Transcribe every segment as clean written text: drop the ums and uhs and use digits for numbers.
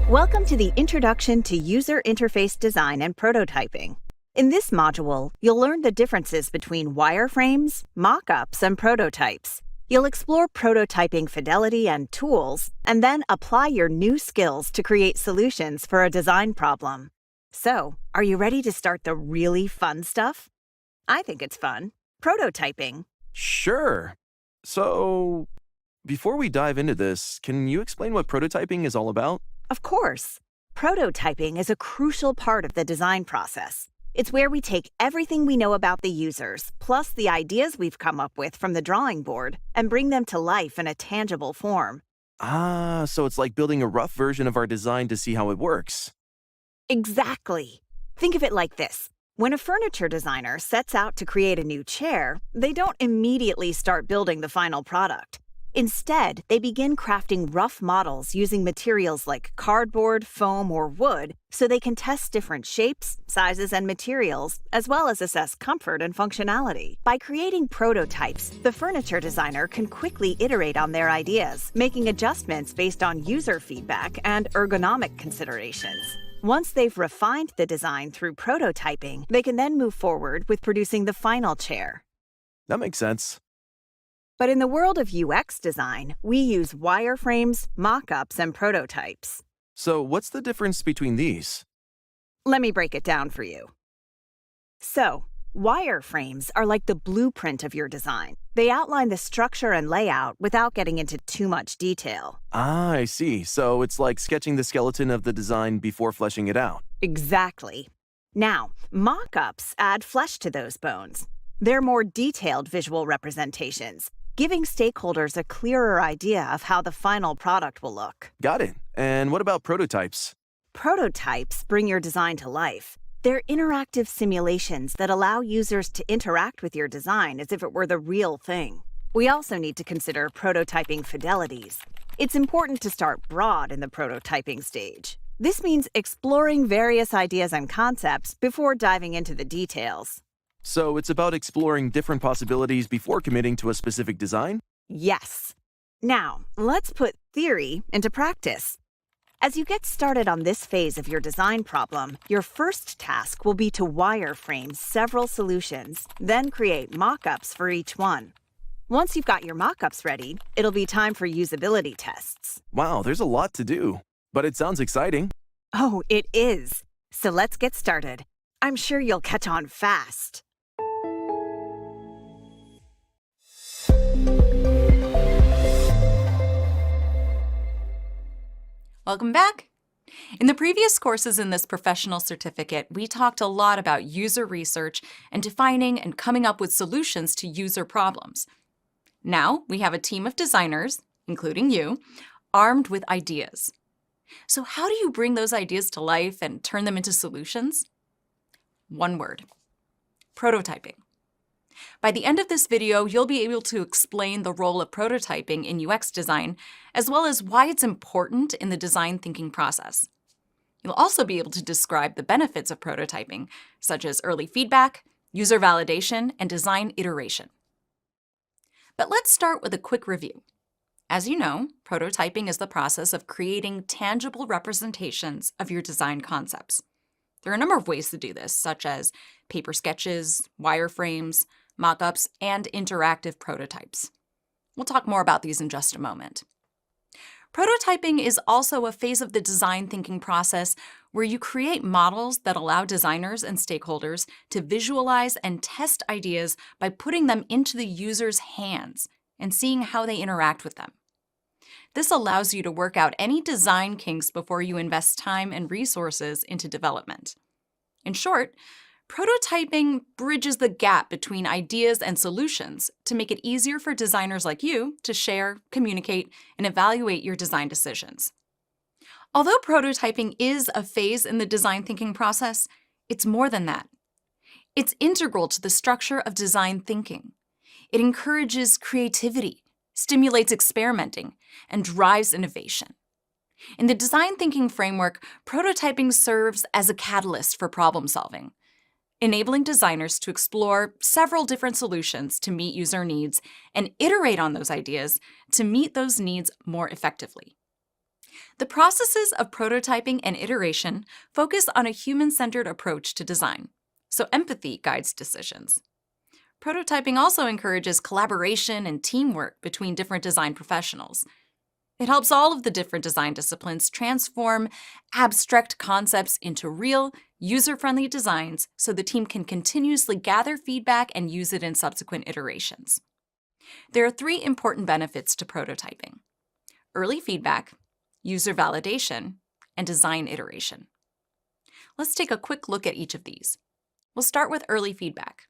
Welcome to the Introduction to User Interface Design and Prototyping. In this module, you'll learn the differences between wireframes, mockups, and prototypes. You'll explore prototyping fidelity and tools, and then apply your new skills to create solutions for a design problem. So, are you ready to start the really fun stuff? I think it's fun. Prototyping. Sure. So, before we dive into this, can you explain what prototyping is all about? Of course. Prototyping is a crucial part of the design process. It's where we take everything we know about the users, plus the ideas we've come up with from the drawing board, and bring them to life in a tangible form. So it's like building a rough version of our design to see how it works. Exactly. Think of it like this. When a furniture designer sets out to create a new chair, they don't immediately start building the final product. Instead, they begin crafting rough models using materials like cardboard, foam, or wood so they can test different shapes, sizes, and materials, as well as assess comfort and functionality. By creating prototypes, the furniture designer can quickly iterate on their ideas, making adjustments based on user feedback and ergonomic considerations. Once they've refined the design through prototyping, they can then move forward with producing the final chair. That makes sense. But in the world of UX design, we use wireframes, mockups, and prototypes. So what's the difference between these? Let me break it down for you. So, wireframes are like the blueprint of your design. They outline the structure and layout without getting into too much detail. I see. So it's like sketching the skeleton of the design before fleshing it out. Exactly. Now, mockups add flesh to those bones. They're more detailed visual representations, giving stakeholders a clearer idea of how the final product will look. Got it. And what about prototypes? Prototypes bring your design to life. They're interactive simulations that allow users to interact with your design as if it were the real thing. We also need to consider prototyping fidelities. It's important to start broad in the prototyping stage. This means exploring various ideas and concepts before diving into the details. So it's about exploring different possibilities before committing to a specific design? Yes. Now, let's put theory into practice. As you get started on this phase of your design problem, your first task will be to wireframe several solutions, then create mockups for each one. Once you've got your mockups ready, it'll be time for usability tests. Wow, there's a lot to do, but it sounds exciting. Oh, it is. So let's get started. I'm sure you'll catch on fast. Welcome back. In the previous courses in this professional certificate, we talked a lot about user research and defining and coming up with solutions to user problems. Now we have a team of designers, including you, armed with ideas. So how do you bring those ideas to life and turn them into solutions? One word: prototyping. By the end of this video, you'll be able to explain the role of prototyping in UX design, as well as why it's important in the design thinking process. You'll also be able to describe the benefits of prototyping, such as early feedback, user validation, and design iteration. But let's start with a quick review. As you know, prototyping is the process of creating tangible representations of your design concepts. There are a number of ways to do this, such as paper sketches, wireframes, mockups, and interactive prototypes. We'll talk more about these in just a moment. Prototyping is also a phase of the design thinking process where you create models that allow designers and stakeholders to visualize and test ideas by putting them into the user's hands and seeing how they interact with them. This allows you to work out any design kinks before you invest time and resources into development. In short, prototyping bridges the gap between ideas and solutions to make it easier for designers like you to share, communicate, and evaluate your design decisions. Although prototyping is a phase in the design thinking process, it's more than that. It's integral to the structure of design thinking. It encourages creativity, stimulates experimenting, and drives innovation. In the design thinking framework, prototyping serves as a catalyst for problem solving. enabling designers to explore several different solutions to meet user needs and iterate on those ideas to meet those needs more effectively. The processes of prototyping and iteration focus on a human-centered approach to design, so empathy guides decisions. Prototyping also encourages collaboration and teamwork between different design professionals. It helps all of the different design disciplines transform abstract concepts into real, user-friendly designs so the team can continuously gather feedback and use it in subsequent iterations. There are 3 important benefits to prototyping: early feedback, user validation, and design iteration. Let's take a quick look at each of these. We'll start with early feedback.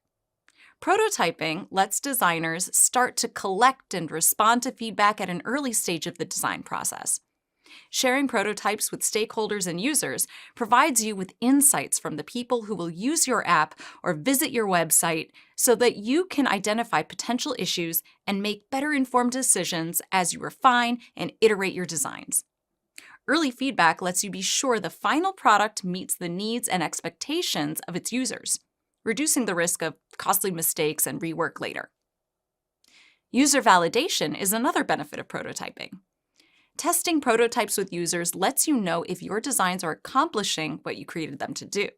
Prototyping lets designers start to collect and respond to feedback at an early stage of the design process. Sharing prototypes with stakeholders and users provides you with insights from the people who will use your app or visit your website so that you can identify potential issues and make better informed decisions as you refine and iterate your designs. Early feedback lets you be sure the final product meets the needs and expectations of its users, reducing the risk of costly mistakes and rework later. User validation is another benefit of prototyping. Testing prototypes with users lets you know if your designs are accomplishing what you created them to do.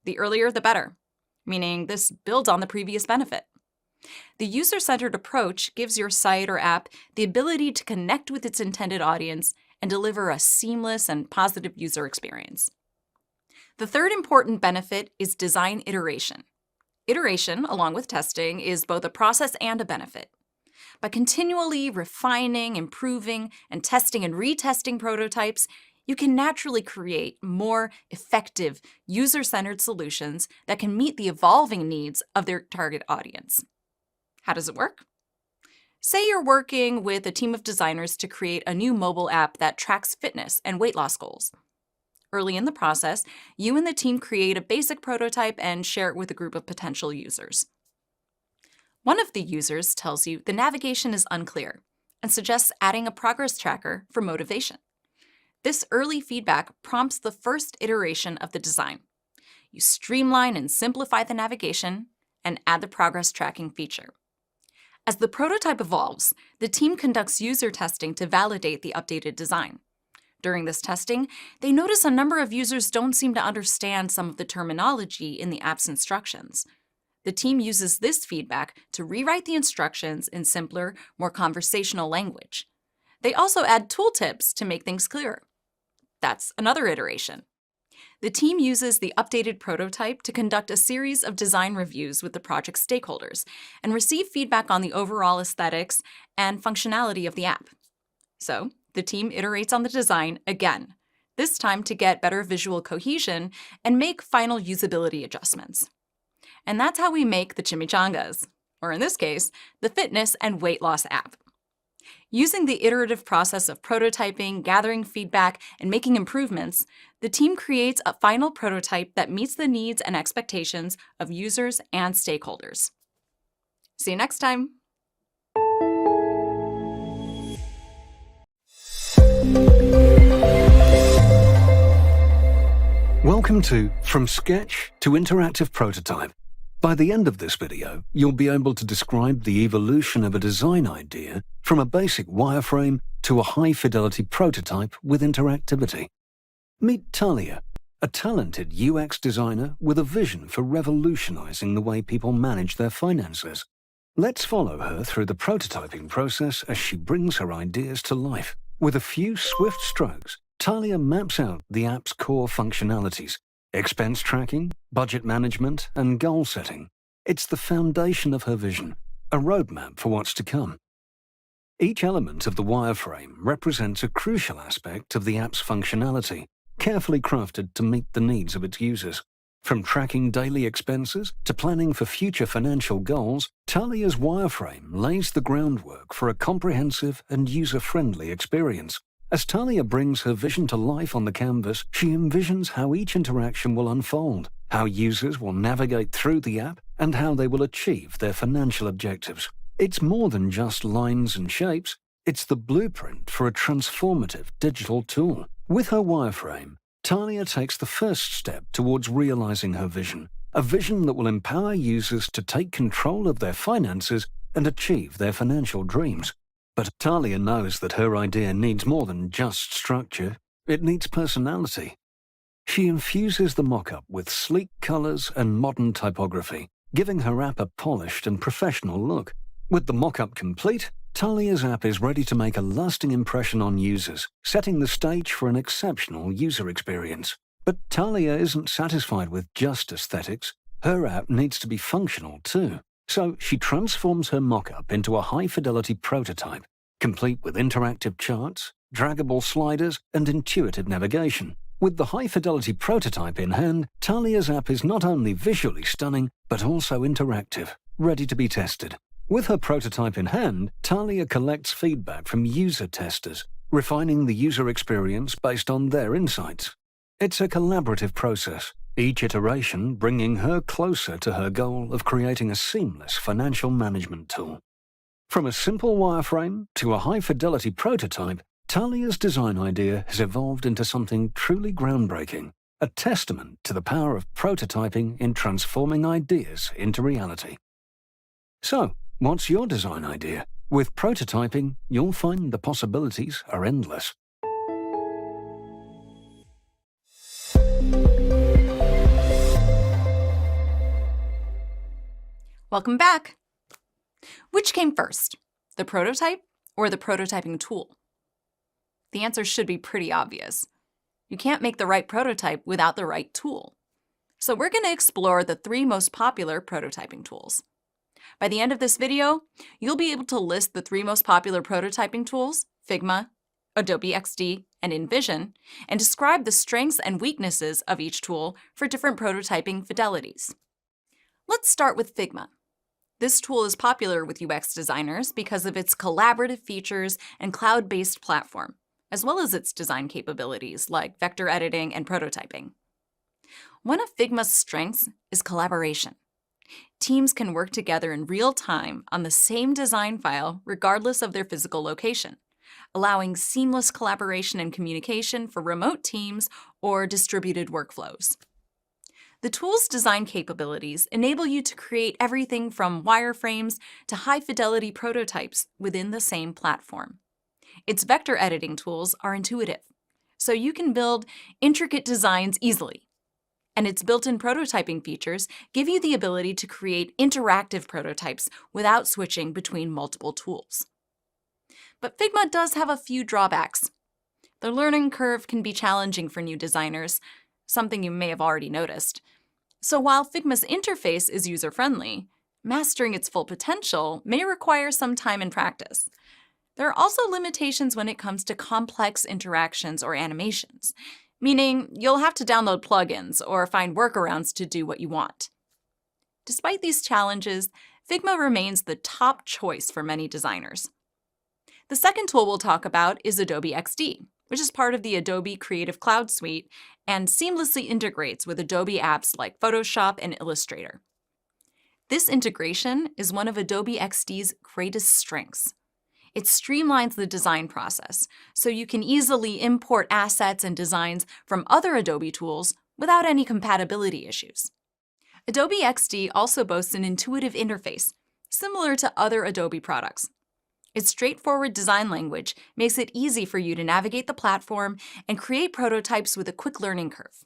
The earlier, the better, meaning this builds on the previous benefit. The user-centered approach gives your site or app the ability to connect with its intended audience and deliver a seamless and positive user experience. The third important benefit is design iteration. Iteration, along with testing, is both a process and a benefit. By continually refining, improving, and testing and retesting prototypes, you can naturally create more effective, user-centered solutions that can meet the evolving needs of their target audience. How does it work? Say you're working with a team of designers to create a new mobile app that tracks fitness and weight loss goals. Early in the process, you and the team create a basic prototype and share it with a group of potential users. One of the users tells you the navigation is unclear and suggests adding a progress tracker for motivation. This early feedback prompts the first iteration of the design. You streamline and simplify the navigation and add the progress tracking feature. As the prototype evolves, the team conducts user testing to validate the updated design. During this testing, they notice a number of users don't seem to understand some of the terminology in the app's instructions. The team uses this feedback to rewrite the instructions in simpler, more conversational language. They also add tooltips to make things clearer. That's another iteration. The team uses the updated prototype to conduct a series of design reviews with the project stakeholders and receive feedback on the overall aesthetics and functionality of the app. So, the team iterates on the design again, this time to get better visual cohesion and make final usability adjustments. And that's how we make the chimichangas, or in this case, the fitness and weight loss app. Using the iterative process of prototyping, gathering feedback, and making improvements, the team creates a final prototype that meets the needs and expectations of users and stakeholders. See you next time. Welcome to From Sketch to Interactive Prototype. By the end of this video, you'll be able to describe the evolution of a design idea from a basic wireframe to a high-fidelity prototype with interactivity. Meet Talia, a talented UX designer with a vision for revolutionizing the way people manage their finances. Let's follow her through the prototyping process as she brings her ideas to life. With a few swift strokes, Talia maps out the app's core functionalities: expense tracking, budget management, and goal setting. It's the foundation of her vision, a roadmap for what's to come. Each element of the wireframe represents a crucial aspect of the app's functionality, carefully crafted to meet the needs of its users. From tracking daily expenses to planning for future financial goals, Talia's wireframe lays the groundwork for a comprehensive and user-friendly experience. As Talia brings her vision to life on the canvas, she envisions how each interaction will unfold, how users will navigate through the app, and how they will achieve their financial objectives. It's more than just lines and shapes. It's the blueprint for a transformative digital tool. With her wireframe, Talia takes the first step towards realizing her vision, a vision that will empower users to take control of their finances and achieve their financial dreams. But Talia knows that her idea needs more than just structure. It needs personality. She infuses the mockup with sleek colors and modern typography, giving her app a polished and professional look. With the mockup complete, Talia's app is ready to make a lasting impression on users, setting the stage for an exceptional user experience. But Talia isn't satisfied with just aesthetics. Her app needs to be functional too. So she transforms her mockup into a high-fidelity prototype, complete with interactive charts, draggable sliders, and intuitive navigation. With the high-fidelity prototype in hand, Talia's app is not only visually stunning, but also interactive, ready to be tested. With her prototype in hand, Talia collects feedback from user testers, refining the user experience based on their insights. It's a collaborative process, each iteration bringing her closer to her goal of creating a seamless financial management tool. From a simple wireframe to a high-fidelity prototype, Talia's design idea has evolved into something truly groundbreaking, a testament to the power of prototyping in transforming ideas into reality. So, what's your design idea? With prototyping, you'll find the possibilities are endless. Welcome back. Which came first, the prototype or the prototyping tool? The answer should be pretty obvious. You can't make the right prototype without the right tool. So we're going to explore the 3 most popular prototyping tools. By the end of this video, you'll be able to list the 3 most popular prototyping tools, Figma, Adobe XD, and InVision, and describe the strengths and weaknesses of each tool for different prototyping fidelities. Let's start with Figma. This tool is popular with UX designers because of its collaborative features and cloud-based platform, as well as its design capabilities like vector editing and prototyping. One of Figma's strengths is collaboration. Teams can work together in real time on the same design file regardless of their physical location, allowing seamless collaboration and communication for remote teams or distributed workflows. The tool's design capabilities enable you to create everything from wireframes to high-fidelity prototypes within the same platform. Its vector editing tools are intuitive, so you can build intricate designs easily. And its built-in prototyping features give you the ability to create interactive prototypes without switching between multiple tools. But Figma does have a few drawbacks. The learning curve can be challenging for new designers, something you may have already noticed. So while Figma's interface is user-friendly, mastering its full potential may require some time and practice. There are also limitations when it comes to complex interactions or animations, meaning you'll have to download plugins or find workarounds to do what you want. Despite these challenges, Figma remains the top choice for many designers. The second tool we'll talk about is Adobe XD, which is part of the Adobe Creative Cloud suite and seamlessly integrates with Adobe apps like Photoshop and Illustrator. This integration is one of Adobe XD's greatest strengths. It streamlines the design process, so you can easily import assets and designs from other Adobe tools without any compatibility issues. Adobe XD also boasts an intuitive interface, similar to other Adobe products. Its straightforward design language makes it easy for you to navigate the platform and create prototypes with a quick learning curve.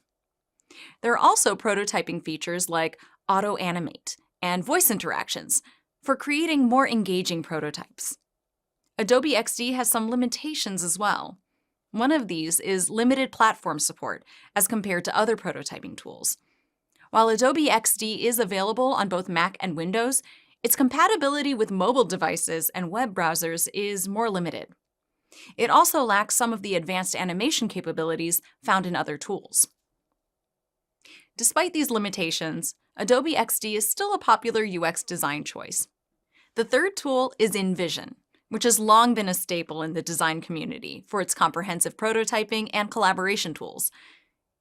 There are also prototyping features like auto-animate and voice interactions for creating more engaging prototypes. Adobe XD has some limitations as well. One of these is limited platform support as compared to other prototyping tools. While Adobe XD is available on both Mac and Windows, its compatibility with mobile devices and web browsers is more limited. It also lacks some of the advanced animation capabilities found in other tools. Despite these limitations, Adobe XD is still a popular UX design choice. The third tool is InVision, which has long been a staple in the design community for its comprehensive prototyping and collaboration tools.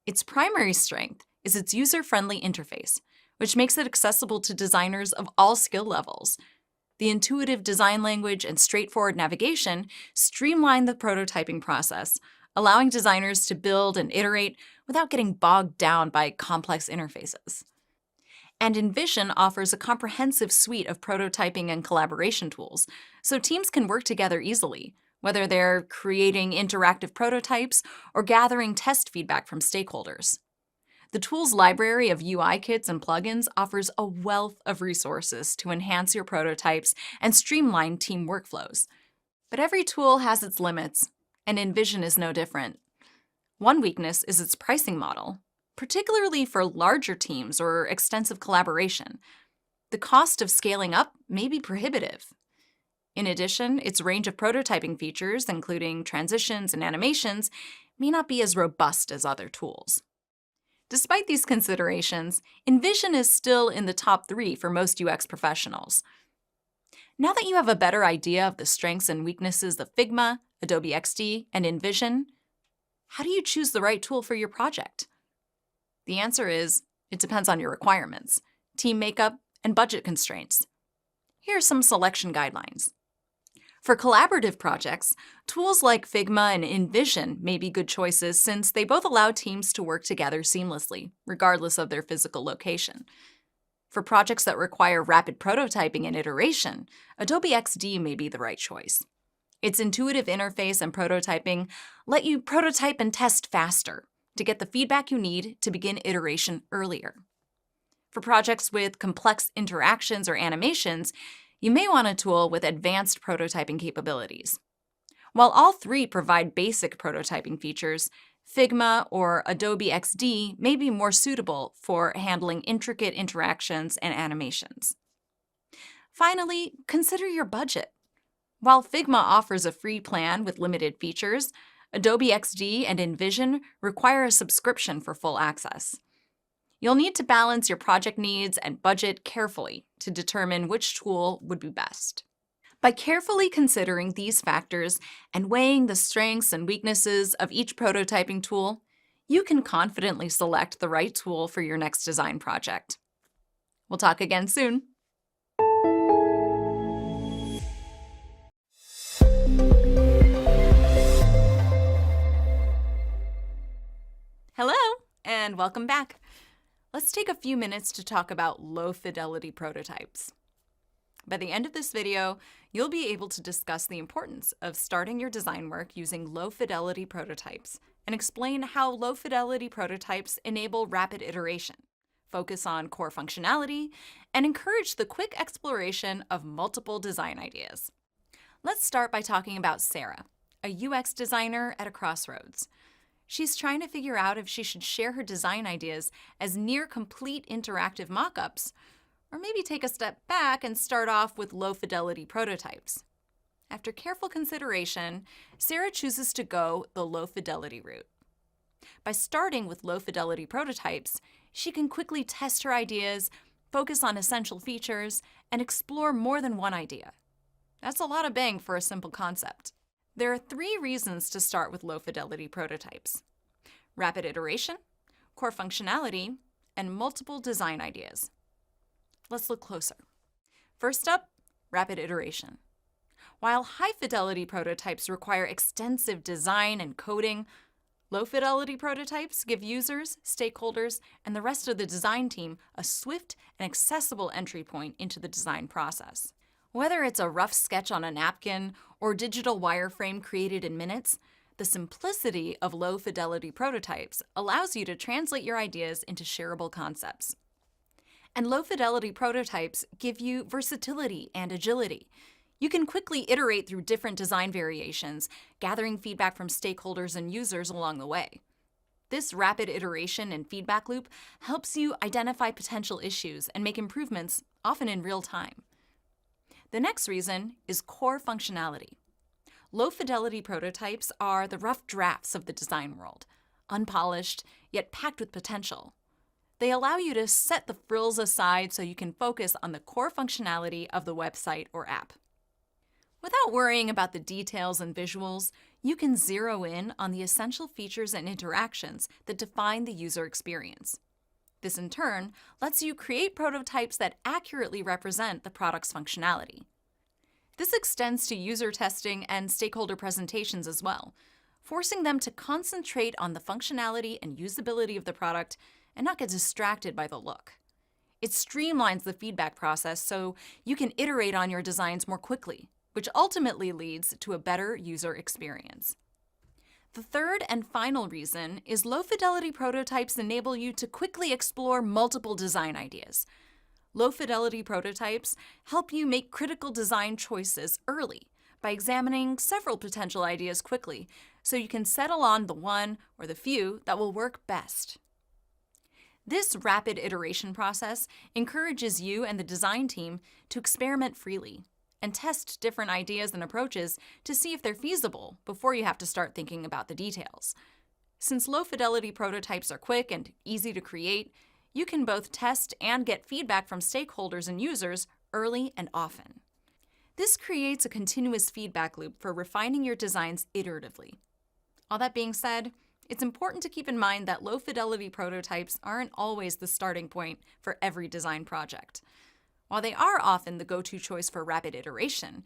Its primary strength is its user-friendly interface, which makes it accessible to designers of all skill levels. The intuitive design language and straightforward navigation streamline the prototyping process, allowing designers to build and iterate without getting bogged down by complex interfaces. And Envision offers a comprehensive suite of prototyping and collaboration tools, so teams can work together easily, whether they're creating interactive prototypes or gathering test feedback from stakeholders. The tool's library of UI kits and plugins offers a wealth of resources to enhance your prototypes and streamline team workflows. But every tool has its limits, and Envision is no different. One weakness is its pricing model, particularly for larger teams or extensive collaboration. The cost of scaling up may be prohibitive. In addition, its range of prototyping features, including transitions and animations, may not be as robust as other tools. Despite these considerations, Envision is still in the top 3 for most UX professionals. Now that you have a better idea of the strengths and weaknesses of Figma, Adobe XD, and Envision, how do you choose the right tool for your project? The answer is, it depends on your requirements, team makeup, and budget constraints. Here are some selection guidelines. For collaborative projects, tools like Figma and Envision may be good choices since they both allow teams to work together seamlessly, regardless of their physical location. For projects that require rapid prototyping and iteration, Adobe XD may be the right choice. Its intuitive interface and prototyping let you prototype and test faster to get the feedback you need to begin iteration earlier. For projects with complex interactions or animations, you may want a tool with advanced prototyping capabilities. While all 3 provide basic prototyping features, Figma or Adobe XD may be more suitable for handling intricate interactions and animations. Finally, consider your budget. While Figma offers a free plan with limited features, Adobe XD and Envision require a subscription for full access. You'll need to balance your project needs and budget carefully to determine which tool would be best. By carefully considering these factors and weighing the strengths and weaknesses of each prototyping tool, you can confidently select the right tool for your next design project. We'll talk again soon. Hello, and welcome back. Let's take a few minutes to talk about low-fidelity prototypes. By the end of this video, you'll be able to discuss the importance of starting your design work using low-fidelity prototypes and explain how low-fidelity prototypes enable rapid iteration, focus on core functionality, and encourage the quick exploration of multiple design ideas. Let's start by talking about Sarah, a UX designer at a crossroads. She's trying to figure out if she should share her design ideas as near-complete interactive mockups, or maybe take a step back and start off with low-fidelity prototypes. After careful consideration, Sarah chooses to go the low-fidelity route. By starting with low-fidelity prototypes, she can quickly test her ideas, focus on essential features, and explore more than one idea. That's a lot of bang for a simple concept. There are 3 reasons to start with low-fidelity prototypes: rapid iteration, core functionality, and multiple design ideas. Let's look closer. First up, rapid iteration. While high-fidelity prototypes require extensive design and coding, low-fidelity prototypes give users, stakeholders, and the rest of the design team a swift and accessible entry point into the design process. Whether it's a rough sketch on a napkin or digital wireframe created in minutes, the simplicity of low-fidelity prototypes allows you to translate your ideas into shareable concepts. And low-fidelity prototypes give you versatility and agility. You can quickly iterate through different design variations, gathering feedback from stakeholders and users along the way. This rapid iteration and feedback loop helps you identify potential issues and make improvements, often in real time. The next reason is core functionality. Low-fidelity prototypes are the rough drafts of the design world, unpolished, yet packed with potential. They allow you to set the frills aside so you can focus on the core functionality of the website or app. Without worrying about the details and visuals, you can zero in on the essential features and interactions that define the user experience. This, in turn, lets you create prototypes that accurately represent the product's functionality. This extends to user testing and stakeholder presentations as well, forcing them to concentrate on the functionality and usability of the product and not get distracted by the look. It streamlines the feedback process so you can iterate on your designs more quickly, which ultimately leads to a better user experience. The third and final reason is low-fidelity prototypes enable you to quickly explore multiple design ideas. Low-fidelity prototypes help you make critical design choices early by examining several potential ideas quickly, so you can settle on the one or the few that will work best. This rapid iteration process encourages you and the design team to experiment freely and test different ideas and approaches to see if they're feasible before you have to start thinking about the details. Since low-fidelity prototypes are quick and easy to create, you can both test and get feedback from stakeholders and users early and often. This creates a continuous feedback loop for refining your designs iteratively. All that being said, it's important to keep in mind that low-fidelity prototypes aren't always the starting point for every design project. While they are often the go-to choice for rapid iteration,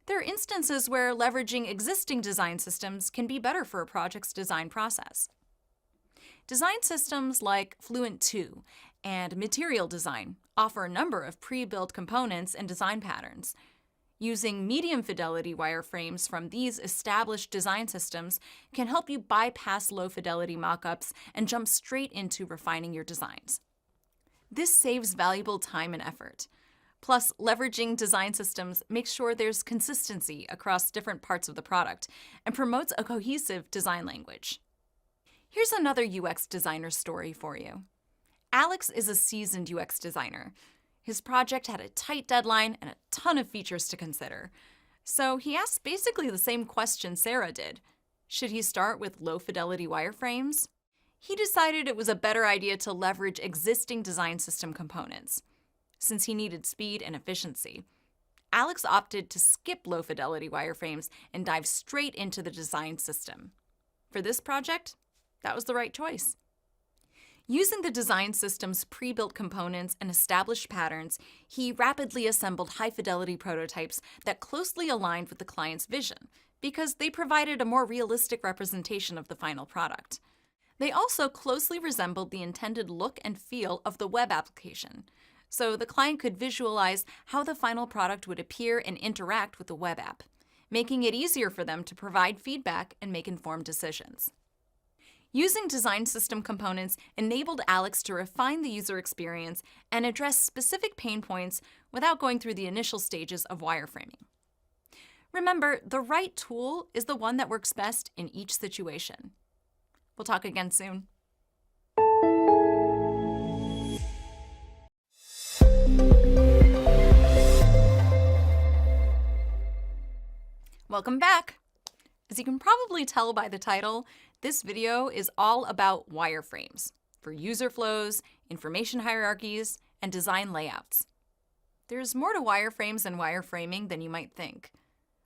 there are instances where leveraging existing design systems can be better for a project's design process. Design systems like Fluent 2 and Material Design offer a number of pre-built components and design patterns. Using medium-fidelity wireframes from these established design systems can help you bypass low-fidelity mockups and jump straight into refining your designs. This saves valuable time and effort. Plus, leveraging design systems makes sure there's consistency across different parts of the product and promotes a cohesive design language. Here's another UX designer story for you. Alex is a seasoned UX designer. His project had a tight deadline and a ton of features to consider. So he asked basically the same question Sarah did. Should he start with low-fidelity wireframes? He decided it was a better idea to leverage existing design system components. Since he needed speed and efficiency, Alex opted to skip low-fidelity wireframes and dive straight into the design system. For this project, that was the right choice. Using the design system's pre-built components and established patterns, he rapidly assembled high-fidelity prototypes that closely aligned with the client's vision because they provided a more realistic representation of the final product. They also closely resembled the intended look and feel of the web application, so the client could visualize how the final product would appear and interact with the web app, making it easier for them to provide feedback and make informed decisions. Using design system components enabled Alex to refine the user experience and address specific pain points without going through the initial stages of wireframing. Remember, the right tool is the one that works best in each situation. We'll talk again soon. Welcome back. As you can probably tell by the title, this video is all about wireframes for user flows, information hierarchies, and design layouts. There's more to wireframes and wireframing than you might think.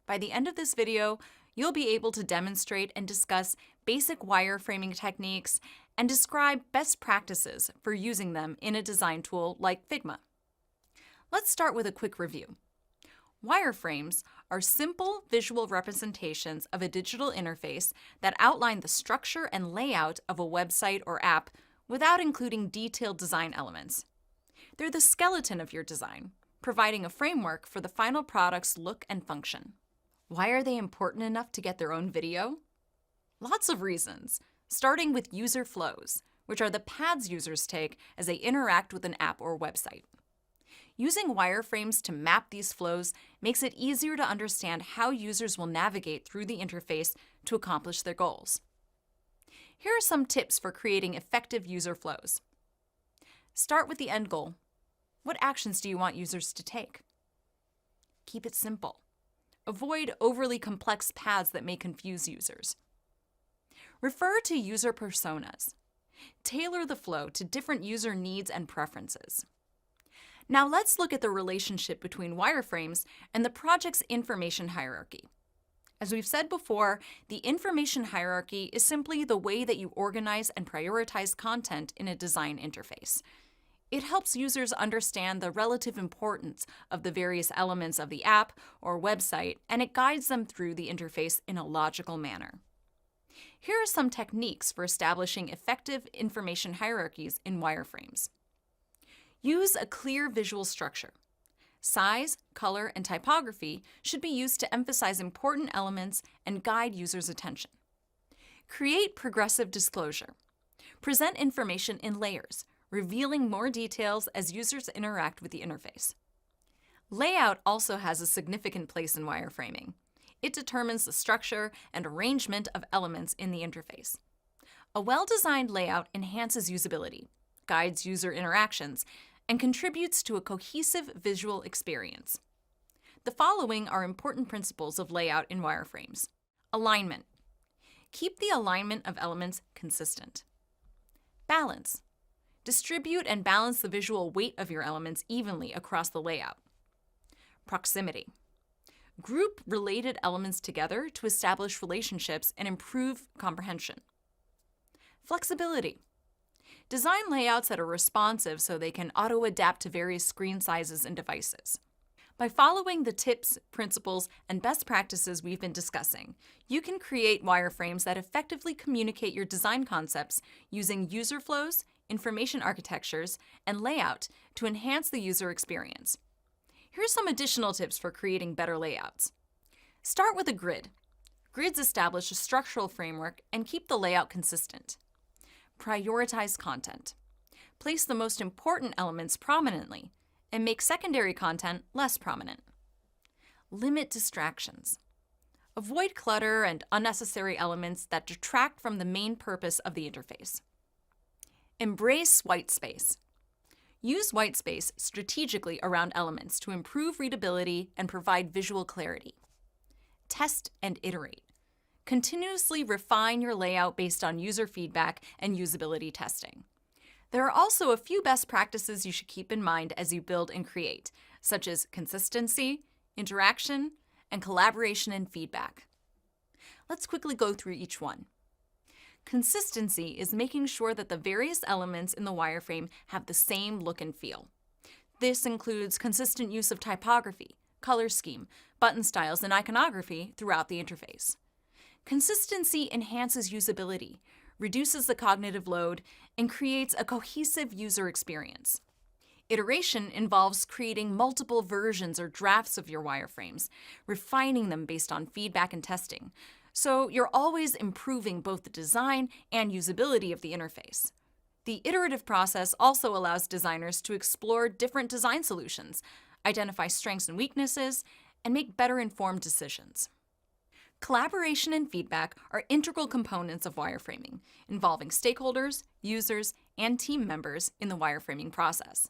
By the end of this video, you'll be able to demonstrate and discuss basic wireframing techniques and describe best practices for using them in a design tool like Figma. Let's start with a quick review. Wireframes are simple visual representations of a digital interface that outline the structure and layout of a website or app without including detailed design elements. They're the skeleton of your design, providing a framework for the final product's look and function. Why are they important enough to get their own video? Lots of reasons, starting with user flows, which are the paths users take as they interact with an app or website. Using wireframes to map these flows makes it easier to understand how users will navigate through the interface to accomplish their goals. Here are some tips for creating effective user flows. Start with the end goal. What actions do you want users to take? Keep it simple. Avoid overly complex paths that may confuse users. Refer to user personas. Tailor the flow to different user needs and preferences. Now let's look at the relationship between wireframes and the project's information hierarchy. As we've said before, the information hierarchy is simply the way that you organize and prioritize content in a design interface. It helps users understand the relative importance of the various elements of the app or website, and it guides them through the interface in a logical manner. Here are some techniques for establishing effective information hierarchies in wireframes. Use a clear visual structure. Size, color, and typography should be used to emphasize important elements and guide users' attention. Create progressive disclosure. Present information in layers, revealing more details as users interact with the interface. Layout also has a significant place in wireframing. It determines the structure and arrangement of elements in the interface. A well-designed layout enhances usability, guides user interactions, and contributes to a cohesive visual experience. The following are important principles of layout in wireframes. Alignment. Keep the alignment of elements consistent. Balance. Distribute and balance the visual weight of your elements evenly across the layout. Proximity. Group related elements together to establish relationships and improve comprehension. Flexibility. Design layouts that are responsive so they can auto-adapt to various screen sizes and devices. By following the tips, principles, and best practices we've been discussing, you can create wireframes that effectively communicate your design concepts using user flows, information architectures, and layout to enhance the user experience. Here's some additional tips for creating better layouts. Start with a grid. Grids establish a structural framework and keep the layout consistent. Prioritize content. Place the most important elements prominently and make secondary content less prominent. Limit distractions. Avoid clutter and unnecessary elements that detract from the main purpose of the interface. Embrace white space. Use white space strategically around elements to improve readability and provide visual clarity. Test and iterate. Continuously refine your layout based on user feedback and usability testing. There are also a few best practices you should keep in mind as you build and create, such as consistency, interaction, and collaboration and feedback. Let's quickly go through each one. Consistency is making sure that the various elements in the wireframe have the same look and feel. This includes consistent use of typography, color scheme, button styles, and iconography throughout the interface. Consistency enhances usability, reduces the cognitive load, and creates a cohesive user experience. Iteration involves creating multiple versions or drafts of your wireframes, refining them based on feedback and testing. So you're always improving both the design and usability of the interface. The iterative process also allows designers to explore different design solutions, identify strengths and weaknesses, and make better informed decisions. Collaboration and feedback are integral components of wireframing, involving stakeholders, users, and team members in the wireframing process.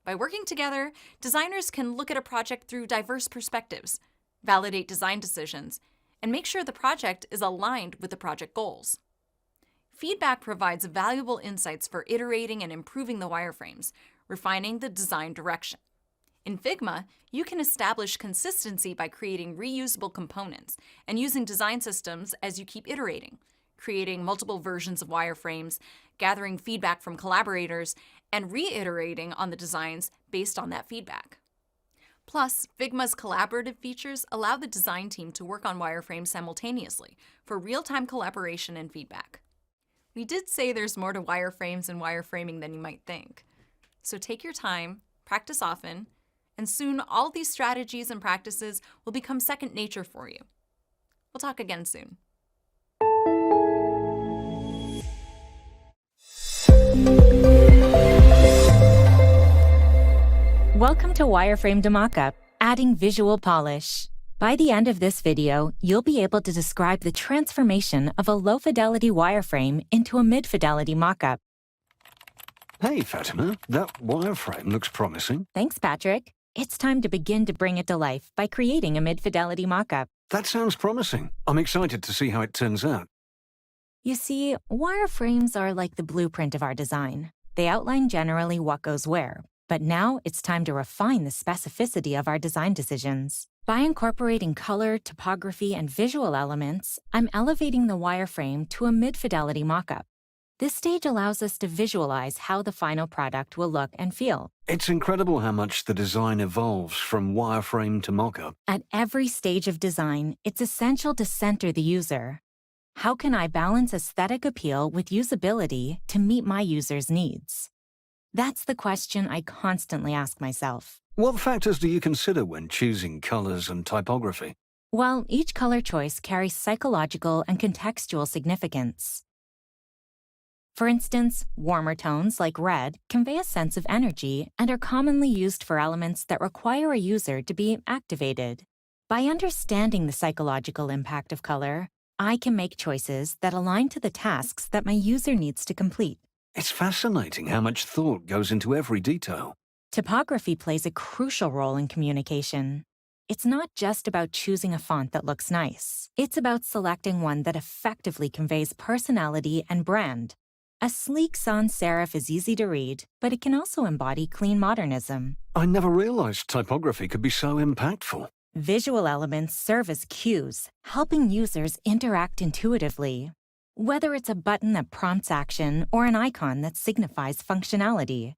By working together, designers can look at a project through diverse perspectives, validate design decisions, and make sure the project is aligned with the project goals. Feedback provides valuable insights for iterating and improving the wireframes, refining the design direction. In Figma, you can establish consistency by creating reusable components and using design systems as you keep iterating, creating multiple versions of wireframes, gathering feedback from collaborators, and reiterating on the designs based on that feedback. Plus, Figma's collaborative features allow the design team to work on wireframes simultaneously for real-time collaboration and feedback. We did say there's more to wireframes and wireframing than you might think. So take your time, practice often, and soon all these strategies and practices will become second nature for you. We'll talk again soon. Welcome to Wireframe to Mockup, adding visual polish. By the end of this video, you'll be able to describe the transformation of a low-fidelity wireframe into a mid-fidelity mockup. Hey, Fatima, that wireframe looks promising. Thanks, Patrick. It's time to begin to bring it to life by creating a mid-fidelity mockup. That sounds promising. I'm excited to see how it turns out. You see, wireframes are like the blueprint of our design. They outline generally what goes where, but now it's time to refine the specificity of our design decisions. By incorporating color, topography, and visual elements, I'm elevating the wireframe to a mid-fidelity mockup. This stage allows us to visualize how the final product will look and feel. It's incredible how much the design evolves from wireframe to mockup. At every stage of design, it's essential to center the user. How can I balance aesthetic appeal with usability to meet my user's needs? That's the question I constantly ask myself. What factors do you consider when choosing colors and typography? Well, each color choice carries psychological and contextual significance. For instance, warmer tones like red convey a sense of energy and are commonly used for elements that require a user to be activated. By understanding the psychological impact of color, I can make choices that align to the tasks that my user needs to complete. It's fascinating how much thought goes into every detail. Typography plays a crucial role in communication. It's not just about choosing a font that looks nice. It's about selecting one that effectively conveys personality and brand. A sleek sans serif is easy to read, but it can also embody clean modernism. I never realized typography could be so impactful. Visual elements serve as cues, helping users interact intuitively. Whether it's a button that prompts action or an icon that signifies functionality,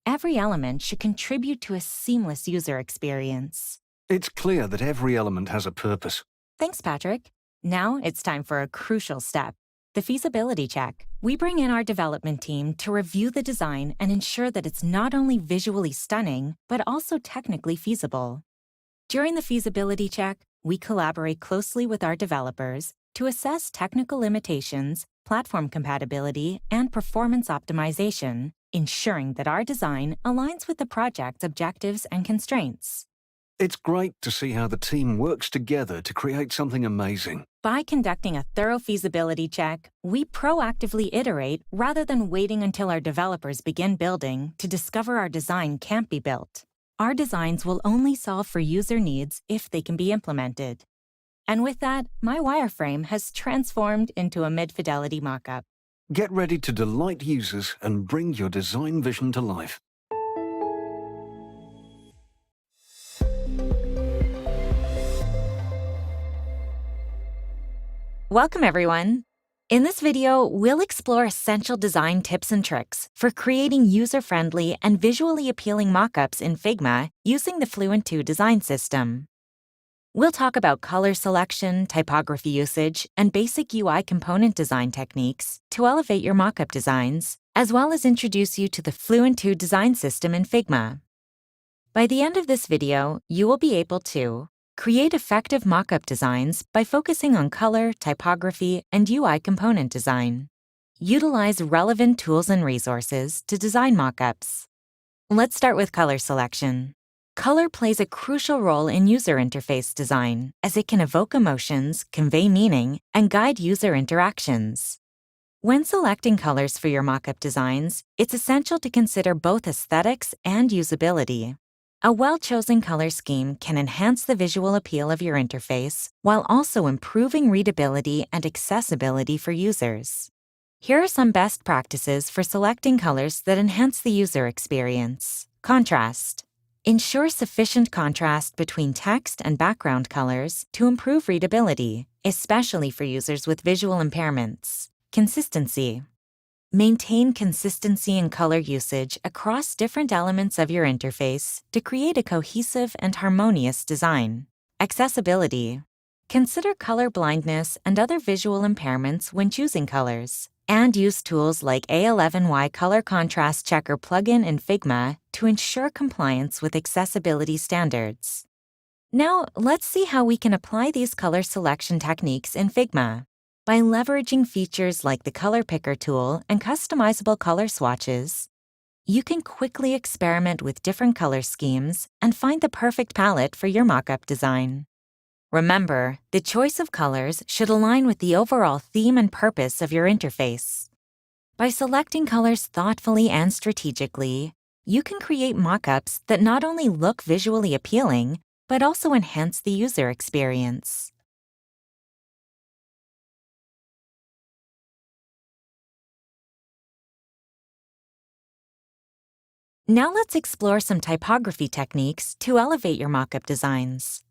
every element should contribute to a seamless user experience. It's clear that every element has a purpose. Thanks, Patrick. Now it's time for a crucial step, the feasibility check. We bring in our development team to review the design and ensure that it's not only visually stunning, but also technically feasible. During the feasibility check, we collaborate closely with our developers to assess technical limitations, platform compatibility, and performance optimization, ensuring that our design aligns with the project's objectives and constraints. It's great to see how the team works together to create something amazing. By conducting a thorough feasibility check, we proactively iterate rather than waiting until our developers begin building to discover our design can't be built. Our designs will only solve for user needs if they can be implemented. And with that, my wireframe has transformed into a mid-fidelity mockup. Get ready to delight users and bring your design vision to life. Welcome, everyone. In this video, we'll explore essential design tips and tricks for creating user-friendly and visually appealing mockups in Figma using the Fluent 2 design system. We'll talk about color selection, typography usage, and basic UI component design techniques to elevate your mockup designs, as well as introduce you to the Fluent 2 design system in Figma. By the end of this video, you will be able to create effective mockup designs by focusing on color, typography, and UI component design. Utilize relevant tools and resources to design mockups. Let's start with color selection. Color plays a crucial role in user interface design, as it can evoke emotions, convey meaning, and guide user interactions. When selecting colors for your mockup designs, it's essential to consider both aesthetics and usability. A well-chosen color scheme can enhance the visual appeal of your interface while also improving readability and accessibility for users. Here are some best practices for selecting colors that enhance the user experience. Contrast. Ensure sufficient contrast between text and background colors to improve readability, especially for users with visual impairments. Consistency. Maintain consistency in color usage across different elements of your interface to create a cohesive and harmonious design. Accessibility. Consider color blindness and other visual impairments when choosing colors, and use tools like A11Y Color Contrast Checker plugin in Figma to ensure compliance with accessibility standards. Now, let's see how we can apply these color selection techniques in Figma. By leveraging features like the Color Picker tool and customizable color swatches, you can quickly experiment with different color schemes and find the perfect palette for your mockup design. Remember, the choice of colors should align with the overall theme and purpose of your interface. By selecting colors thoughtfully and strategically, you can create mockups that not only look visually appealing, but also enhance the user experience. Now let's explore some typography techniques to elevate your mockup designs.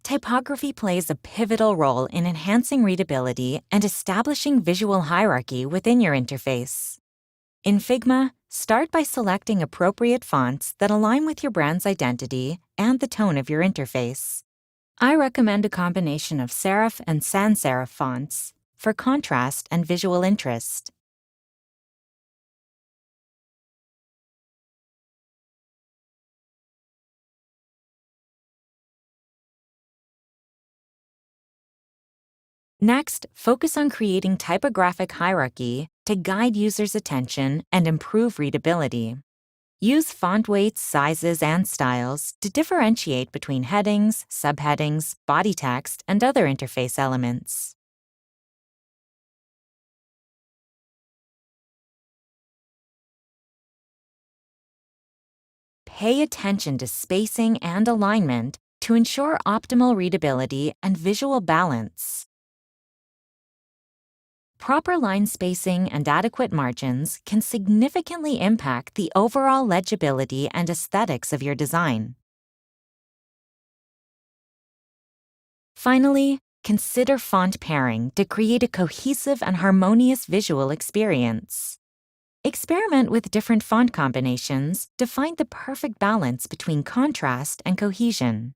Typography plays a pivotal role in enhancing readability and establishing visual hierarchy within your interface. In Figma, start by selecting appropriate fonts that align with your brand's identity and the tone of your interface. I recommend a combination of serif and sans serif fonts for contrast and visual interest. Next, focus on creating typographic hierarchy to guide users' attention and improve readability. Use font weights, sizes, and styles to differentiate between headings, subheadings, body text, and other interface elements. Pay attention to spacing and alignment to ensure optimal readability and visual balance. Proper line spacing and adequate margins can significantly impact the overall legibility and aesthetics of your design. Finally, consider font pairing to create a cohesive and harmonious visual experience. Experiment with different font combinations to find the perfect balance between contrast and cohesion.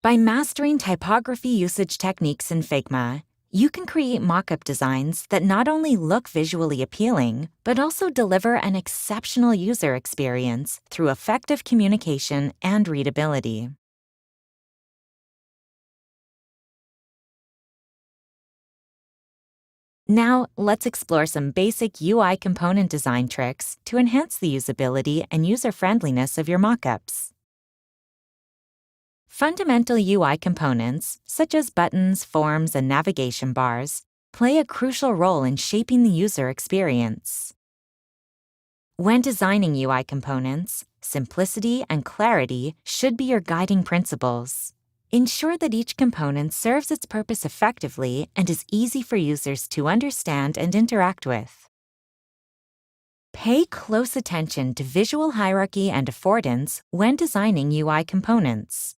By mastering typography usage techniques in Figma, you can create mockup designs that not only look visually appealing, but also deliver an exceptional user experience through effective communication and readability. Now, let's explore some basic UI component design tricks to enhance the usability and user-friendliness of your mockups. Fundamental UI components, such as buttons, forms, and navigation bars, play a crucial role in shaping the user experience. When designing UI components, simplicity and clarity should be your guiding principles. Ensure that each component serves its purpose effectively and is easy for users to understand and interact with. Pay close attention to visual hierarchy and affordance when designing UI components.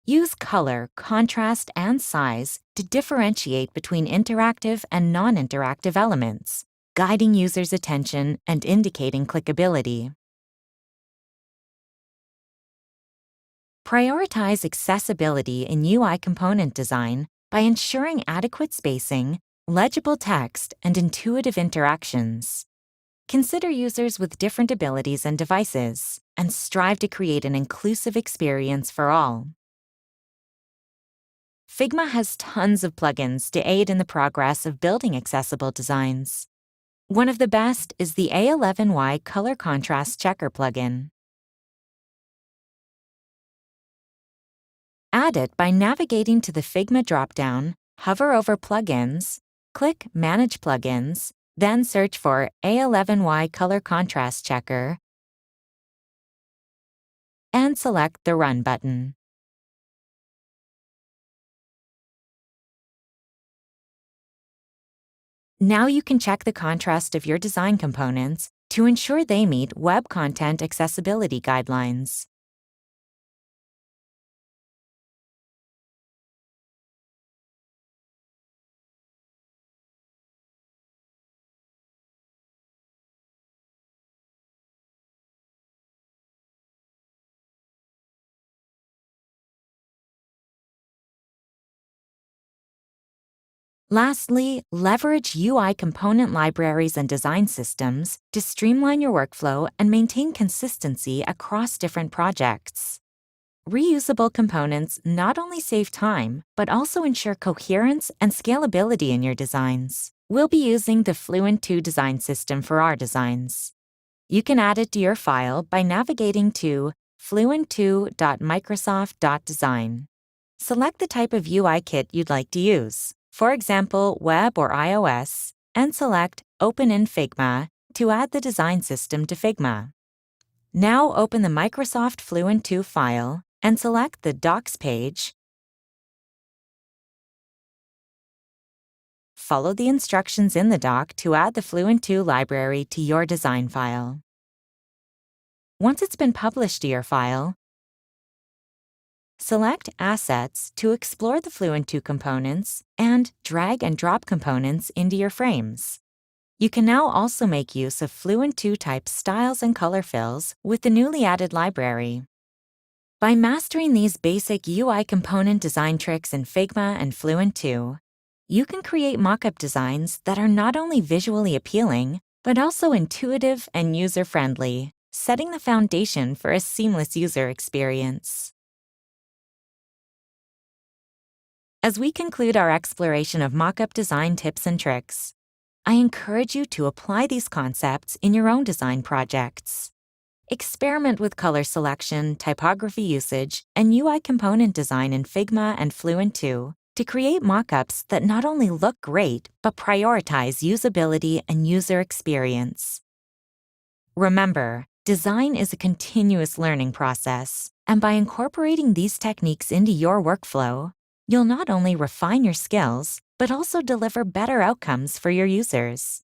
Use color, contrast, and size to differentiate between interactive and non-interactive elements, guiding users' attention and indicating clickability. Prioritize accessibility in UI component design by ensuring adequate spacing, legible text, and intuitive interactions. Consider users with different abilities and devices, and strive to create an inclusive experience for all. Figma has tons of plugins to aid in the progress of building accessible designs. One of the best is the A11Y Color Contrast Checker plugin. Add it by navigating to the Figma dropdown, hover over Plugins, click Manage Plugins, then search for A11Y Color Contrast Checker, and select the Run button. Now you can check the contrast of your design components to ensure they meet Web Content Accessibility Guidelines. Lastly, leverage UI component libraries and design systems to streamline your workflow and maintain consistency across different projects. Reusable components not only save time, but also ensure coherence and scalability in your designs. We'll be using the Fluent 2 design system for our designs. You can add it to your file by navigating to fluent2.microsoft.design. Select the type of UI kit you'd like to use, for example, web or iOS, and select Open in Figma to add the design system to Figma. Now open the Microsoft Fluent 2 file and select the Docs page. Follow the instructions in the doc to add the Fluent 2 library to your design file. Once it's been published to your file, select Assets to explore the Fluent 2 components and drag and drop components into your frames. You can now also make use of Fluent 2 type styles and color fills with the newly added library. By mastering these basic UI component design tricks in Figma and Fluent 2, you can create mockup designs that are not only visually appealing, but also intuitive and user-friendly, setting the foundation for a seamless user experience. As we conclude our exploration of mockup design tips and tricks, I encourage you to apply these concepts in your own design projects. Experiment with color selection, typography usage, and UI component design in Figma and Fluent 2 to create mockups that not only look great, but prioritize usability and user experience. Remember, design is a continuous learning process, and by incorporating these techniques into your workflow, you'll not only refine your skills, but also deliver better outcomes for your users.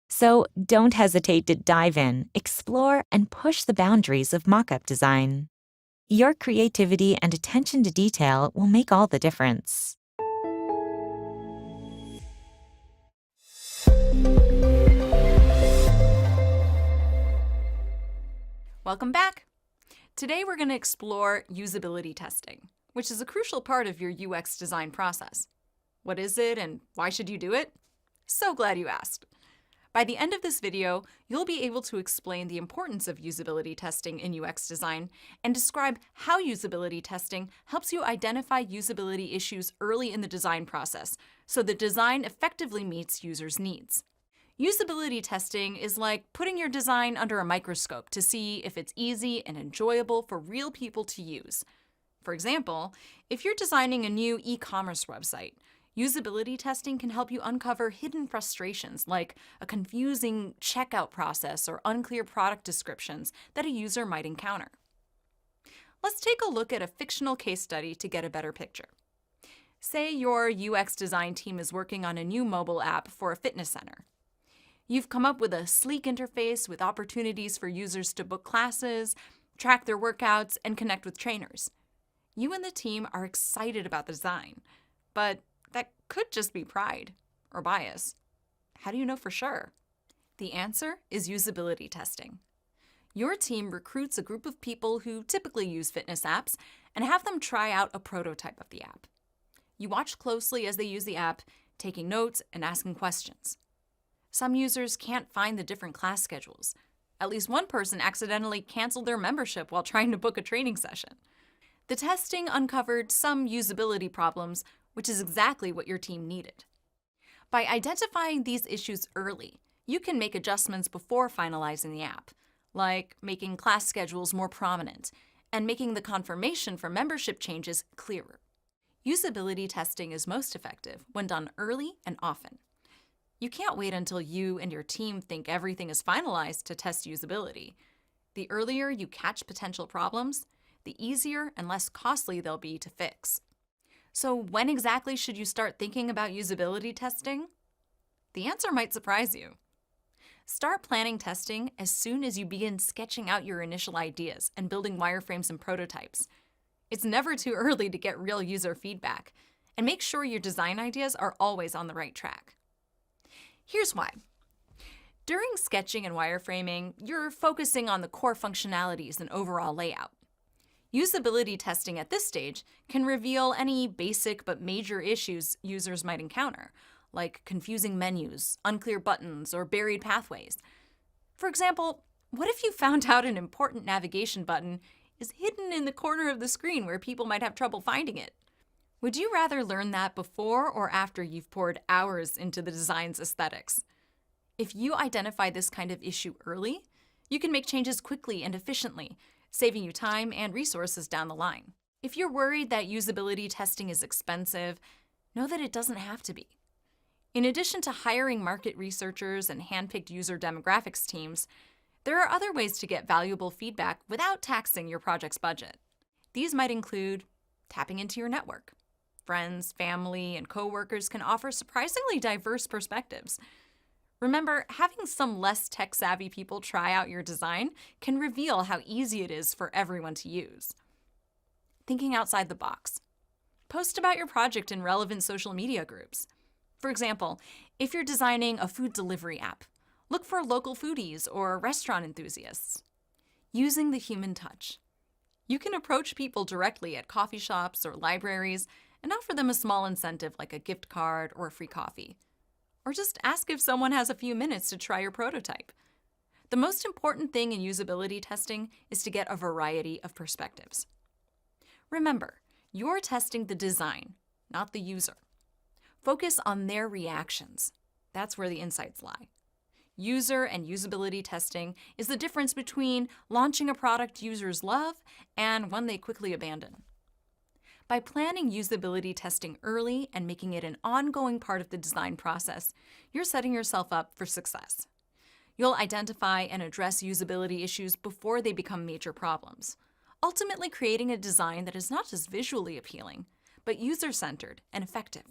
So don't hesitate to dive in, explore, and push the boundaries of mockup design. Your creativity and attention to detail will make all the difference. Welcome back. Today we're going to explore usability testing, which is a crucial part of your UX design process. What is it and why should you do it? So glad you asked. By the end of this video, you'll be able to explain the importance of usability testing in UX design and describe how usability testing helps you identify usability issues early in the design process so the design effectively meets users' needs. Usability testing is like putting your design under a microscope to see if it's easy and enjoyable for real people to use. For example, if you're designing a new e-commerce website, usability testing can help you uncover hidden frustrations like a confusing checkout process or unclear product descriptions that a user might encounter. Let's take a look at a fictional case study to get a better picture. Say your UX design team is working on a new mobile app for a fitness center. You've come up with a sleek interface with opportunities for users to book classes, track their workouts, and connect with trainers. You and the team are excited about the design, but that could just be pride or bias. How do you know for sure? The answer is usability testing. Your team recruits a group of people who typically use fitness apps and have them try out a prototype of the app. You watch closely as they use the app, taking notes and asking questions. Some users can't find the different class schedules. At least one person accidentally canceled their membership while trying to book a training session. The testing uncovered some usability problems, which is exactly what your team needed. By identifying these issues early, you can make adjustments before finalizing the app, like making class schedules more prominent and making the confirmation for membership changes clearer. Usability testing is most effective when done early and often. You can't wait until you and your team think everything is finalized to test usability. The earlier you catch potential problems, the easier and less costly they'll be to fix. So when exactly should you start thinking about usability testing? The answer might surprise you. Start planning testing as soon as you begin sketching out your initial ideas and building wireframes and prototypes. It's never too early to get real user feedback, and make sure your design ideas are always on the right track. Here's why. During sketching and wireframing, you're focusing on the core functionalities and overall layout. Usability testing at this stage can reveal any basic but major issues users might encounter, like confusing menus, unclear buttons, or buried pathways. For example, what if you found out an important navigation button is hidden in the corner of the screen where people might have trouble finding it? Would you rather learn that before or after you've poured hours into the design's aesthetics? If you identify this kind of issue early, you can make changes quickly and efficiently, saving you time and resources down the line. If you're worried that usability testing is expensive, know that it doesn't have to be. In addition to hiring market researchers and handpicked user demographics teams, there are other ways to get valuable feedback without taxing your project's budget. These might include tapping into your network. Friends, family, and coworkers can offer surprisingly diverse perspectives. Remember, having some less tech-savvy people try out your design can reveal how easy it is for everyone to use. Thinking outside the box. Post about your project in relevant social media groups. For example, if you're designing a food delivery app, look for local foodies or restaurant enthusiasts. Using the human touch. You can approach people directly at coffee shops or libraries and offer them a small incentive like a gift card or a free coffee. Or just ask if someone has a few minutes to try your prototype. The most important thing in usability testing is to get a variety of perspectives. Remember, you're testing the design, not the user. Focus on their reactions. That's where the insights lie. User and usability testing is the difference between launching a product users love and one they quickly abandon. By planning usability testing early and making it an ongoing part of the design process, you're setting yourself up for success. You'll identify and address usability issues before they become major problems, ultimately creating a design that is not just visually appealing, but user-centered and effective.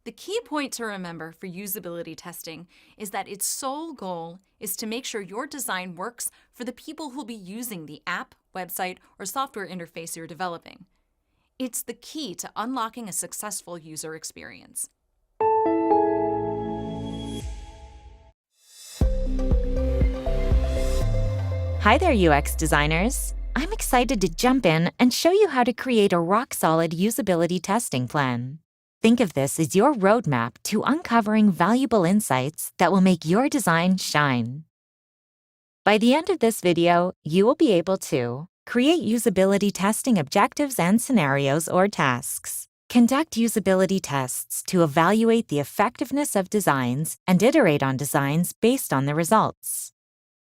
The key point to remember for usability testing is that its sole goal is to make sure your design works for the people who'll be using the app, website, or software interface you're developing. It's the key to unlocking a successful user experience. Hi there, UX designers. I'm excited to jump in and show you how to create a rock-solid usability testing plan. Think of this as your roadmap to uncovering valuable insights that will make your design shine. By the end of this video, you will be able to create usability testing objectives and scenarios or tasks, conduct usability tests to evaluate the effectiveness of designs, and iterate on designs based on the results.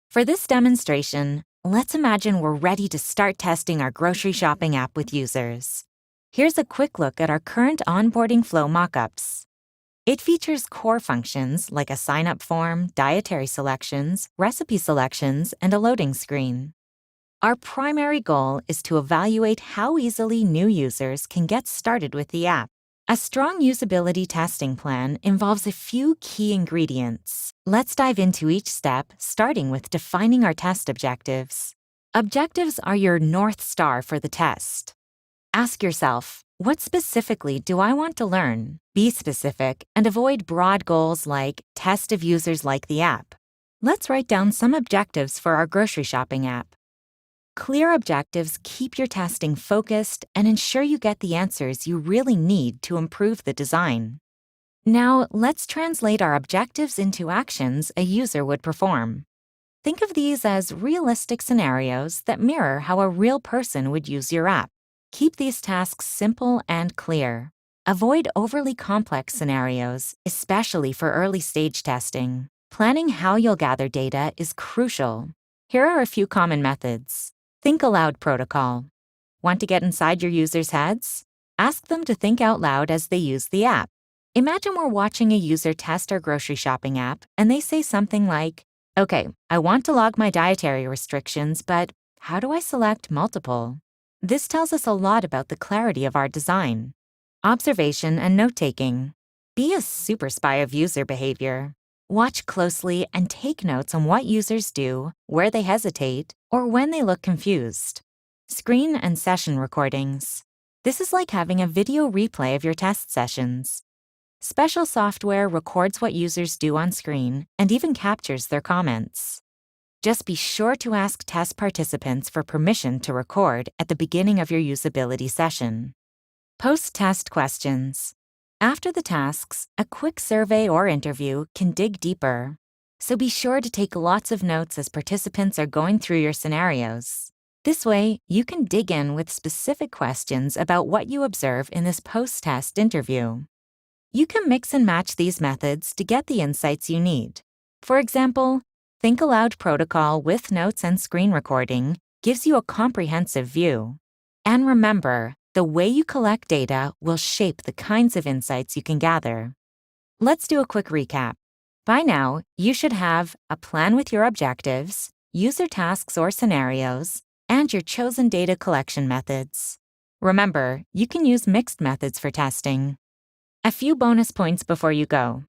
For this demonstration, let's imagine we're ready to start testing our grocery shopping app with users. Here's a quick look at our current onboarding flow mockups. It features core functions like a sign-up form, dietary selections, recipe selections, and a loading screen. Our primary goal is to evaluate how easily new users can get started with the app. A strong usability testing plan involves a few key ingredients. Let's dive into each step, starting with defining our test objectives. Objectives are your North Star for the test. Ask yourself, what specifically do I want to learn? Be specific and avoid broad goals like test if users like the app. Let's write down some objectives for our grocery shopping app. Clear objectives keep your testing focused and ensure you get the answers you really need to improve the design. Now, let's translate our objectives into actions a user would perform. Think of these as realistic scenarios that mirror how a real person would use your app. Keep these tasks simple and clear. Avoid overly complex scenarios, especially for early-stage testing. Planning how you'll gather data is crucial. Here are a few common methods. Think aloud protocol. Want to get inside your users' heads? Ask them to think out loud as they use the app. Imagine we're watching a user test our grocery shopping app, and they say something like, "Okay, I want to log my dietary restrictions, but how do I select multiple?" This tells us a lot about the clarity of our design. Observation and note-taking. Be a super spy of user behavior. Watch closely and take notes on what users do, where they hesitate, or when they look confused. Screen and session recordings. This is like having a video replay of your test sessions. Special software records what users do on screen and even captures their comments. Just be sure to ask test participants for permission to record at the beginning of your usability session. Post-test questions. After the tasks, a quick survey or interview can dig deeper. So be sure to take lots of notes as participants are going through your scenarios. This way, you can dig in with specific questions about what you observe in this post-test interview. You can mix and match these methods to get the insights you need. For example, Think Aloud protocol with notes and screen recording gives you a comprehensive view. And remember, the way you collect data will shape the kinds of insights you can gather. Let's do a quick recap. By now, you should have a plan with your objectives, user tasks or scenarios, and your chosen data collection methods. Remember, you can use mixed methods for testing. A few bonus points before you go.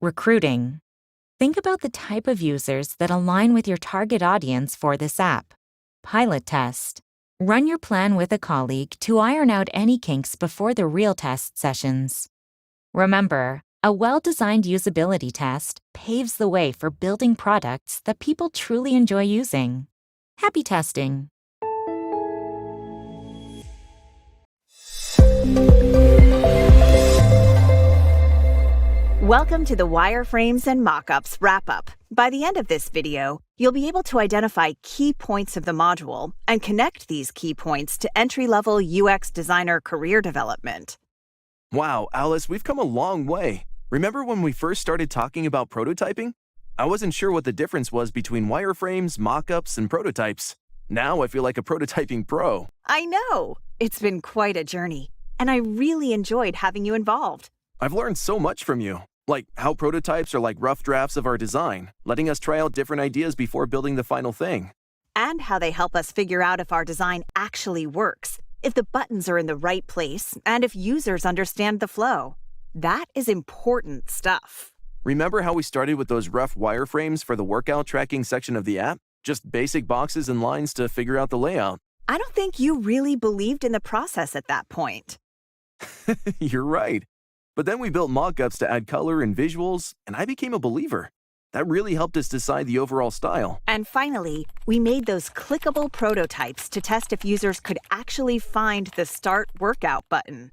Recruiting. Think about the type of users that align with your target audience for this app. Pilot test. Run your plan with a colleague to iron out any kinks before the real test sessions. Remember, a well-designed usability test paves the way for building products that people truly enjoy using. Happy testing! Welcome to the Wireframes and Mockups wrap-up. By the end of this video, you'll be able to identify key points of the module and connect these key points to entry-level UX designer career development. Wow, Alice, we've come a long way. Remember when we first started talking about prototyping? I wasn't sure what the difference was between wireframes, mockups, and prototypes. Now I feel like a prototyping pro. I know! It's been quite a journey, and I really enjoyed having you involved. I've learned so much from you, like how prototypes are like rough drafts of our design, letting us try out different ideas before building the final thing. And how they help us figure out if our design actually works, if the buttons are in the right place, and if users understand the flow. That is important stuff. Remember how we started with those rough wireframes for the workout tracking section of the app? Just basic boxes and lines to figure out the layout. I don't think you really believed in the process at that point. You're right. But then we built mockups to add color and visuals, and I became a believer. That really helped us decide the overall style. And finally, we made those clickable prototypes to test if users could actually find the Start Workout button.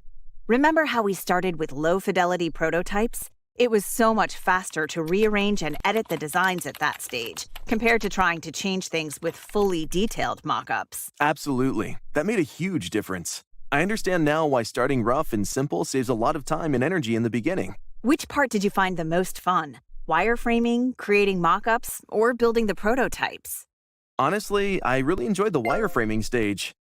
Remember how we started with low-fidelity prototypes? It was so much faster to rearrange and edit the designs at that stage, compared to trying to change things with fully detailed mockups. Absolutely. That made a huge difference. I understand now why starting rough and simple saves a lot of time and energy in the beginning. Which part did you find the most fun? Wireframing, creating mockups, or building the prototypes? Honestly, I really enjoyed the wireframing stage.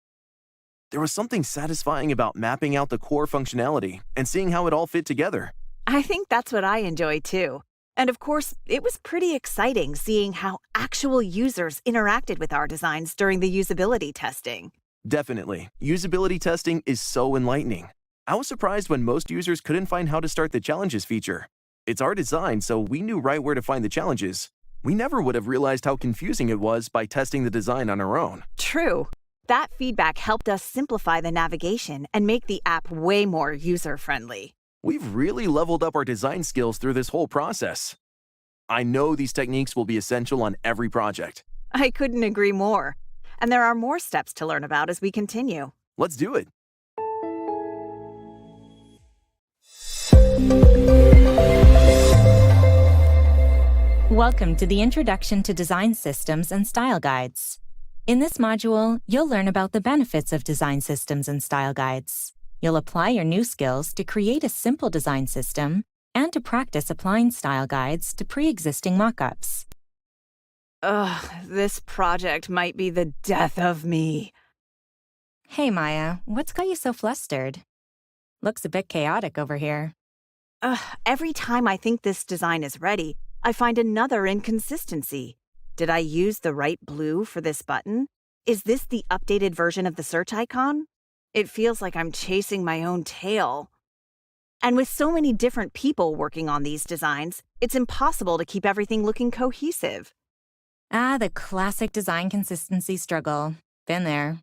There was something satisfying about mapping out the core functionality and seeing how it all fit together. I think that's what I enjoy too. And of course, it was pretty exciting seeing how actual users interacted with our designs during the usability testing. Definitely. Usability testing is so enlightening. I was surprised when most users couldn't find how to start the challenges feature. It's our design, so we knew right where to find the challenges. We never would have realized how confusing it was by testing the design on our own. True. That feedback helped us simplify the navigation and make the app way more user-friendly. We've really leveled up our design skills through this whole process. I know these techniques will be essential on every project. I couldn't agree more. And there are more steps to learn about as we continue. Let's do it. Welcome to the Introduction to Design Systems and Style Guides. In this module, you'll learn about the benefits of design systems and style guides. You'll apply your new skills to create a simple design system and to practice applying style guides to pre-existing mockups. Ugh, this project might be the death of me. Hey, Maya, what's got you so flustered? Looks a bit chaotic over here. Every time I think this design is ready, I find another inconsistency. Did I use the right blue for this button? Is this the updated version of the search icon? It feels like I'm chasing my own tail. And with so many different people working on these designs, it's impossible to keep everything looking cohesive. Ah, the classic design consistency struggle. Been there.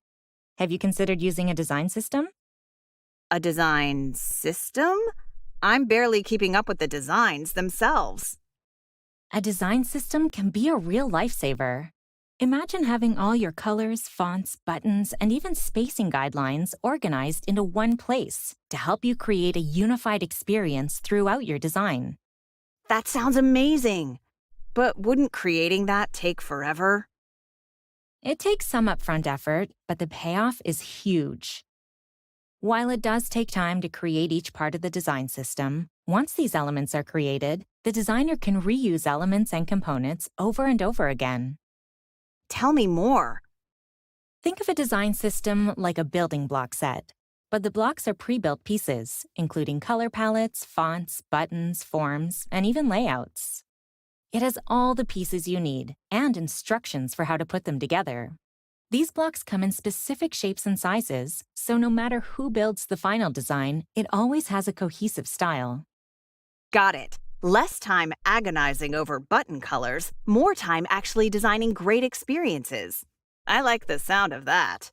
Have you considered using a design system? A design system? I'm barely keeping up with the designs themselves. A design system can be a real lifesaver. Imagine having all your colors, fonts, buttons, and even spacing guidelines organized into one place to help you create a unified experience throughout your design. That sounds amazing. But wouldn't creating that take forever? It takes some upfront effort, but the payoff is huge. While it does take time to create each part of the design system, once these elements are created, the designer can reuse elements and components over and over again. Tell me more. Think of a design system like a building block set, but the blocks are pre-built pieces, including color palettes, fonts, buttons, forms, and even layouts. It has all the pieces you need and instructions for how to put them together. These blocks come in specific shapes and sizes, so no matter who builds the final design, it always has a cohesive style. Got it. Less time agonizing over button colors, more time actually designing great experiences. I like the sound of that.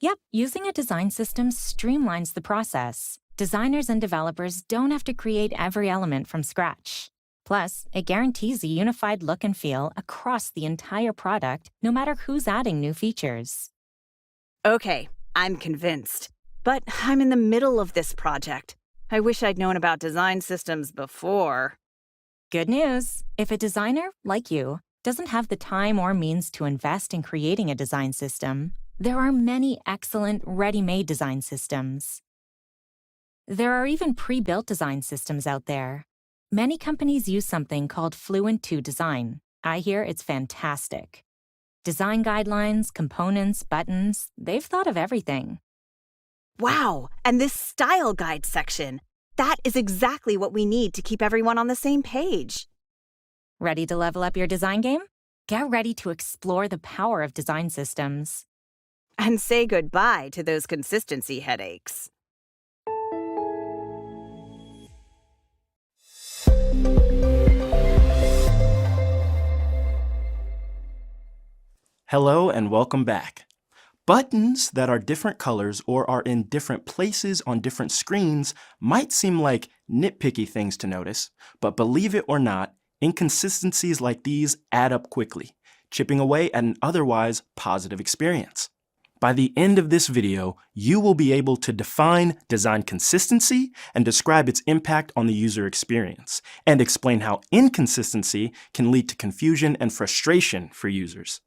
Yep, using a design system streamlines the process. Designers and developers don't have to create every element from scratch. Plus, it guarantees a unified look and feel across the entire product, no matter who's adding new features. Okay, I'm convinced. But I'm in the middle of this project. I wish I'd known about design systems before. Good news! If a designer, like you, doesn't have the time or means to invest in creating a design system, there are many excellent ready-made design systems. There are even pre-built design systems out there. Many companies use something called Fluent 2 Design. I hear it's fantastic. Design guidelines, components, buttons, they've thought of everything. Wow, and this style guide section. That is exactly what we need to keep everyone on the same page. Ready to level up your design game? Get ready to explore the power of design systems. And say goodbye to those consistency headaches. Hello and welcome back. Buttons that are different colors or are in different places on different screens might seem like nitpicky things to notice, but believe it or not, inconsistencies like these add up quickly, chipping away at an otherwise positive experience. By the end of this video, you will be able to define design consistency and describe its impact on the user experience, and explain how inconsistency can lead to confusion and frustration for users.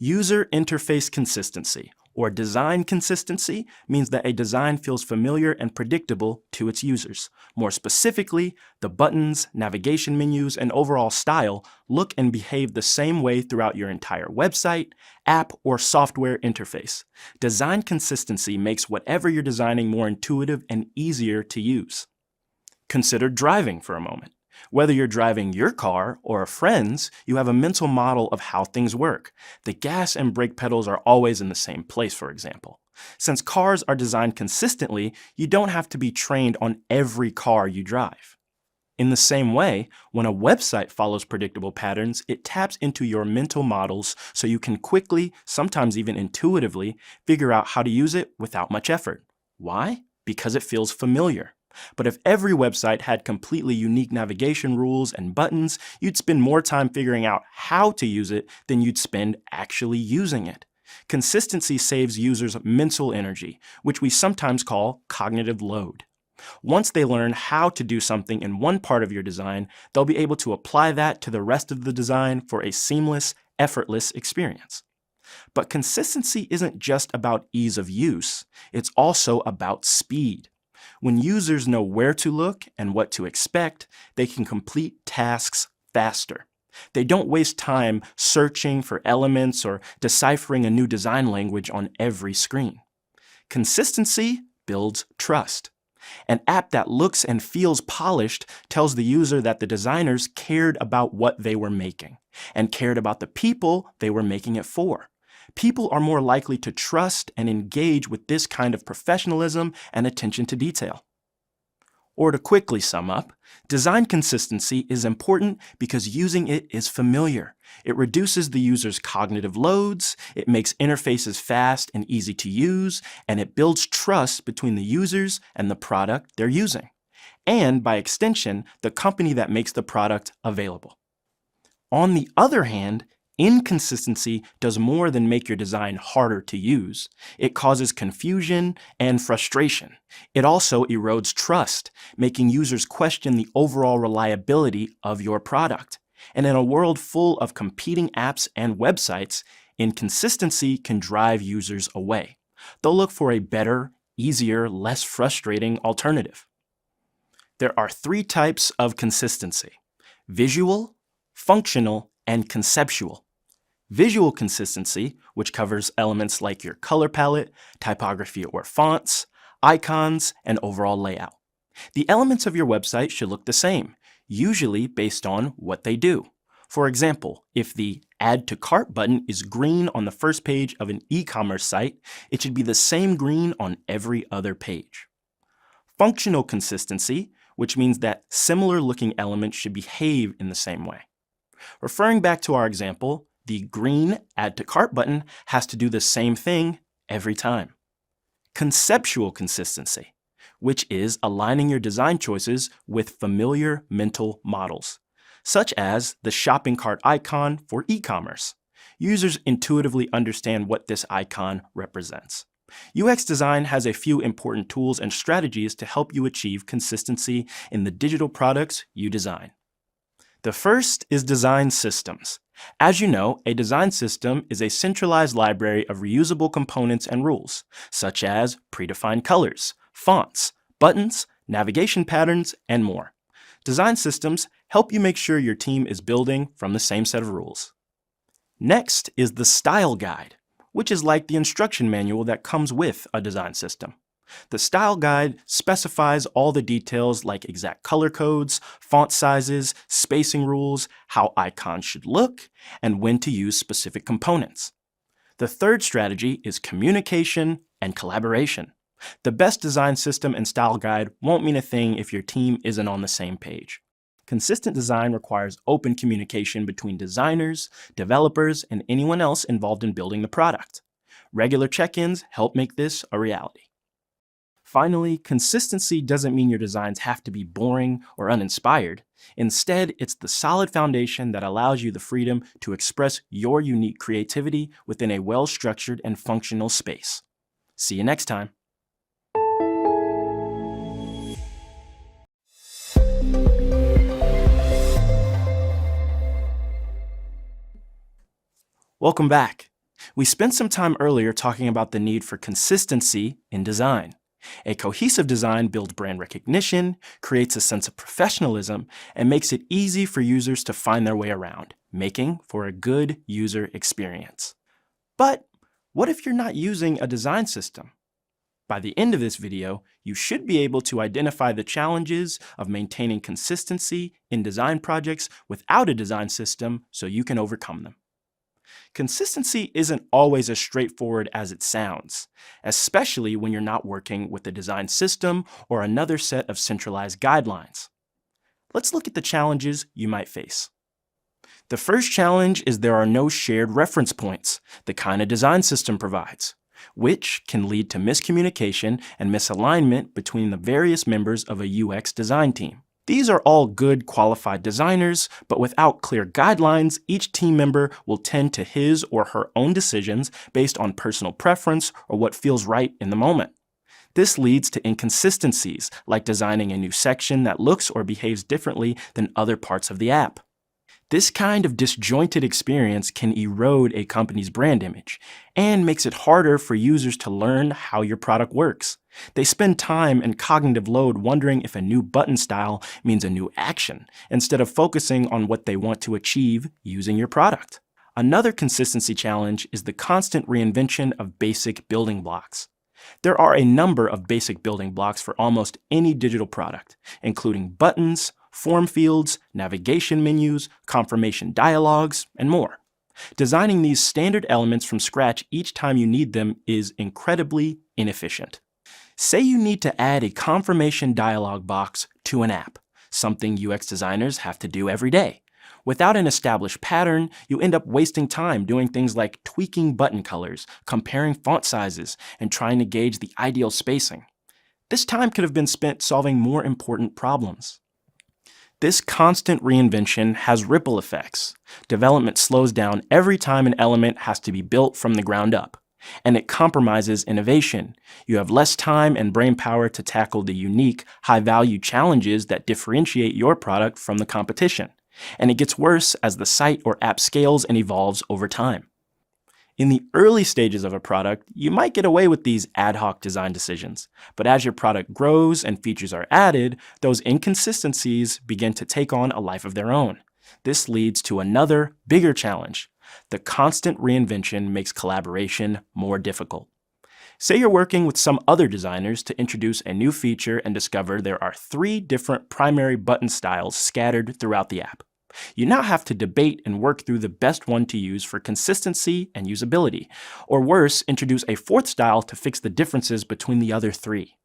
User interface consistency, or design consistency, means that a design feels familiar and predictable to its users. More specifically, the buttons, navigation menus, and overall style look and behave the same way throughout your entire website, app, or software interface. Design consistency makes whatever you're designing more intuitive and easier to use. Consider driving for a moment. Whether you're driving your car or a friend's, you have a mental model of how things work. The gas and brake pedals are always in the same place, for example. Since cars are designed consistently, you don't have to be trained on every car you drive. In the same way, when a website follows predictable patterns, it taps into your mental models so you can quickly, sometimes even intuitively, figure out how to use it without much effort. Why? Because it feels familiar. But if every website had completely unique navigation rules and buttons, you'd spend more time figuring out how to use it than you'd spend actually using it. Consistency saves users mental energy, which we sometimes call cognitive load. Once they learn how to do something in one part of your design, they'll be able to apply that to the rest of the design for a seamless, effortless experience. But consistency isn't just about ease of use, it's also about speed. When users know where to look and what to expect, they can complete tasks faster. They don't waste time searching for elements or deciphering a new design language on every screen. Consistency builds trust. An app that looks and feels polished tells the user that the designers cared about what they were making and cared about the people they were making it for. People are more likely to trust and engage with this kind of professionalism and attention to detail. Or to quickly sum up, design consistency is important because using it is familiar. It reduces the user's cognitive loads, it makes interfaces fast and easy to use, and it builds trust between the users and the product they're using, and by extension, the company that makes the product available. On the other hand, inconsistency does more than make your design harder to use. It causes confusion and frustration. It also erodes trust, making users question the overall reliability of your product. And in a world full of competing apps and websites, inconsistency can drive users away. They'll look for a better, easier, less frustrating alternative. There are three types of consistency: visual, functional, and conceptual. Visual consistency, which covers elements like your color palette, typography or fonts, icons, and overall layout. The elements of your website should look the same, usually based on what they do. For example, if the Add to Cart button is green on the first page of an e-commerce site, it should be the same green on every other page. Functional consistency, which means that similar-looking elements should behave in the same way. Referring back to our example, the green Add to Cart button has to do the same thing every time. Conceptual consistency, which is aligning your design choices with familiar mental models, such as the shopping cart icon for e-commerce. Users intuitively understand what this icon represents. UX design has a few important tools and strategies to help you achieve consistency in the digital products you design. The first is design systems. As you know, a design system is a centralized library of reusable components and rules, such as predefined colors, fonts, buttons, navigation patterns, and more. Design systems help you make sure your team is building from the same set of rules. Next is the style guide, which is like the instruction manual that comes with a design system. The style guide specifies all the details like exact color codes, font sizes, spacing rules, how icons should look, and when to use specific components. The third strategy is communication and collaboration. The best design system and style guide won't mean a thing if your team isn't on the same page. Consistent design requires open communication between designers, developers, and anyone else involved in building the product. Regular check-ins help make this a reality. Finally, consistency doesn't mean your designs have to be boring or uninspired. Instead, it's the solid foundation that allows you the freedom to express your unique creativity within a well-structured and functional space. See you next time. Welcome back. We spent some time earlier talking about the need for consistency in design. A cohesive design builds brand recognition, creates a sense of professionalism, and makes it easy for users to find their way around, making for a good user experience. But what if you're not using a design system? By the end of this video, you should be able to identify the challenges of maintaining consistency in design projects without a design system so you can overcome them. Consistency isn't always as straightforward as it sounds, especially when you're not working with a design system or another set of centralized guidelines. Let's look at the challenges you might face. The first challenge is there are no shared reference points, the kind a design system provides, which can lead to miscommunication and misalignment between the various members of a UX design team. These are all good, qualified designers, but without clear guidelines, each team member will tend to his or her own decisions based on personal preference or what feels right in the moment. This leads to inconsistencies, like designing a new section that looks or behaves differently than other parts of the app. This kind of disjointed experience can erode a company's brand image and makes it harder for users to learn how your product works. They spend time and cognitive load wondering if a new button style means a new action, instead of focusing on what they want to achieve using your product. Another consistency challenge is the constant reinvention of basic building blocks. There are a number of basic building blocks for almost any digital product, including buttons, form fields, navigation menus, confirmation dialogues, and more. Designing these standard elements from scratch each time you need them is incredibly inefficient. Say you need to add a confirmation dialog box to an app, something UX designers have to do every day. Without an established pattern, you end up wasting time doing things like tweaking button colors, comparing font sizes, and trying to gauge the ideal spacing. This time could have been spent solving more important problems. This constant reinvention has ripple effects. Development slows down every time an element has to be built from the ground up, and it compromises innovation. You have less time and brainpower to tackle the unique, high-value challenges that differentiate your product from the competition. And it gets worse as the site or app scales and evolves over time. In the early stages of a product, you might get away with these ad hoc design decisions, but as your product grows and features are added, those inconsistencies begin to take on a life of their own. This leads to another, bigger challenge. The constant reinvention makes collaboration more difficult. Say you're working with some other designers to introduce a new feature and discover there are 3 different primary button styles scattered throughout the app. You now have to debate and work through the best one to use for consistency and usability, or worse, introduce a 4th style to fix the differences between the other 3.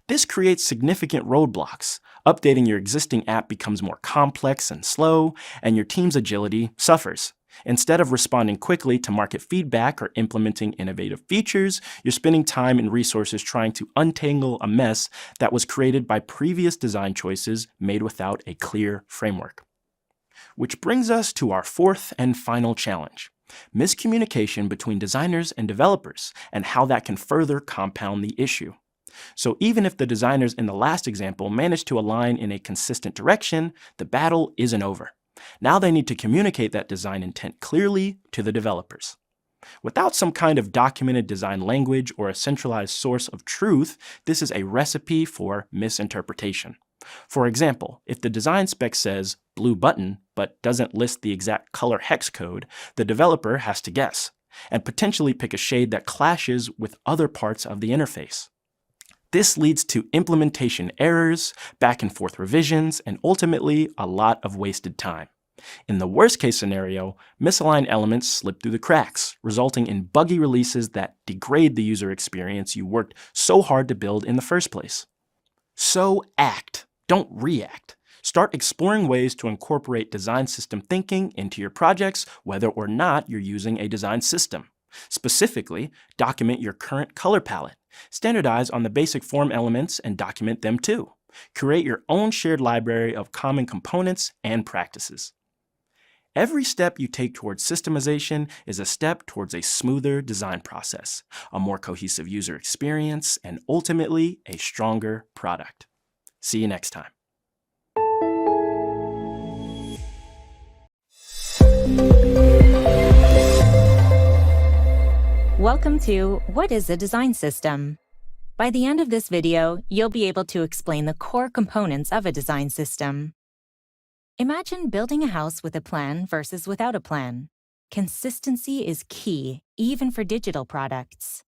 This creates significant roadblocks. Updating your existing app becomes more complex and slow, and your team's agility suffers. Instead of responding quickly to market feedback or implementing innovative features, you're spending time and resources trying to untangle a mess that was created by previous design choices made without a clear framework. Which brings us to our 4th and final challenge: miscommunication between designers and developers, and how that can further compound the issue. So even if the designers in the last example managed to align in a consistent direction, the battle isn't over. Now they need to communicate that design intent clearly to the developers. Without some kind of documented design language or a centralized source of truth, this is a recipe for misinterpretation. For example, if the design spec says blue button but doesn't list the exact color hex code, the developer has to guess and potentially pick a shade that clashes with other parts of the interface. This leads to implementation errors, back and forth revisions, and ultimately a lot of wasted time. In the worst case scenario, misaligned elements slip through the cracks, resulting in buggy releases that degrade the user experience you worked so hard to build in the first place. So act, don't react. Start exploring ways to incorporate design system thinking into your projects, whether or not you're using a design system. Specifically, document your current color palette. Standardize on the basic form elements and document them too. Create your own shared library of common components and practices. Every step you take towards systemization is a step towards a smoother design process, a more cohesive user experience, and ultimately a stronger product. See you next time. Welcome to What is a Design System? By the end of this video, you'll be able to explain the core components of a design system. Imagine building a house with a plan versus without a plan. Consistency is key, even for digital products.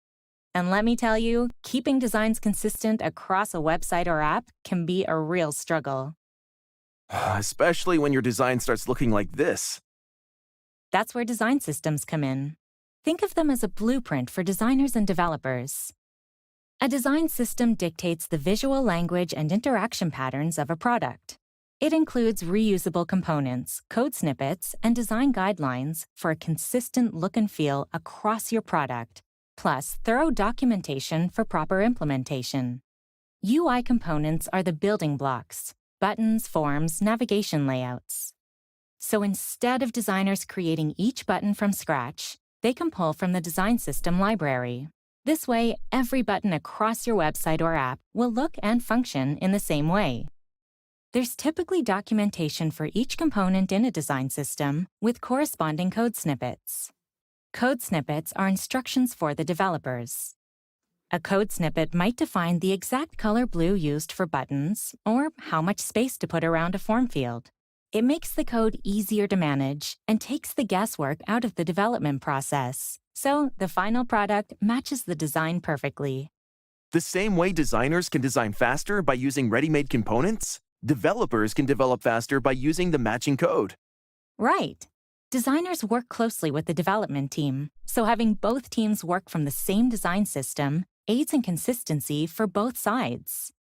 And let me tell you, keeping designs consistent across a website or app can be a real struggle. Especially when your design starts looking like this. That's where design systems come in. Think of them as a blueprint for designers and developers. A design system dictates the visual language and interaction patterns of a product. It includes reusable components, code snippets, and design guidelines for a consistent look and feel across your product, plus thorough documentation for proper implementation. UI components are the building blocks: buttons, forms, navigation layouts. So instead of designers creating each button from scratch, they can pull from the design system library. This way, every button across your website or app will look and function in the same way. There's typically documentation for each component in a design system with corresponding code snippets. Code snippets are instructions for the developers. A code snippet might define the exact color blue used for buttons or how much space to put around a form field. It makes the code easier to manage and takes the guesswork out of the development process, so the final product matches the design perfectly. The same way designers can design faster by using ready-made components, developers can develop faster by using the matching code. Right. Designers work closely with the development team, so having both teams work from the same design system aids in consistency for both sides.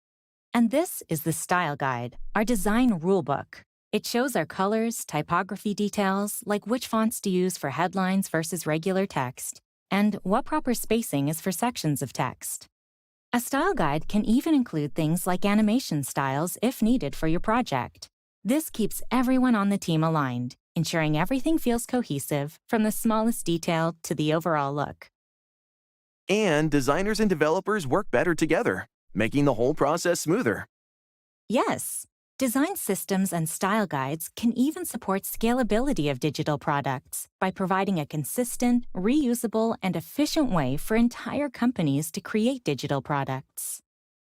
And this is the Style Guide, our design rulebook. It shows our colors, typography details, like which fonts to use for headlines versus regular text, and what proper spacing is for sections of text. A style guide can even include things like animation styles if needed for your project. This keeps everyone on the team aligned, ensuring everything feels cohesive from the smallest detail to the overall look. And designers and developers work better together, making the whole process smoother. Yes, design systems and style guides can even support scalability of digital products by providing a consistent, reusable, and efficient way for entire companies to create digital products.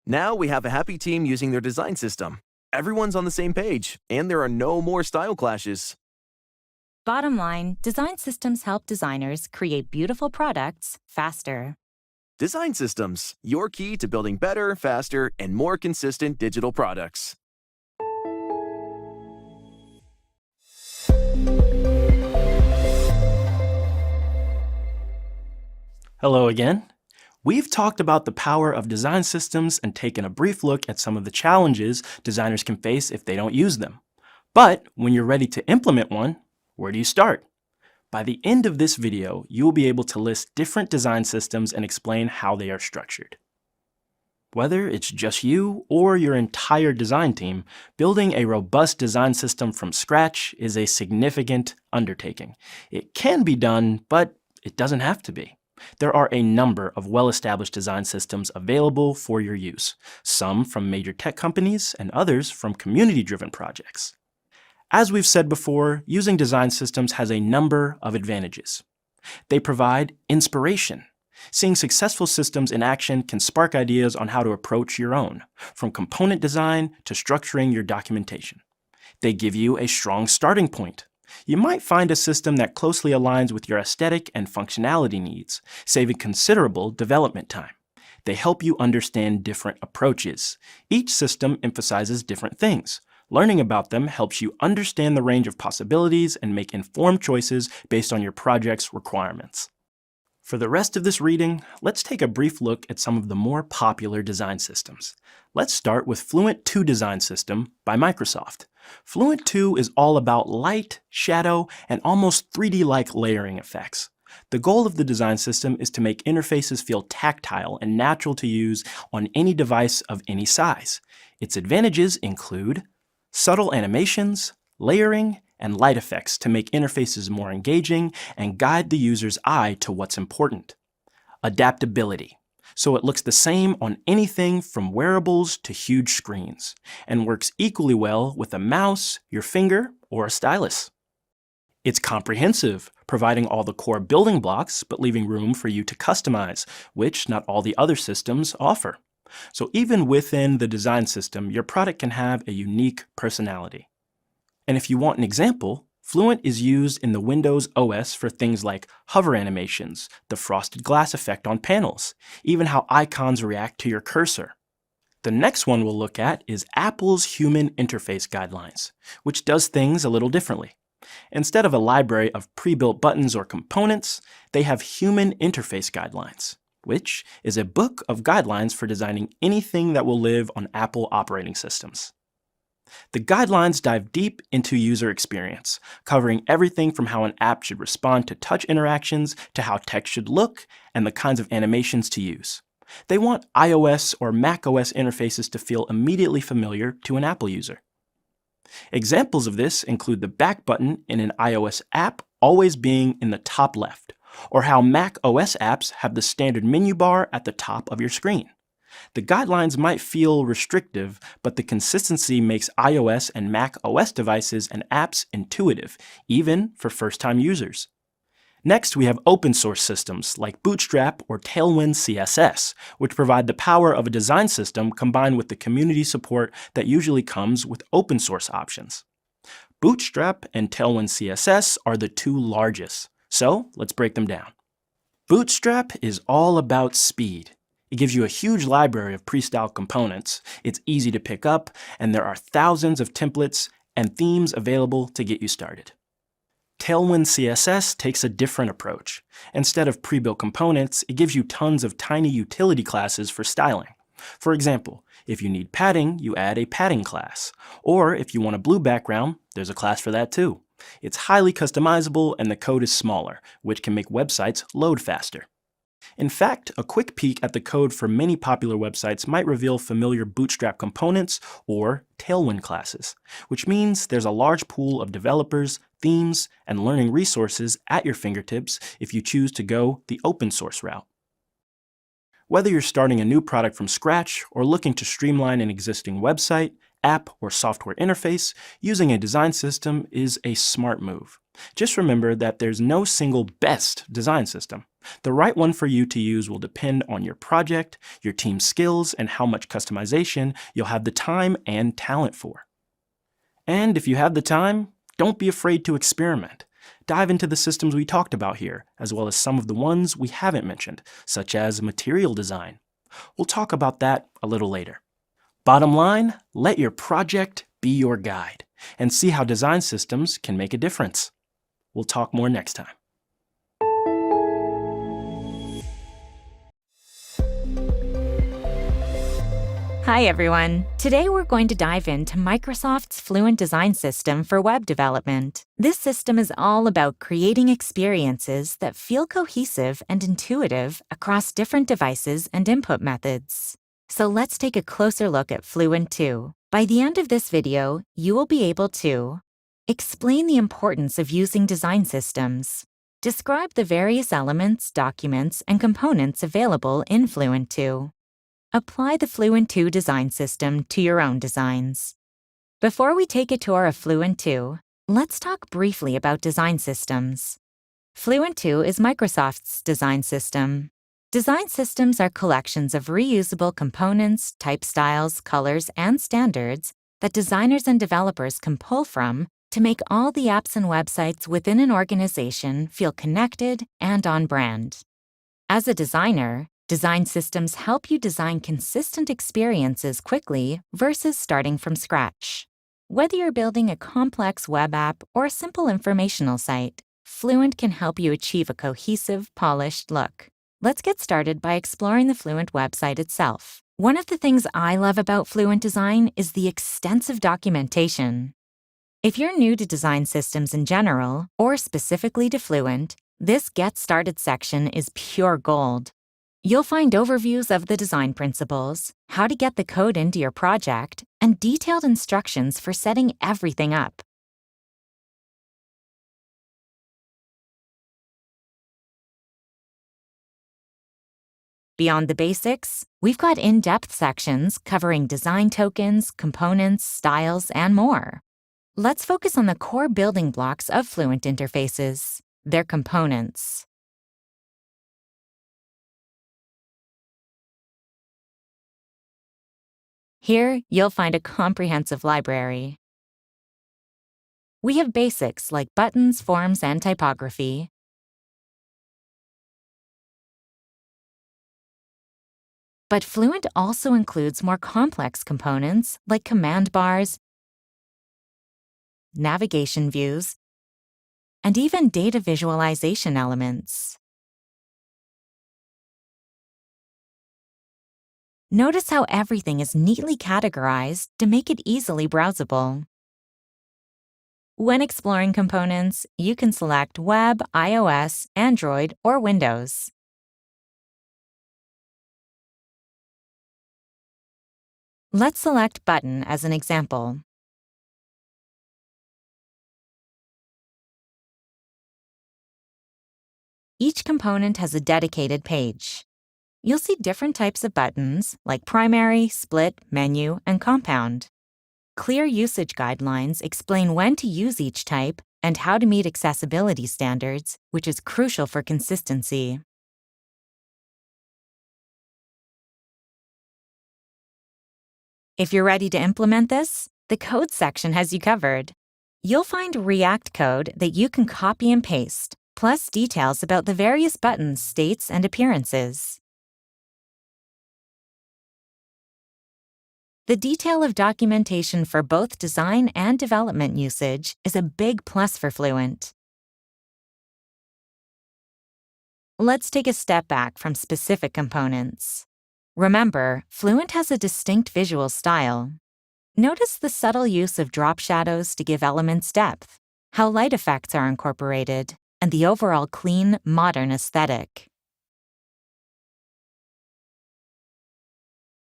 Now we have a happy team using their design system. Everyone's on the same page, and there are no more style clashes. Bottom line, design systems help designers create beautiful products faster. Design systems, your key to building better, faster, and more consistent digital products. Hello again. We've talked about the power of design systems and taken a brief look at some of the challenges designers can face if they don't use them. But when you're ready to implement one, where do you start? By the end of this video, you will be able to list different design systems and explain how they are structured. Whether it's just you or your entire design team, building a robust design system from scratch is a significant undertaking. It can be done, but it doesn't have to be. There are a number of well-established design systems available for your use, some from major tech companies and others from community-driven projects. As we've said before, using design systems has a number of advantages. They provide inspiration. Seeing successful systems in action can spark ideas on how to approach your own, from component design to structuring your documentation. They give you a strong starting point. You might find a system that closely aligns with your aesthetic and functionality needs, saving considerable development time. They help you understand different approaches. Each system emphasizes different things. Learning about them helps you understand the range of possibilities and make informed choices based on your project's requirements. For the rest of this reading, let's take a brief look at some of the more popular design systems. Let's start with Fluent 2 Design System by Microsoft. Fluent 2 is all about light, shadow, and almost 3D-like layering effects. The goal of the design system is to make interfaces feel tactile and natural to use on any device of any size. Its advantages include subtle animations, layering, and light effects to make interfaces more engaging and guide the user's eye to what's important. Adaptability, so it looks the same on anything from wearables to huge screens, and works equally well with a mouse, your finger, or a stylus. It's comprehensive, providing all the core building blocks but leaving room for you to customize, which not all the other systems offer. So even within the design system, your product can have a unique personality. And if you want an example, Fluent is used in the Windows OS for things like hover animations, the frosted glass effect on panels, even how icons react to your cursor. The next one we'll look at is Apple's Human Interface Guidelines, which does things a little differently. Instead of a library of pre-built buttons or components, they have Human Interface Guidelines, which is a book of guidelines for designing anything that will live on Apple operating systems. The guidelines dive deep into user experience, covering everything from how an app should respond to touch interactions to how text should look and the kinds of animations to use. They want iOS or macOS interfaces to feel immediately familiar to an Apple user. Examples of this include the back button in an iOS app always being in the top left, or how Mac OS apps have the standard menu bar at the top of your screen. The guidelines might feel restrictive, but the consistency makes iOS and Mac OS devices and apps intuitive, even for first-time users. Next, we have open source systems like Bootstrap or Tailwind CSS, which provide the power of a design system combined with the community support that usually comes with open source options. Bootstrap and Tailwind CSS are the two largest, so let's break them down. Bootstrap is all about speed. It gives you a huge library of pre-styled components, it's easy to pick up, and there are thousands of templates and themes available to get you started. Tailwind CSS takes a different approach. Instead of pre-built components, it gives you tons of tiny utility classes for styling. For example, if you need padding, you add a padding class. Or if you want a blue background, there's a class for that too. It's highly customizable and the code is smaller, which can make websites load faster. In fact, a quick peek at the code for many popular websites might reveal familiar Bootstrap components or Tailwind classes, which means there's a large pool of developers, themes, and learning resources at your fingertips if you choose to go the open source route. Whether you're starting a new product from scratch or looking to streamline an existing website, app, or software interface, using a design system is a smart move. Just remember that there's no single best design system. The right one for you to use will depend on your project, your team's skills, and how much customization you'll have the time and talent for. And if you have the time, don't be afraid to experiment. Dive into the systems we talked about here, as well as some of the ones we haven't mentioned, such as material design. We'll talk about that a little later. Bottom line, let your project be your guide, and see how design systems can make a difference. We'll talk more next time. Hi everyone! Today we're going to dive into Microsoft's Fluent Design System for web development. This system is all about creating experiences that feel cohesive and intuitive across different devices and input methods. So let's take a closer look at Fluent 2. By the end of this video, you will be able to explain the importance of using design systems, describe the various elements, documents, and components available in Fluent 2, apply the Fluent 2 design system to your own designs. Before we take a tour of Fluent 2, let's talk briefly about design systems. Fluent 2 is Microsoft's design system. Design systems are collections of reusable components, type styles, colors, and standards that designers and developers can pull from to make all the apps and websites within an organization feel connected and on brand. As a designer, design systems help you design consistent experiences quickly versus starting from scratch. Whether you're building a complex web app or a simple informational site, Fluent can help you achieve a cohesive, polished look. Let's get started by exploring the Fluent website itself. One of the things I love about Fluent Design is the extensive documentation. If you're new to design systems in general, or specifically to Fluent, this Get Started section is pure gold. You'll find overviews of the design principles, how to get the code into your project, and detailed instructions for setting everything up. Beyond the basics, we've got in-depth sections covering design tokens, components, styles, and more. Let's focus on the core building blocks of Fluent interfaces, their components. Here, you'll find a comprehensive library. We have basics like buttons, forms, and typography. But Fluent also includes more complex components like command bars, navigation views, and even data visualization elements. Notice how everything is neatly categorized to make it easily browsable. When exploring components, you can select Web, iOS, Android, or Windows. Let's select Button as an example. Each component has a dedicated page. You'll see different types of buttons, like primary, split, menu, and compound. Clear usage guidelines explain when to use each type and how to meet accessibility standards, which is crucial for consistency. If you're ready to implement this, the code section has you covered. You'll find React code that you can copy and paste, plus details about the various buttons' states and appearances. The detail of documentation for both design and development usage is a big plus for Fluent. Let's take a step back from specific components. Remember, Fluent has a distinct visual style. Notice the subtle use of drop shadows to give elements depth, how light effects are incorporated, and the overall clean, modern aesthetic.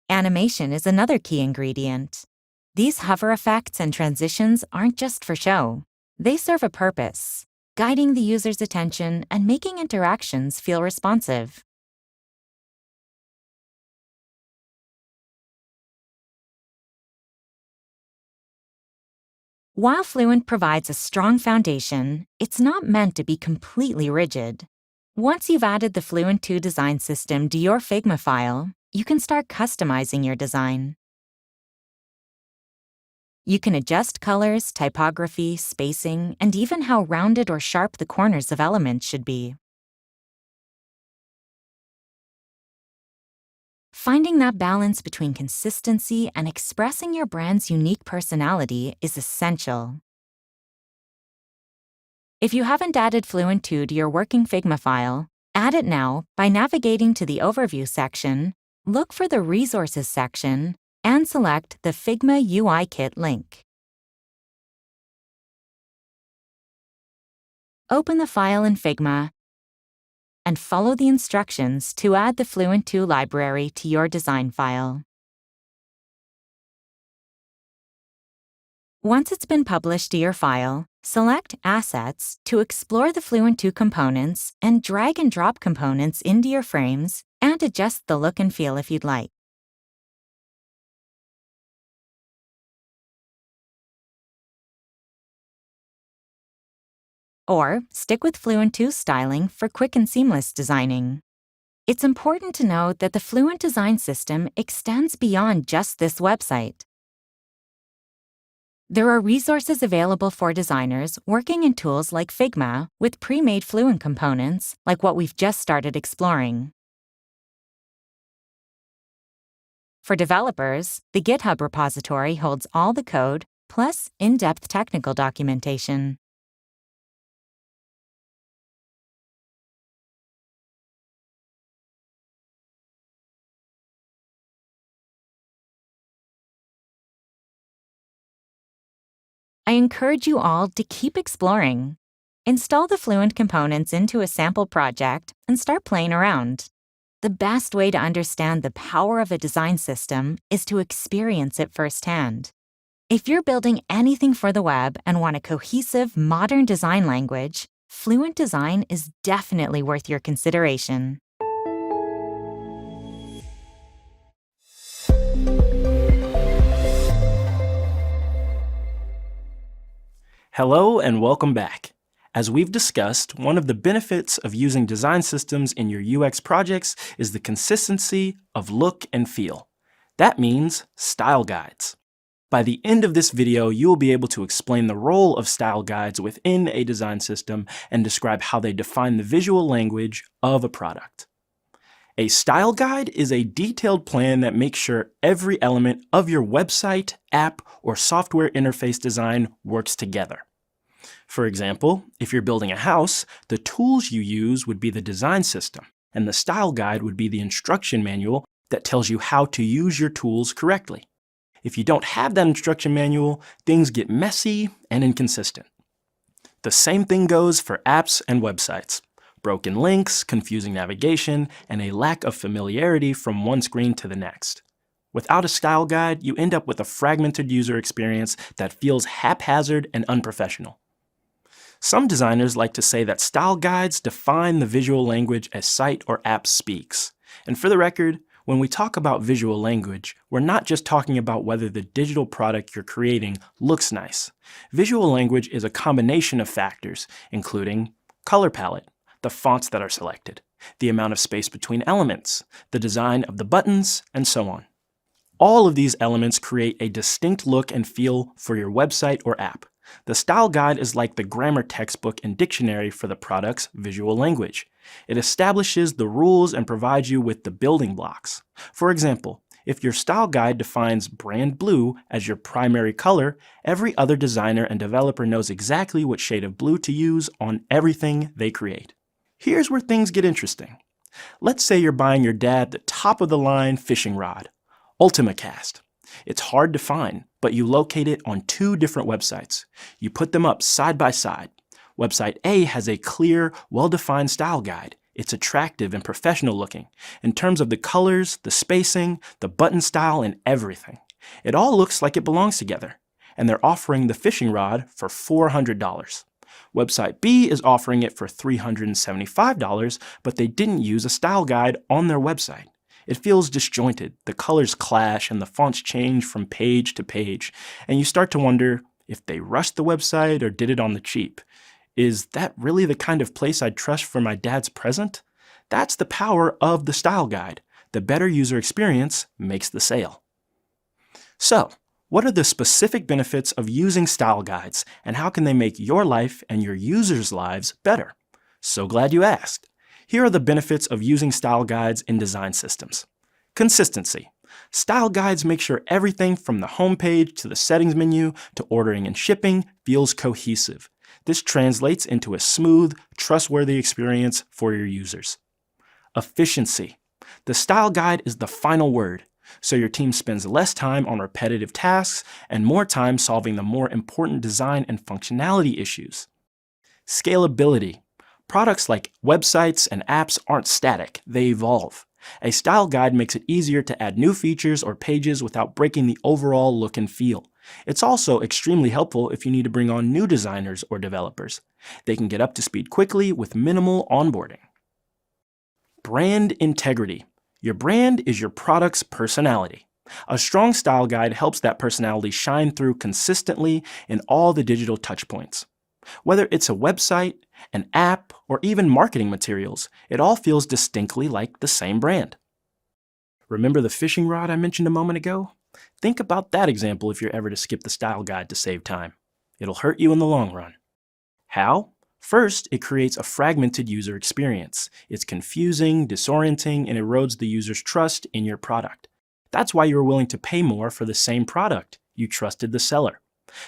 Animation is another key ingredient. These hover effects and transitions aren't just for show. They serve a purpose, guiding the user's attention and making interactions feel responsive. While Fluent provides a strong foundation, it's not meant to be completely rigid. Once you've added the Fluent 2 design system to your Figma file, you can start customizing your design. You can adjust colors, typography, spacing, and even how rounded or sharp the corners of elements should be. Finding that balance between consistency and expressing your brand's unique personality is essential. If you haven't added Fluent 2 to your working Figma file, add it now by navigating to the Overview section, look for the Resources section, and select the Figma UI Kit link. Open the file in Figma and follow the instructions to add the Fluent 2 library to your design file. Once it's been published to your file, select Assets to explore the Fluent 2 components and drag and drop components into your frames and adjust the look and feel if you'd like. Or stick with Fluent 2 styling for quick and seamless designing. It's important to note that the Fluent design system extends beyond just this website. There are resources available for designers working in tools like Figma with pre-made Fluent components like what we've just started exploring. For developers, the GitHub repository holds all the code plus in-depth technical documentation. I encourage you all to keep exploring. Install the Fluent components into a sample project and start playing around. The best way to understand the power of a design system is to experience it firsthand. If you're building anything for the web and want a cohesive, modern design language, Fluent Design is definitely worth your consideration. Hello and welcome back. As we've discussed, one of the benefits of using design systems in your UX projects is the consistency of look and feel. That means style guides. By the end of this video, you will be able to explain the role of style guides within a design system and describe how they define the visual language of a product. A style guide is a detailed plan that makes sure every element of your website, app, or software interface design works together. For example, if you're building a house, the tools you use would be the design system, and the style guide would be the instruction manual that tells you how to use your tools correctly. If you don't have that instruction manual, things get messy and inconsistent. The same thing goes for apps and websites. Broken links, confusing navigation, and a lack of familiarity from one screen to the next. Without a style guide, you end up with a fragmented user experience that feels haphazard and unprofessional. Some designers like to say that style guides define the visual language a site or app speaks. And for the record, when we talk about visual language, we're not just talking about whether the digital product you're creating looks nice. Visual language is a combination of factors, including color palette, the fonts that are selected, the amount of space between elements, the design of the buttons, and so on. All of these elements create a distinct look and feel for your website or app. The style guide is like the grammar textbook and dictionary for the product's visual language. It establishes the rules and provides you with the building blocks. For example, if your style guide defines brand blue as your primary color, every other designer and developer knows exactly what shade of blue to use on everything they create. Here's where things get interesting. Let's say you're buying your dad the top-of-the-line fishing rod, UltimaCast. It's hard to find, but you locate it on 2 different websites. You put them up side by side. Website A has a clear, well-defined style guide. It's attractive and professional looking in terms of the colors, the spacing, the button style, and everything. It all looks like it belongs together, and they're offering the fishing rod for $400. Website B is offering it for $375, but they didn't use a style guide on their website. It feels disjointed, the colors clash, and the fonts change from page to page, and you start to wonder if they rushed the website or did it on the cheap. Is that really the kind of place I'd trust for my dad's present? That's the power of the style guide. The better user experience makes the sale. So, what are the specific benefits of using style guides, and how can they make your life and your users' lives better? So glad you asked. Here are the benefits of using style guides in design systems. Consistency. Style guides make sure everything from the home page to the settings menu to ordering and shipping feels cohesive. This translates into a smooth, trustworthy experience for your users. Efficiency. The style guide is the final word, so your team spends less time on repetitive tasks and more time solving the more important design and functionality issues. Scalability. Products like websites and apps aren't static, they evolve. A style guide makes it easier to add new features or pages without breaking the overall look and feel. It's also extremely helpful if you need to bring on new designers or developers. They can get up to speed quickly with minimal onboarding. Brand integrity. Your brand is your product's personality. A strong style guide helps that personality shine through consistently in all the digital touchpoints. Whether it's a website, an app, or even marketing materials, it all feels distinctly like the same brand. Remember the fishing rod I mentioned a moment ago? Think about that example if you're ever to skip the style guide to save time. It'll hurt you in the long run. How? First, it creates a fragmented user experience. It's confusing, disorienting, and erodes the user's trust in your product. That's why you were willing to pay more for the same product. You trusted the seller.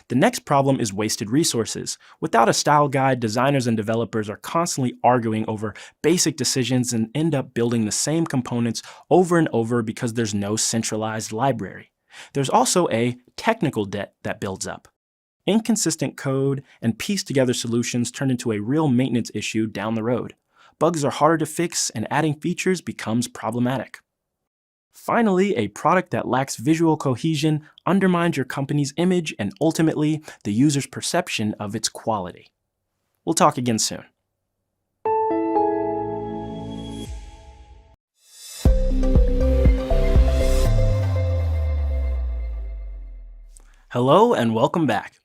The next problem is wasted resources. Without a style guide, designers and developers are constantly arguing over basic decisions and end up building the same components over and over because there's no centralized library. There's also a technical debt that builds up. Inconsistent code and pieced-together solutions turn into a real maintenance issue down the road. Bugs are harder to fix, and adding features becomes problematic. Finally, a product that lacks visual cohesion undermines your company's image and ultimately the user's perception of its quality. We'll talk again soon. Hello and welcome back.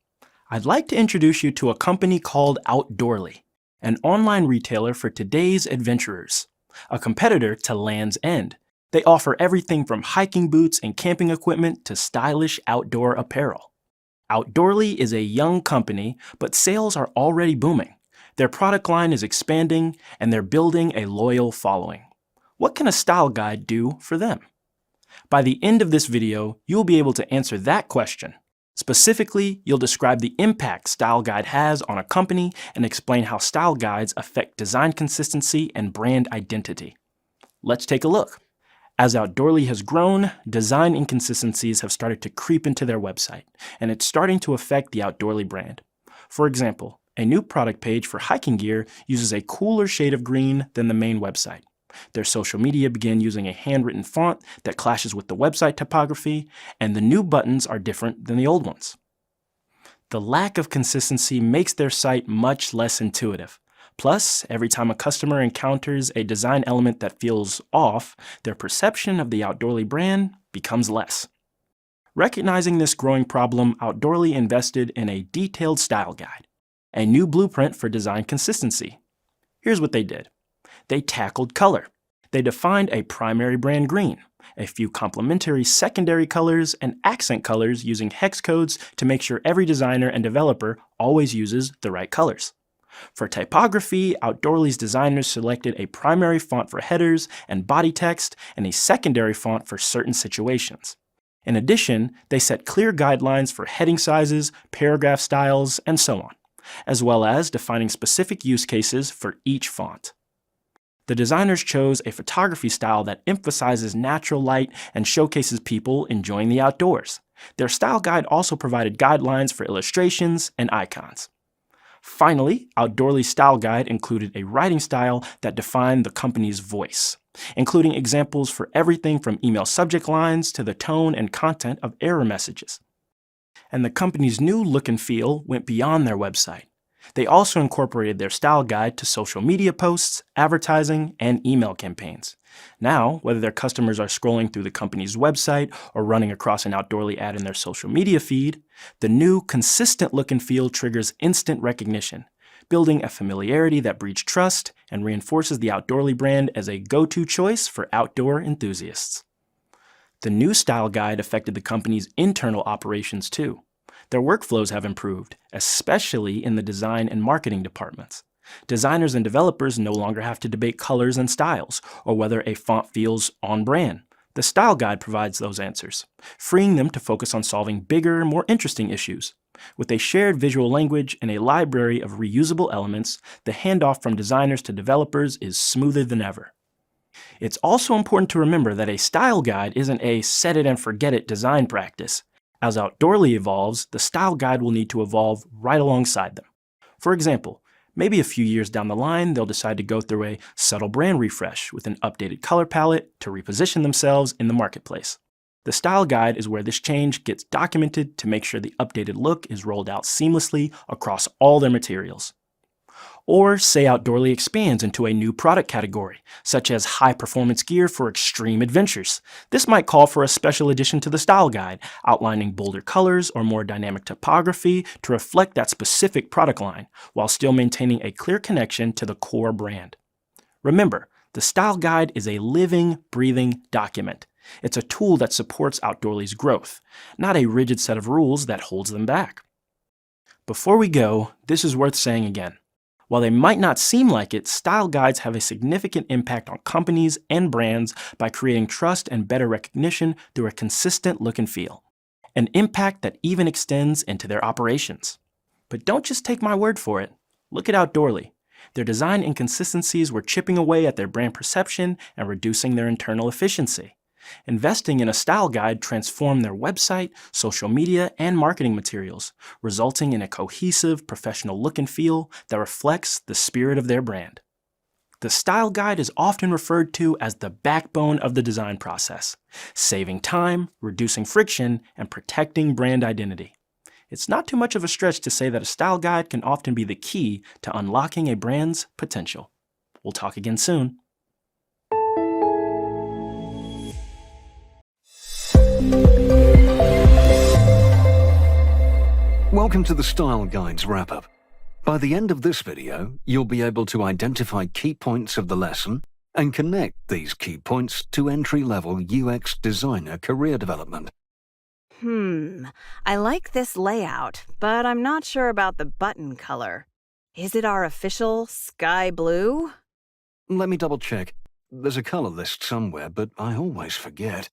I'd like to introduce you to a company called Outdoorly, an online retailer for today's adventurers, a competitor to Land's End. They offer everything from hiking boots and camping equipment to stylish outdoor apparel. Outdoorly is a young company, but sales are already booming. Their product line is expanding, and they're building a loyal following. What can a style guide do for them? By the end of this video, you'll be able to answer that question. Specifically, you'll describe the impact Style Guide has on a company and explain how style guides affect design consistency and brand identity. Let's take a look. As Outdoorly has grown, design inconsistencies have started to creep into their website, and it's starting to affect the Outdoorly brand. For example, a new product page for hiking gear uses a cooler shade of green than the main website. Their social media began using a handwritten font that clashes with the website typography, and the new buttons are different than the old ones. The lack of consistency makes their site much less intuitive. Plus, every time a customer encounters a design element that feels off, their perception of the Outdoorly brand becomes less. Recognizing this growing problem, Outdoorly invested in a detailed style guide, a new blueprint for design consistency. Here's what they did. They tackled color. They defined a primary brand green, a few complementary secondary colors, and accent colors using hex codes to make sure every designer and developer always uses the right colors. For typography, Outdoorly's designers selected a primary font for headers and body text and a secondary font for certain situations. In addition, they set clear guidelines for heading sizes, paragraph styles, and so on, as well as defining specific use cases for each font. The designers chose a photography style that emphasizes natural light and showcases people enjoying the outdoors. Their style guide also provided guidelines for illustrations and icons. Finally, Outdoorly's style guide included a writing style that defined the company's voice, including examples for everything from email subject lines to the tone and content of error messages. And the company's new look and feel went beyond their website. They also incorporated their style guide to social media posts, advertising, and email campaigns. Now, whether their customers are scrolling through the company's website or running across an Outdoorly ad in their social media feed, the new, consistent look and feel triggers instant recognition, building a familiarity that breeds trust and reinforces the Outdoorly brand as a go-to choice for outdoor enthusiasts. The new style guide affected the company's internal operations too. Their workflows have improved, especially in the design and marketing departments. Designers and developers no longer have to debate colors and styles, or whether a font feels on brand. The style guide provides those answers, freeing them to focus on solving bigger, more interesting issues. With a shared visual language and a library of reusable elements, the handoff from designers to developers is smoother than ever. It's also important to remember that a style guide isn't a set-it-and-forget-it design practice. As Outdoorly evolves, the style guide will need to evolve right alongside them. For example, maybe a few years down the line, they'll decide to go through a subtle brand refresh with an updated color palette to reposition themselves in the marketplace. The style guide is where this change gets documented to make sure the updated look is rolled out seamlessly across all their materials. Or say Outdoorly expands into a new product category, such as high-performance gear for extreme adventures. This might call for a special addition to the style guide, outlining bolder colors or more dynamic typography to reflect that specific product line, while still maintaining a clear connection to the core brand. Remember, the style guide is a living, breathing document. It's a tool that supports Outdoorly's growth, not a rigid set of rules that holds them back. Before we go, this is worth saying again. While they might not seem like it, style guides have a significant impact on companies and brands by creating trust and better recognition through a consistent look and feel. An impact that even extends into their operations. But don't just take my word for it. Look at Outdoorly. Their design inconsistencies were chipping away at their brand perception and reducing their internal efficiency. Investing in a style guide transformed their website, social media, and marketing materials, resulting in a cohesive, professional look and feel that reflects the spirit of their brand. The style guide is often referred to as the backbone of the design process, saving time, reducing friction, and protecting brand identity. It's not too much of a stretch to say that a style guide can often be the key to unlocking a brand's potential. We'll talk again soon. Welcome to the Style Guides Wrap-Up. By the end of this video, you'll be able to identify key points of the lesson and connect these key points to entry-level UX designer career development. I like this layout, but I'm not sure about the button color. Is it our official sky blue? Let me double-check. There's a color list somewhere, but I always forget.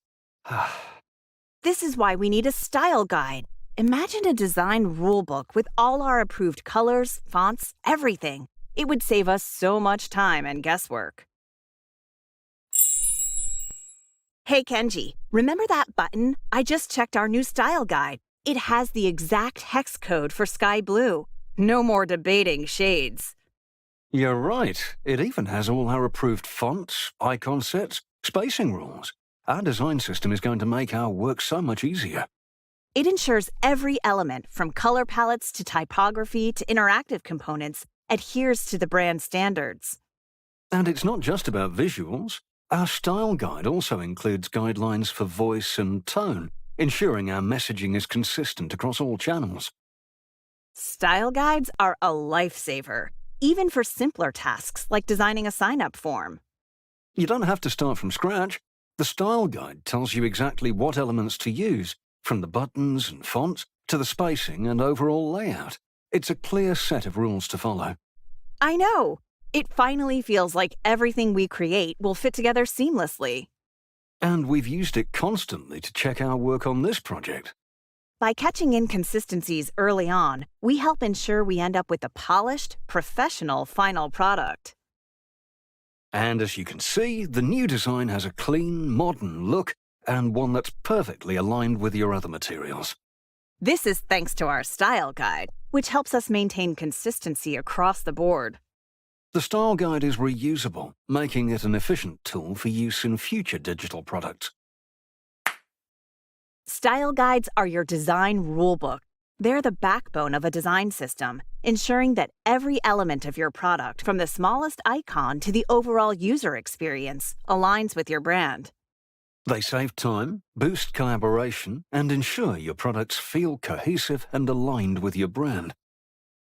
This is why we need a style guide. Imagine a design rulebook with all our approved colors, fonts, everything. It would save us so much time and guesswork. Hey Kenji, remember that button? I just checked our new style guide. It has the exact hex code for sky blue. No more debating shades. You're right. It even has all our approved fonts, icon sets, spacing rules. Our design system is going to make our work so much easier. It ensures every element, from color palettes to typography to interactive components, adheres to the brand standards. And it's not just about visuals. Our style guide also includes guidelines for voice and tone, ensuring our messaging is consistent across all channels. Style guides are a lifesaver, even for simpler tasks like designing a sign-up form. You don't have to start from scratch. The style guide tells you exactly what elements to use, from the buttons and fonts to the spacing and overall layout. It's a clear set of rules to follow. I know! It finally feels like everything we create will fit together seamlessly. And we've used it constantly to check our work on this project. By catching inconsistencies early on, we help ensure we end up with a polished, professional final product. And as you can see, the new design has a clean, modern look and one that's perfectly aligned with your other materials. This is thanks to our style guide, which helps us maintain consistency across the board. The style guide is reusable, making it an efficient tool for use in future digital products. Style guides are your design rulebook. They're the backbone of a design system, ensuring that every element of your product, from the smallest icon to the overall user experience, aligns with your brand. They save time, boost collaboration, and ensure your products feel cohesive and aligned with your brand.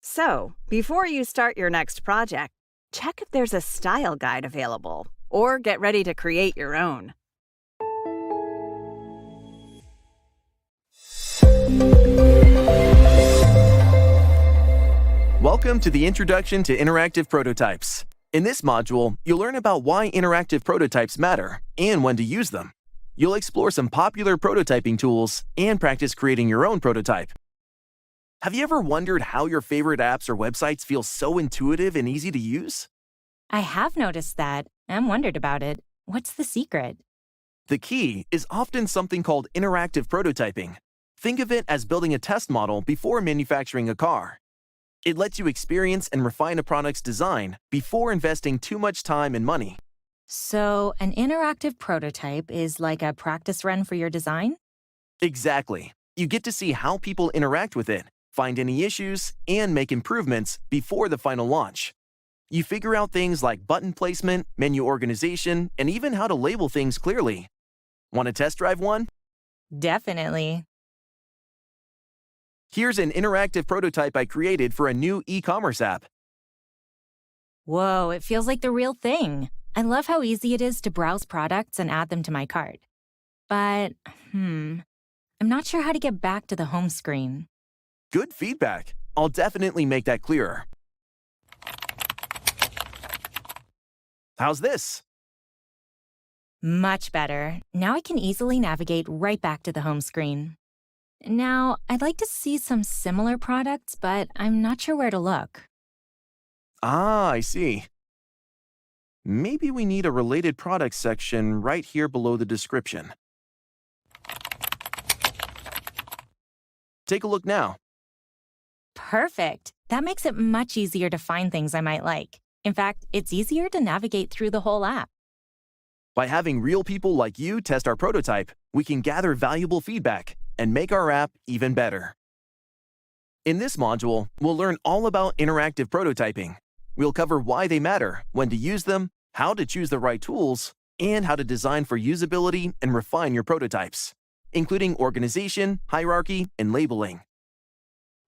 So, before you start your next project, check if there's a style guide available, or get ready to create your own. Welcome to the Introduction to Interactive Prototypes. In this module, you'll learn about why interactive prototypes matter and when to use them. You'll explore some popular prototyping tools and practice creating your own prototype. Have you ever wondered how your favorite apps or websites feel so intuitive and easy to use? I have noticed that and wondered about it. What's the secret? The key is often something called interactive prototyping. Think of it as building a test model before manufacturing a car. It lets you experience and refine a product's design before investing too much time and money. So, an interactive prototype is like a practice run for your design? Exactly. You get to see how people interact with it, find any issues, and make improvements before the final launch. You figure out things like button placement, menu organization, and even how to label things clearly. Want to test drive one? Definitely. Here's an interactive prototype I created for a new e-commerce app. Whoa, it feels like the real thing. I love how easy it is to browse products and add them to my cart. But, I'm not sure how to get back to the home screen. Good feedback. I'll definitely make that clearer. How's this? Much better. Now I can easily navigate right back to the home screen. Now, I'd like to see some similar products, but I'm not sure where to look. Ah, I see. Maybe we need a related products section right here below the description. Take a look now. Perfect. That makes it much easier to find things I might like. In fact, it's easier to navigate through the whole app. By having real people like you test our prototype, we can gather valuable feedback and make our app even better. In this module, we'll learn all about interactive prototyping. We'll cover why they matter, when to use them, how to choose the right tools, and how to design for usability and refine your prototypes, including organization, hierarchy, and labeling.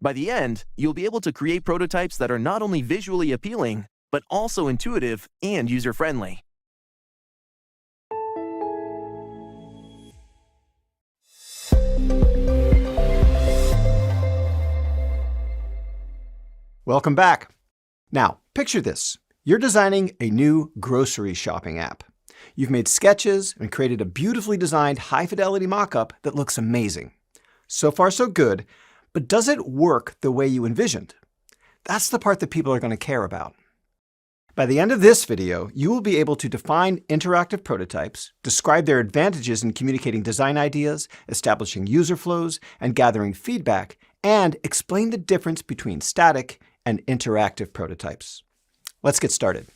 By the end, you'll be able to create prototypes that are not only visually appealing, but also intuitive and user-friendly. Welcome back. Now, picture this. You're designing a new grocery shopping app. You've made sketches and created a beautifully designed high-fidelity mockup that looks amazing. So far, so good, but does it work the way you envisioned? That's the part that people are going to care about. By the end of this video, you will be able to define interactive prototypes, describe their advantages in communicating design ideas, establishing user flows, and gathering feedback, and explain the difference between static and interactive prototypes. Let's get started.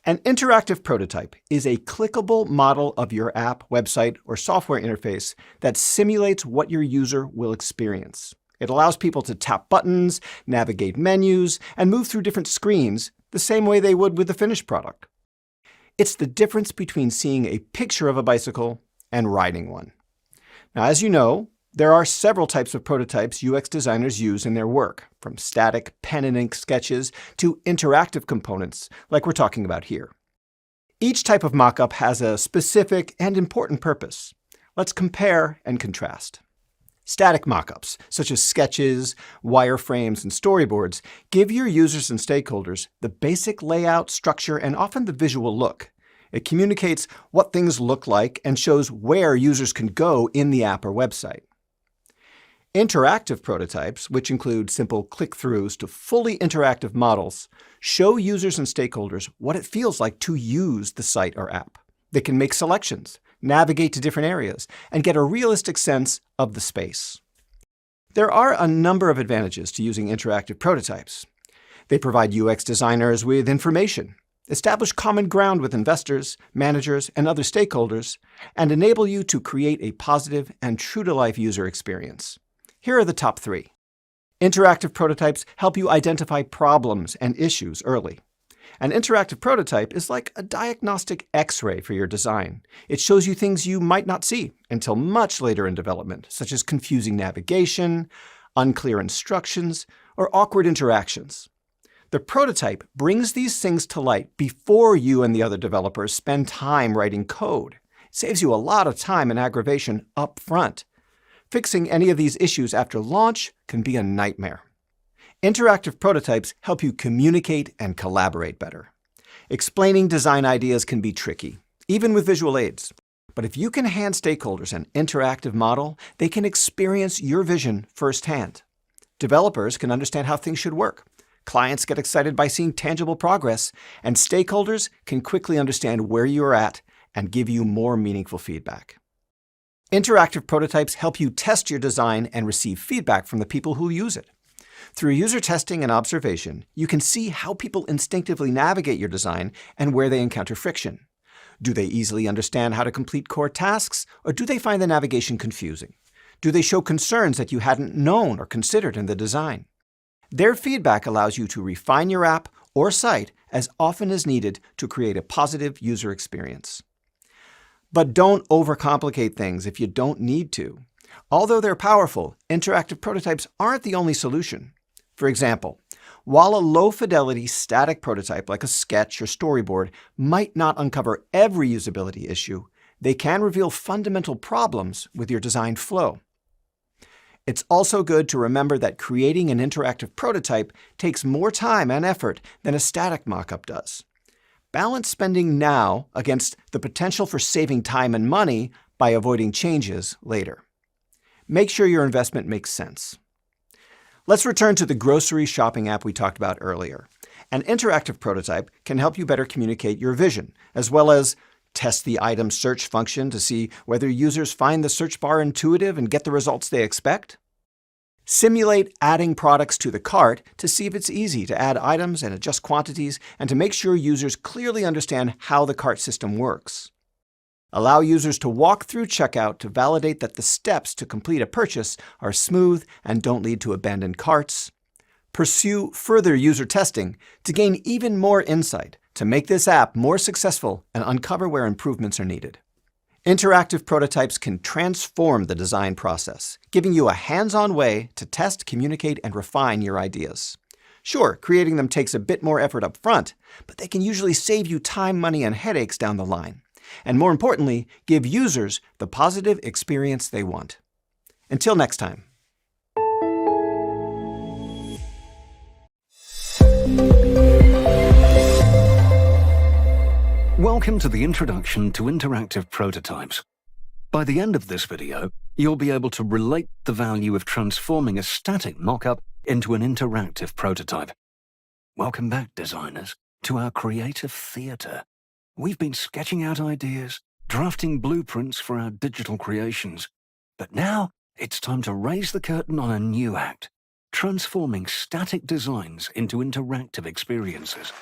An interactive prototype is a clickable model of your app, website, or software interface that simulates what your user will experience. It allows people to tap buttons, navigate menus, and move through different screens the same way they would with the finished product. It's the difference between seeing a picture of a bicycle and riding one. Now, as you know, there are several types of prototypes UX designers use in their work, from static pen and ink sketches to interactive components, like we're talking about here. Each type of mockup has a specific and important purpose. Let's compare and contrast. Static mockups, such as sketches, wireframes, and storyboards, give your users and stakeholders the basic layout, structure, and often the visual look. It communicates what things look like and shows where users can go in the app or website. Interactive prototypes, which include simple click-throughs to fully interactive models, show users and stakeholders what it feels like to use the site or app. They can make selections, navigate to different areas, and get a realistic sense of the space. There are a number of advantages to using interactive prototypes. They provide UX designers with information, establish common ground with investors, managers, and other stakeholders, and enable you to create a positive and true-to-life user experience. Here are the top 3. Interactive prototypes help you identify problems and issues early. An interactive prototype is like a diagnostic X-ray for your design. It shows you things you might not see until much later in development, such as confusing navigation, unclear instructions, or awkward interactions. The prototype brings these things to light before you and the other developers spend time writing code. It saves you a lot of time and aggravation up front. Fixing any of these issues after launch can be a nightmare. Interactive prototypes help you communicate and collaborate better. Explaining design ideas can be tricky, even with visual aids. But if you can hand stakeholders an interactive model, they can experience your vision firsthand. Developers can understand how things should work. Clients get excited by seeing tangible progress, and stakeholders can quickly understand where you're at and give you more meaningful feedback. Interactive prototypes help you test your design and receive feedback from the people who use it. Through user testing and observation, you can see how people instinctively navigate your design and where they encounter friction. Do they easily understand how to complete core tasks, or do they find the navigation confusing? Do they show concerns that you hadn't known or considered in the design? Their feedback allows you to refine your app or site as often as needed to create a positive user experience. But don't overcomplicate things if you don't need to. Although they're powerful, interactive prototypes aren't the only solution. For example, while a low-fidelity static prototype like a sketch or storyboard might not uncover every usability issue, they can reveal fundamental problems with your design flow. It's also good to remember that creating an interactive prototype takes more time and effort than a static mockup does. Balance spending now against the potential for saving time and money by avoiding changes later. Make sure your investment makes sense. Let's return to the grocery shopping app we talked about earlier. An interactive prototype can help you better communicate your vision, as well as test the item search function to see whether users find the search bar intuitive and get the results they expect. Simulate adding products to the cart to see if it's easy to add items and adjust quantities, and to make sure users clearly understand how the cart system works. Allow users to walk through checkout to validate that the steps to complete a purchase are smooth and don't lead to abandoned carts. Pursue further user testing to gain even more insight to make this app more successful and uncover where improvements are needed. Interactive prototypes can transform the design process, giving you a hands-on way to test, communicate, and refine your ideas. Sure, creating them takes a bit more effort up front, but they can usually save you time, money, and headaches down the line. And more importantly, give users the positive experience they want. Until next time. Welcome to the Introduction to Interactive Prototypes. By the end of this video, you'll be able to relate the value of transforming a static mockup into an interactive prototype. Welcome back, designers, to our creative theatre. We've been sketching out ideas, drafting blueprints for our digital creations. But now it's time to raise the curtain on a new act, transforming static designs into interactive experiences.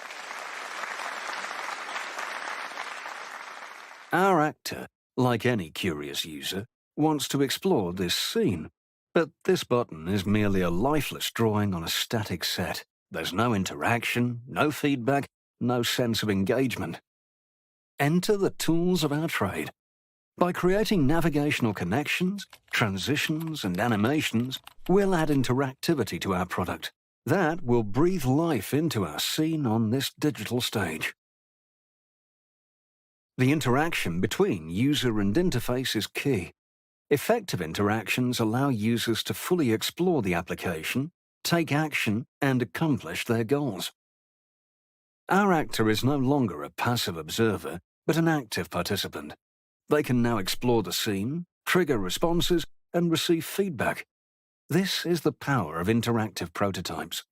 Our actor, like any curious user, wants to explore this scene. But this button is merely a lifeless drawing on a static set. There's no interaction, no feedback, no sense of engagement. Enter the tools of our trade. By creating navigational connections, transitions, and animations, we'll add interactivity to our product. That will breathe life into our scene on this digital stage. The interaction between user and interface is key. Effective interactions allow users to fully explore the application, take action, and accomplish their goals. Our actor is no longer a passive observer, but an active participant. They can now explore the scene, trigger responses, and receive feedback. This is the power of interactive prototypes.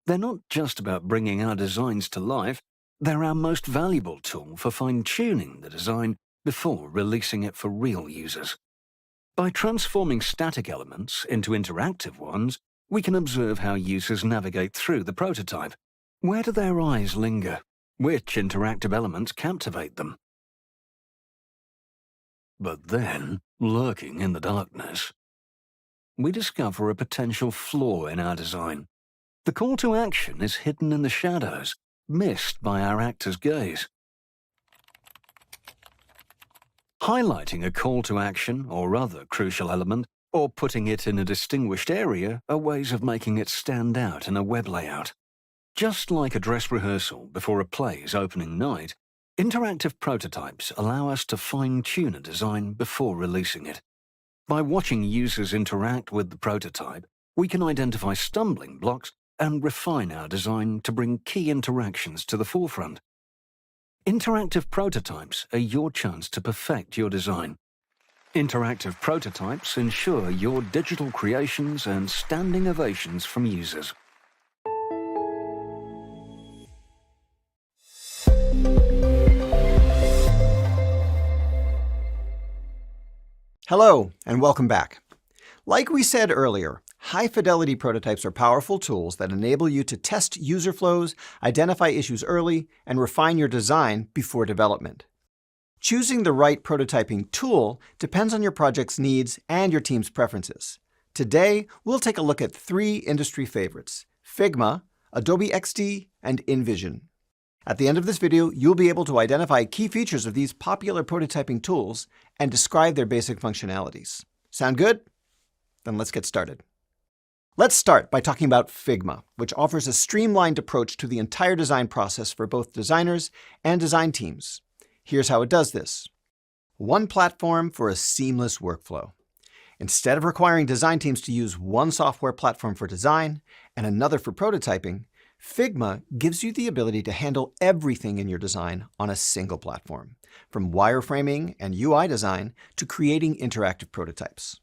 They're not just about bringing our designs to life, they're our most valuable tool for fine-tuning the design before releasing it for real users. By transforming static elements into interactive ones, we can observe how users navigate through the prototype. Where do their eyes linger? Which interactive elements captivate them? But then, lurking in the darkness, we discover a potential flaw in our design. The call to action is hidden in the shadows, missed by our actor's gaze. Highlighting a call to action or other crucial element, or putting it in a distinguished area, are ways of making it stand out in a web layout. Just like a dress rehearsal before a play's opening night, interactive prototypes allow us to fine-tune a design before releasing it. By watching users interact with the prototype, we can identify stumbling blocks and refine our design to bring key interactions to the forefront. Interactive prototypes are your chance to perfect your design. Interactive prototypes ensure your digital creations earn standing ovations from users. Hello, and welcome back. Like we said earlier, high-fidelity prototypes are powerful tools that enable you to test user flows, identify issues early, and refine your design before development. Choosing the right prototyping tool depends on your project's needs and your team's preferences. Today, we'll take a look at 3 industry favorites: Figma, Adobe XD, and InVision. At the end of this video, you'll be able to identify key features of these popular prototyping tools and describe their basic functionalities. Sound good? Then let's get started. Let's start by talking about Figma, which offers a streamlined approach to the entire design process for both designers and design teams. Here's how it does this. One platform for a seamless workflow. Instead of requiring design teams to use one software platform for design and another for prototyping, Figma gives you the ability to handle everything in your design on a single platform, from wireframing and UI design to creating interactive prototypes.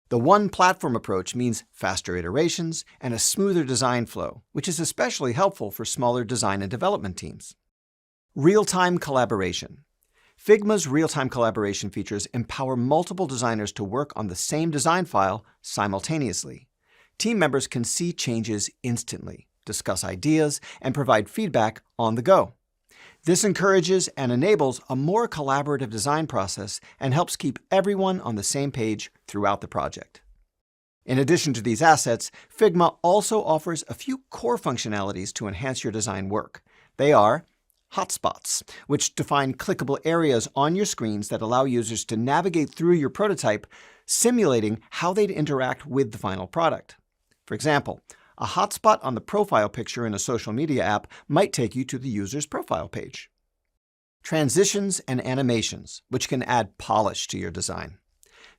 The one platform approach means faster iterations and a smoother design flow, which is especially helpful for smaller design and development teams. Real-time collaboration. Figma's real-time collaboration features empower multiple designers to work on the same design file simultaneously. Team members can see changes instantly, discuss ideas, and provide feedback on the go. This encourages and enables a more collaborative design process and helps keep everyone on the same page throughout the project. In addition to these assets, Figma also offers a few core functionalities to enhance your design work. They are hotspots, which define clickable areas on your screens that allow users to navigate through your prototype, simulating how they'd interact with the final product. For example, a hotspot on the profile picture in a social media app might take you to the user's profile page. Transitions and animations, which can add polish to your design.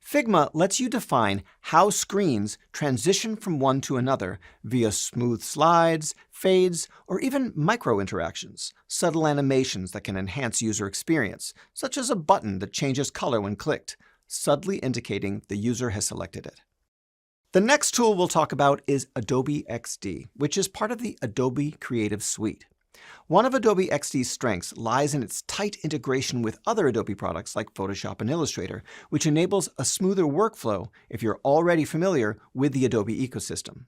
Figma lets you define how screens transition from one to another via smooth slides, fades, or even micro-interactions, subtle animations that can enhance user experience, such as a button that changes color when clicked, subtly indicating the user has selected it. The next tool we'll talk about is Adobe XD, which is part of the Adobe Creative Suite. One of Adobe XD's strengths lies in its tight integration with other Adobe products like Photoshop and Illustrator, which enables a smoother workflow if you're already familiar with the Adobe ecosystem.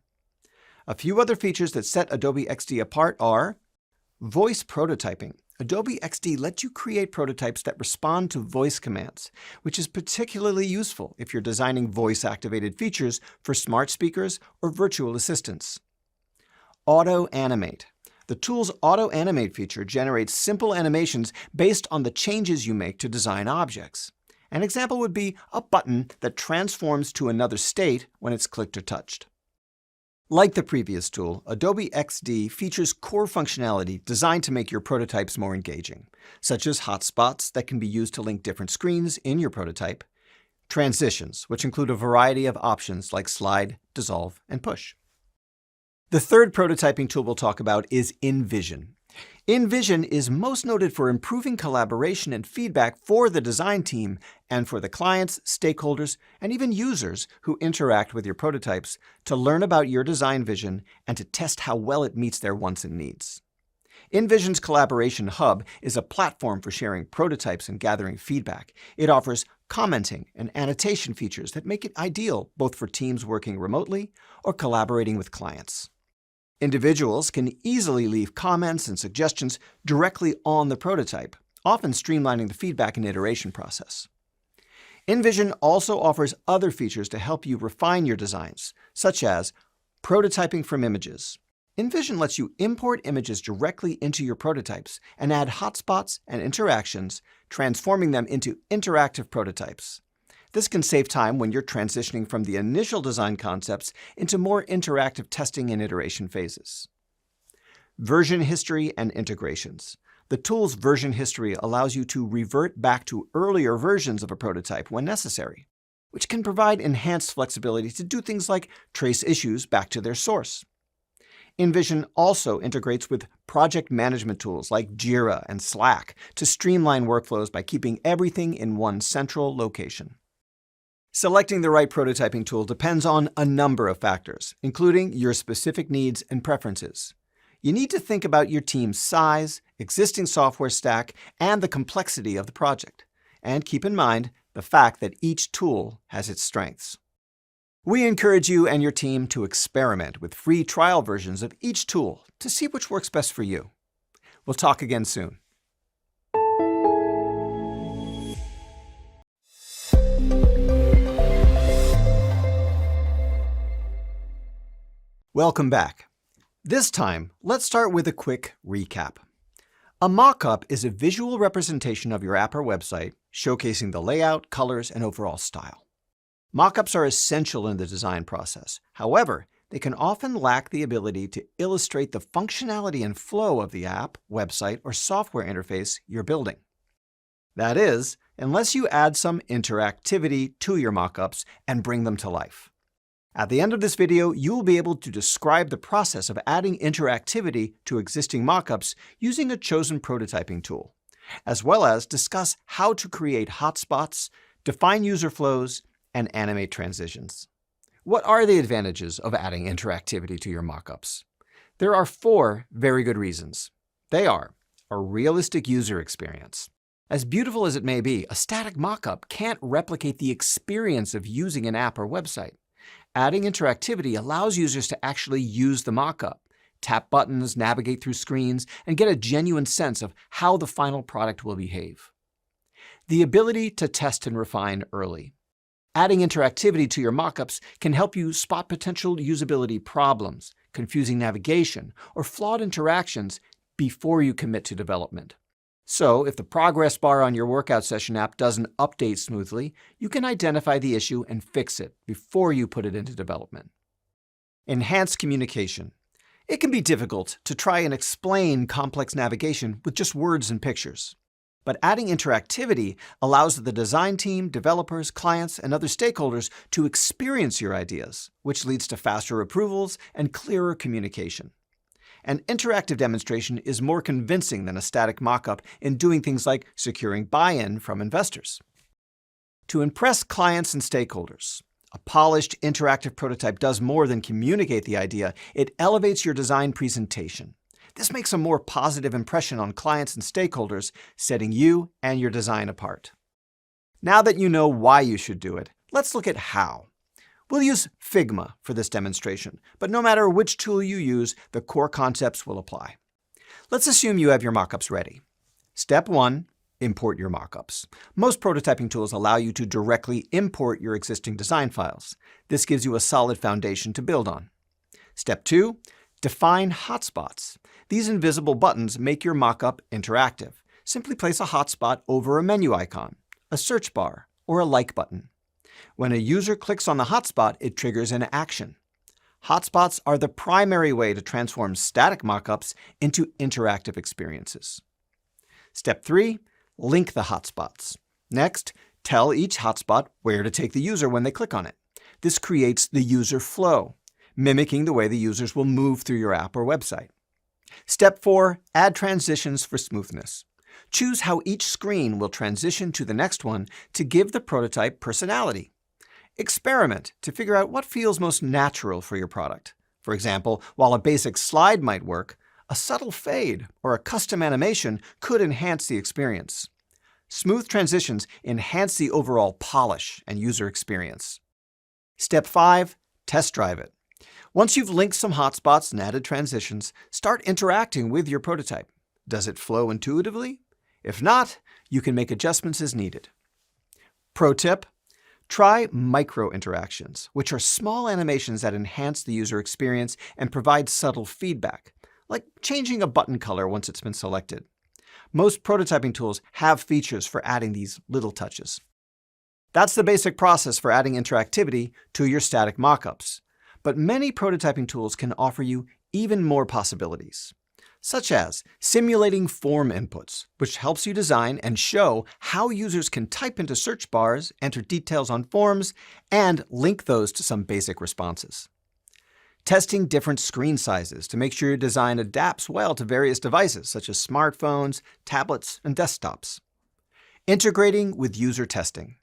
A few other features that set Adobe XD apart are voice prototyping. Adobe XD lets you create prototypes that respond to voice commands, which is particularly useful if you're designing voice-activated features for smart speakers or virtual assistants. Auto Animate. The tool's Auto Animate feature generates simple animations based on the changes you make to design objects. An example would be a button that transforms to another state when it's clicked or touched. Like the previous tool, Adobe XD features core functionality designed to make your prototypes more engaging, such as hotspots that can be used to link different screens in your prototype, transitions, which include a variety of options like slide, dissolve, and push. The third prototyping tool we'll talk about is InVision. InVision is most noted for improving collaboration and feedback for the design team and for the clients, stakeholders, and even users who interact with your prototypes to learn about your design vision and to test how well it meets their wants and needs. InVision's Collaboration Hub is a platform for sharing prototypes and gathering feedback. It offers commenting and annotation features that make it ideal both for teams working remotely or collaborating with clients. Individuals can easily leave comments and suggestions directly on the prototype, often streamlining the feedback and iteration process. InVision also offers other features to help you refine your designs, such as prototyping from images. InVision lets you import images directly into your prototypes and add hotspots and interactions, transforming them into interactive prototypes. This can save time when you're transitioning from the initial design concepts into more interactive testing and iteration phases. Version history and integrations. The tool's version history allows you to revert back to earlier versions of a prototype when necessary, which can provide enhanced flexibility to do things like trace issues back to their source. InVision also integrates with project management tools like Jira and Slack to streamline workflows by keeping everything in one central location. Selecting the right prototyping tool depends on a number of factors, including your specific needs and preferences. You need to think about your team's size, existing software stack, and the complexity of the project. And keep in mind the fact that each tool has its strengths. We encourage you and your team to experiment with free trial versions of each tool to see which works best for you. We'll talk again soon. Welcome back. This time, let's start with a quick recap. A mockup is a visual representation of your app or website, showcasing the layout, colors, and overall style. Mockups are essential in the design process. However, they can often lack the ability to illustrate the functionality and flow of the app, website, or software interface you're building. That is, unless you add some interactivity to your mockups and bring them to life. At the end of this video, you will be able to describe the process of adding interactivity to existing mockups using a chosen prototyping tool, as well as discuss how to create hotspots, define user flows, and animate transitions. What are the advantages of adding interactivity to your mockups? There are 4 very good reasons. They are a realistic user experience. As beautiful as it may be, a static mockup can't replicate the experience of using an app or website. Adding interactivity allows users to actually use the mockup, tap buttons, navigate through screens, and get a genuine sense of how the final product will behave. The ability to test and refine early. Adding interactivity to your mockups can help you spot potential usability problems, confusing navigation, or flawed interactions before you commit to development. So, if the progress bar on your workout session app doesn't update smoothly, you can identify the issue and fix it before you put it into development. Enhanced communication. It can be difficult to try and explain complex navigation with just words and pictures. But adding interactivity allows the design team, developers, clients, and other stakeholders to experience your ideas, which leads to faster approvals and clearer communication. An interactive demonstration is more convincing than a static mockup in doing things like securing buy-in from investors. To impress clients and stakeholders, a polished, interactive prototype does more than communicate the idea. It elevates your design presentation. This makes a more positive impression on clients and stakeholders, setting you and your design apart. Now that you know why you should do it, let's look at how. We'll use Figma for this demonstration, but no matter which tool you use, the core concepts will apply. Let's assume you have your mockups ready. Step 1, import your mockups. Most prototyping tools allow you to directly import your existing design files. This gives you a solid foundation to build on. Step 2, define hotspots. These invisible buttons make your mockup interactive. Simply place a hotspot over a menu icon, a search bar, or a like button. When a user clicks on the hotspot, it triggers an action. Hotspots are the primary way to transform static mockups into interactive experiences. Step 3, link the hotspots. Next, tell each hotspot where to take the user when they click on it. This creates the user flow, mimicking the way the users will move through your app or website. Step 4, add transitions for smoothness. Choose how each screen will transition to the next one to give the prototype personality. Experiment to figure out what feels most natural for your product. For example, while a basic slide might work, a subtle fade or a custom animation could enhance the experience. Smooth transitions enhance the overall polish and user experience. Step 5, test drive it. Once you've linked some hotspots and added transitions, start interacting with your prototype. Does it flow intuitively? If not, you can make adjustments as needed. Pro tip, try micro interactions, which are small animations that enhance the user experience and provide subtle feedback, like changing a button color once it's been selected. Most prototyping tools have features for adding these little touches. That's the basic process for adding interactivity to your static mockups. But many prototyping tools can offer you even more possibilities, such as simulating form inputs, which helps you design and show how users can type into search bars, enter details on forms, and link those to some basic responses. Testing different screen sizes to make sure your design adapts well to various devices, such as smartphones, tablets, and desktops. Integrating with user testing.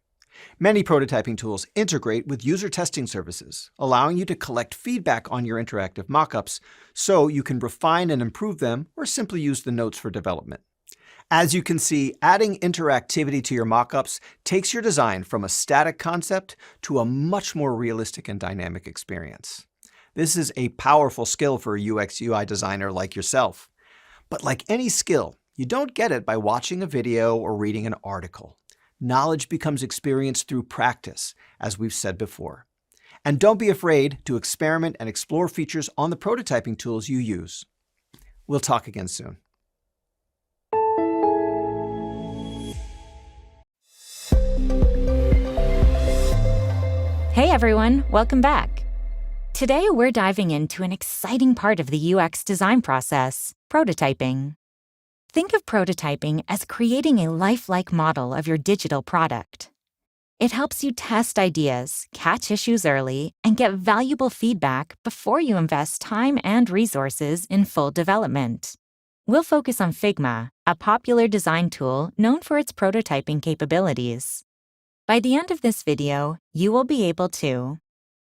Many prototyping tools integrate with user testing services, allowing you to collect feedback on your interactive mockups so you can refine and improve them or simply use the notes for development. As you can see, adding interactivity to your mockups takes your design from a static concept to a much more realistic and dynamic experience. This is a powerful skill for a UX/UI designer like yourself. But like any skill, you don't get it by watching a video or reading an article. Knowledge becomes experienced through practice, as we've said before. And don't be afraid to experiment and explore features on the prototyping tools you use. We'll talk again soon. Hey everyone, welcome back. Today we're diving into an exciting part of the UX design process, prototyping. Think of prototyping as creating a lifelike model of your digital product. It helps you test ideas, catch issues early, and get valuable feedback before you invest time and resources in full development. We'll focus on Figma, a popular design tool known for its prototyping capabilities. By the end of this video, you will be able to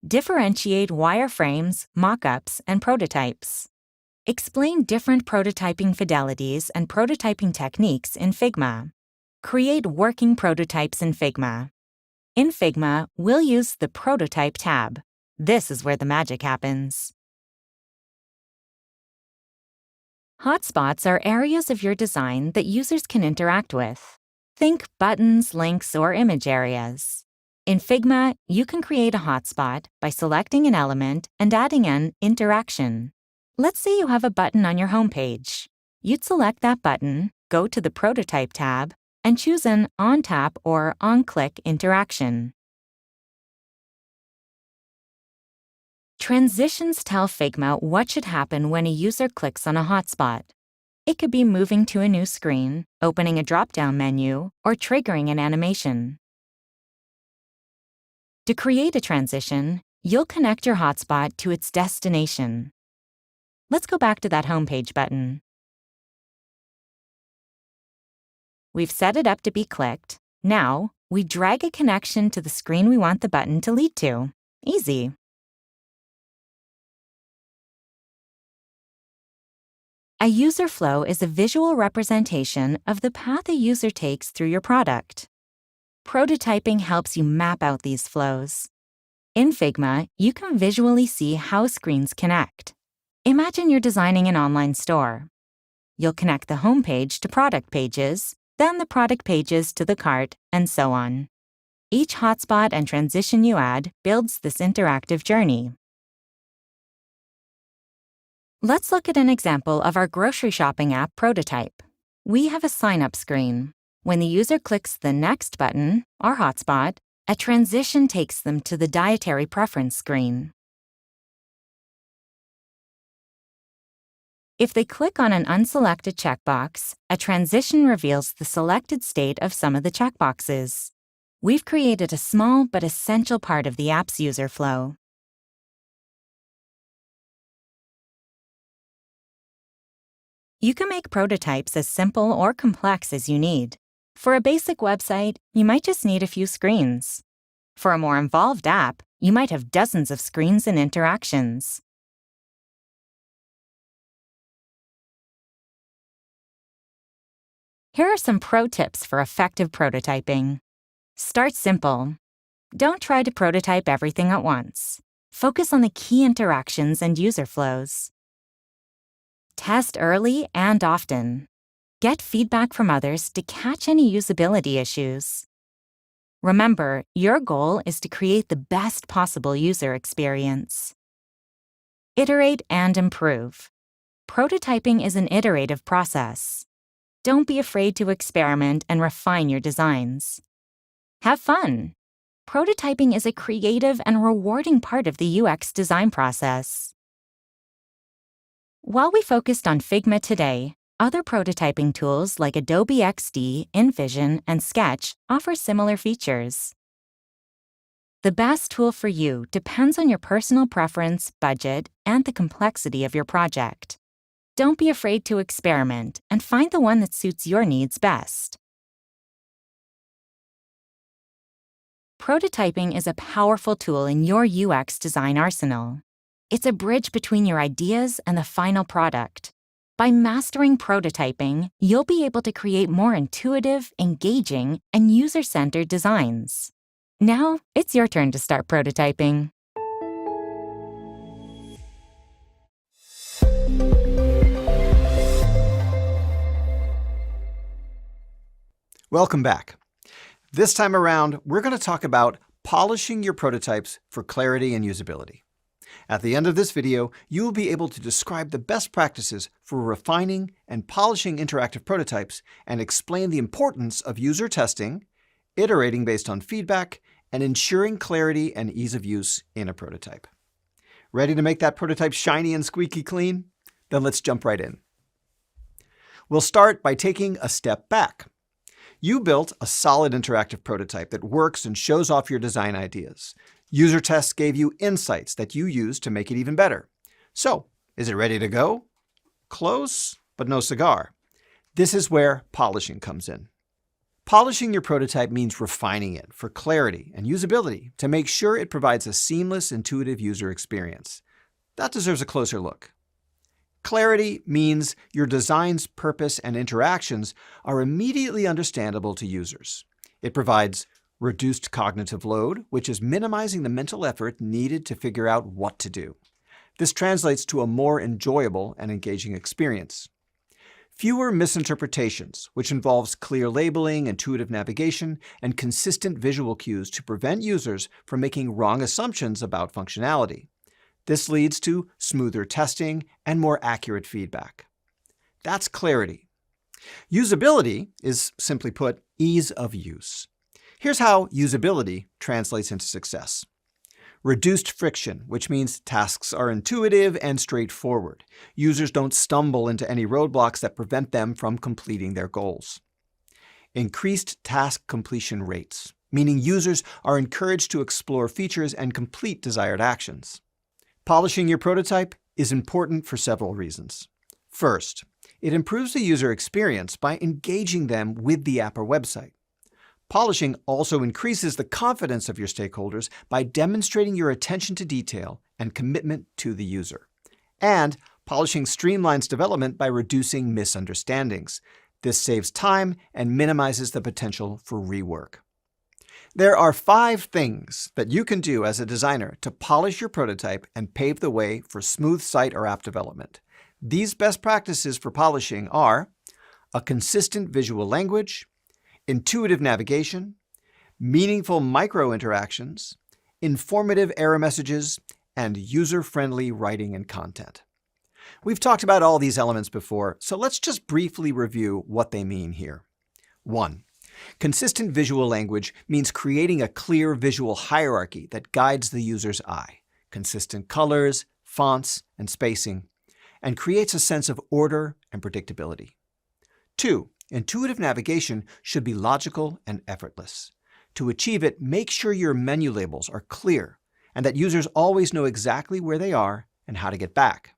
differentiate wireframes, mockups, and prototypes. Explain different prototyping fidelities and prototyping techniques in Figma. Create working prototypes in Figma. In Figma, we'll use the Prototype tab. This is where the magic happens. Hotspots are areas of your design that users can interact with. Think buttons, links, or image areas. In Figma, you can create a hotspot by selecting an element and adding an interaction. Let's say you have a button on your homepage. You'd select that button, go to the Prototype tab, and choose an on-tap or on-click interaction. Transitions tell Figma what should happen when a user clicks on a hotspot. It could be moving to a new screen, opening a drop-down menu, or triggering an animation. To create a transition, you'll connect your hotspot to its destination. Let's go back to that homepage button. We've set it up to be clicked. Now, we drag a connection to the screen we want the button to lead to. Easy. A user flow is a visual representation of the path a user takes through your product. Prototyping helps you map out these flows. In Figma, you can visually see how screens connect. Imagine you're designing an online store. You'll connect the home page to product pages, then the product pages to the cart, and so on. Each hotspot and transition you add builds this interactive journey. Let's look at an example of our grocery shopping app prototype. We have a sign-up screen. When the user clicks the Next button, our hotspot, a transition takes them to the dietary preference screen. If they click on an unselected checkbox, a transition reveals the selected state of some of the checkboxes. We've created a small but essential part of the app's user flow. You can make prototypes as simple or complex as you need. For a basic website, you might just need a few screens. For a more involved app, you might have dozens of screens and interactions. Here are some pro tips for effective prototyping. Start simple. Don't try to prototype everything at once. Focus on the key interactions and user flows. Test early and often. Get feedback from others to catch any usability issues. Remember, your goal is to create the best possible user experience. Iterate and improve. Prototyping is an iterative process. Don't be afraid to experiment and refine your designs. Have fun. Prototyping is a creative and rewarding part of the UX design process. While we focused on Figma today, other prototyping tools like Adobe XD, InVision, and Sketch offer similar features. The best tool for you depends on your personal preference, budget, and the complexity of your project. Don't be afraid to experiment and find the one that suits your needs best. Prototyping is a powerful tool in your UX design arsenal. It's a bridge between your ideas and the final product. By mastering prototyping, you'll be able to create more intuitive, engaging, and user-centered designs. Now, it's your turn to start prototyping. Welcome back. This time around, we're going to talk about polishing your prototypes for clarity and usability. At the end of this video, you will be able to describe the best practices for refining and polishing interactive prototypes and explain the importance of user testing, iterating based on feedback, and ensuring clarity and ease of use in a prototype. Ready to make that prototype shiny and squeaky clean? Then let's jump right in. We'll start by taking a step back. You built a solid interactive prototype that works and shows off your design ideas. User tests gave you insights that you used to make it even better. So, is it ready to go? Close, but no cigar. This is where polishing comes in. Polishing your prototype means refining it for clarity and usability to make sure it provides a seamless, intuitive user experience. That deserves a closer look. Clarity means your design's purpose and interactions are immediately understandable to users. It provides reduced cognitive load, which is minimizing the mental effort needed to figure out what to do. This translates to a more enjoyable and engaging experience. Fewer misinterpretations, which involves clear labeling, intuitive navigation, and consistent visual cues to prevent users from making wrong assumptions about functionality. This leads to smoother testing and more accurate feedback. That's clarity. Usability is, simply put, ease of use. Here's how usability translates into success. Reduced friction, which means tasks are intuitive and straightforward. Users don't stumble into any roadblocks that prevent them from completing their goals. Increased task completion rates, meaning users are encouraged to explore features and complete desired actions. Polishing your prototype is important for several reasons. First, it improves the user experience by engaging them with the app or website. Polishing also increases the confidence of your stakeholders by demonstrating your attention to detail and commitment to the user. And polishing streamlines development by reducing misunderstandings. This saves time and minimizes the potential for rework. There are 5 things that you can do as a designer to polish your prototype and pave the way for smooth site or app development. These best practices for polishing are a consistent visual language, intuitive navigation, meaningful micro-interactions, informative error messages, and user-friendly writing and content. We've talked about all these elements before, so let's just briefly review what they mean here. 1. Consistent visual language means creating a clear visual hierarchy that guides the user's eye, consistent colors, fonts, and spacing, and creates a sense of order and predictability. 2. Intuitive navigation should be logical and effortless. To achieve it, make sure your menu labels are clear and that users always know exactly where they are and how to get back.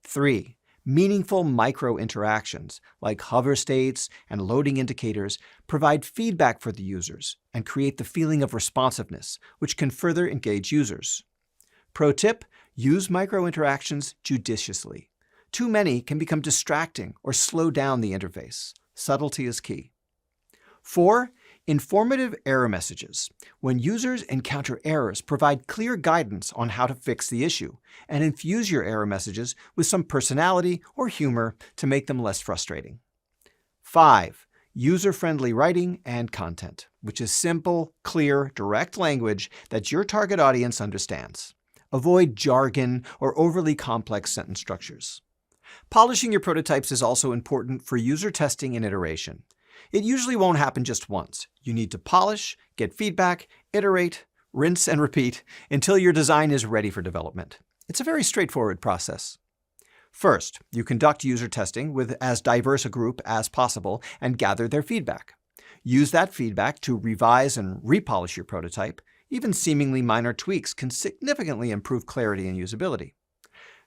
3. Meaningful micro-interactions, like hover states and loading indicators, provide feedback for the users and create the feeling of responsiveness, which can further engage users. Pro tip, use micro-interactions judiciously. Too many can become distracting or slow down the interface. Subtlety is key. 4. Informative error messages. When users encounter errors, provide clear guidance on how to fix the issue, and infuse your error messages with some personality or humor to make them less frustrating. 5. User-friendly writing and content, which is simple, clear, direct language that your target audience understands. Avoid jargon or overly complex sentence structures. Polishing your prototypes is also important for user testing and iteration. It usually won't happen just once. You need to polish, get feedback, iterate, rinse, and repeat until your design is ready for development. It's a very straightforward process. First, you conduct user testing with as diverse a group as possible and gather their feedback. Use that feedback to revise and repolish your prototype. Even seemingly minor tweaks can significantly improve clarity and usability.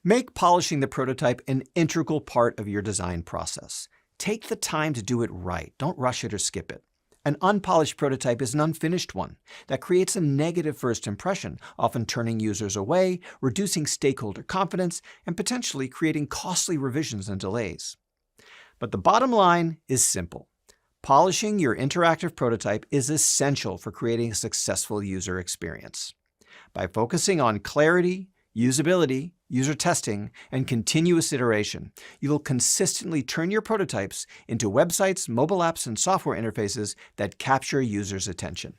Make polishing the prototype an integral part of your design process. Take the time to do it right. Don't rush it or skip it. An unpolished prototype is an unfinished one that creates a negative first impression, often turning users away, reducing stakeholder confidence, and potentially creating costly revisions and delays. But the bottom line is simple. Polishing your interactive prototype is essential for creating a successful user experience. By focusing on clarity, usability, user testing, and continuous iteration, you will consistently turn your prototypes into websites, mobile apps, and software interfaces that capture users' attention.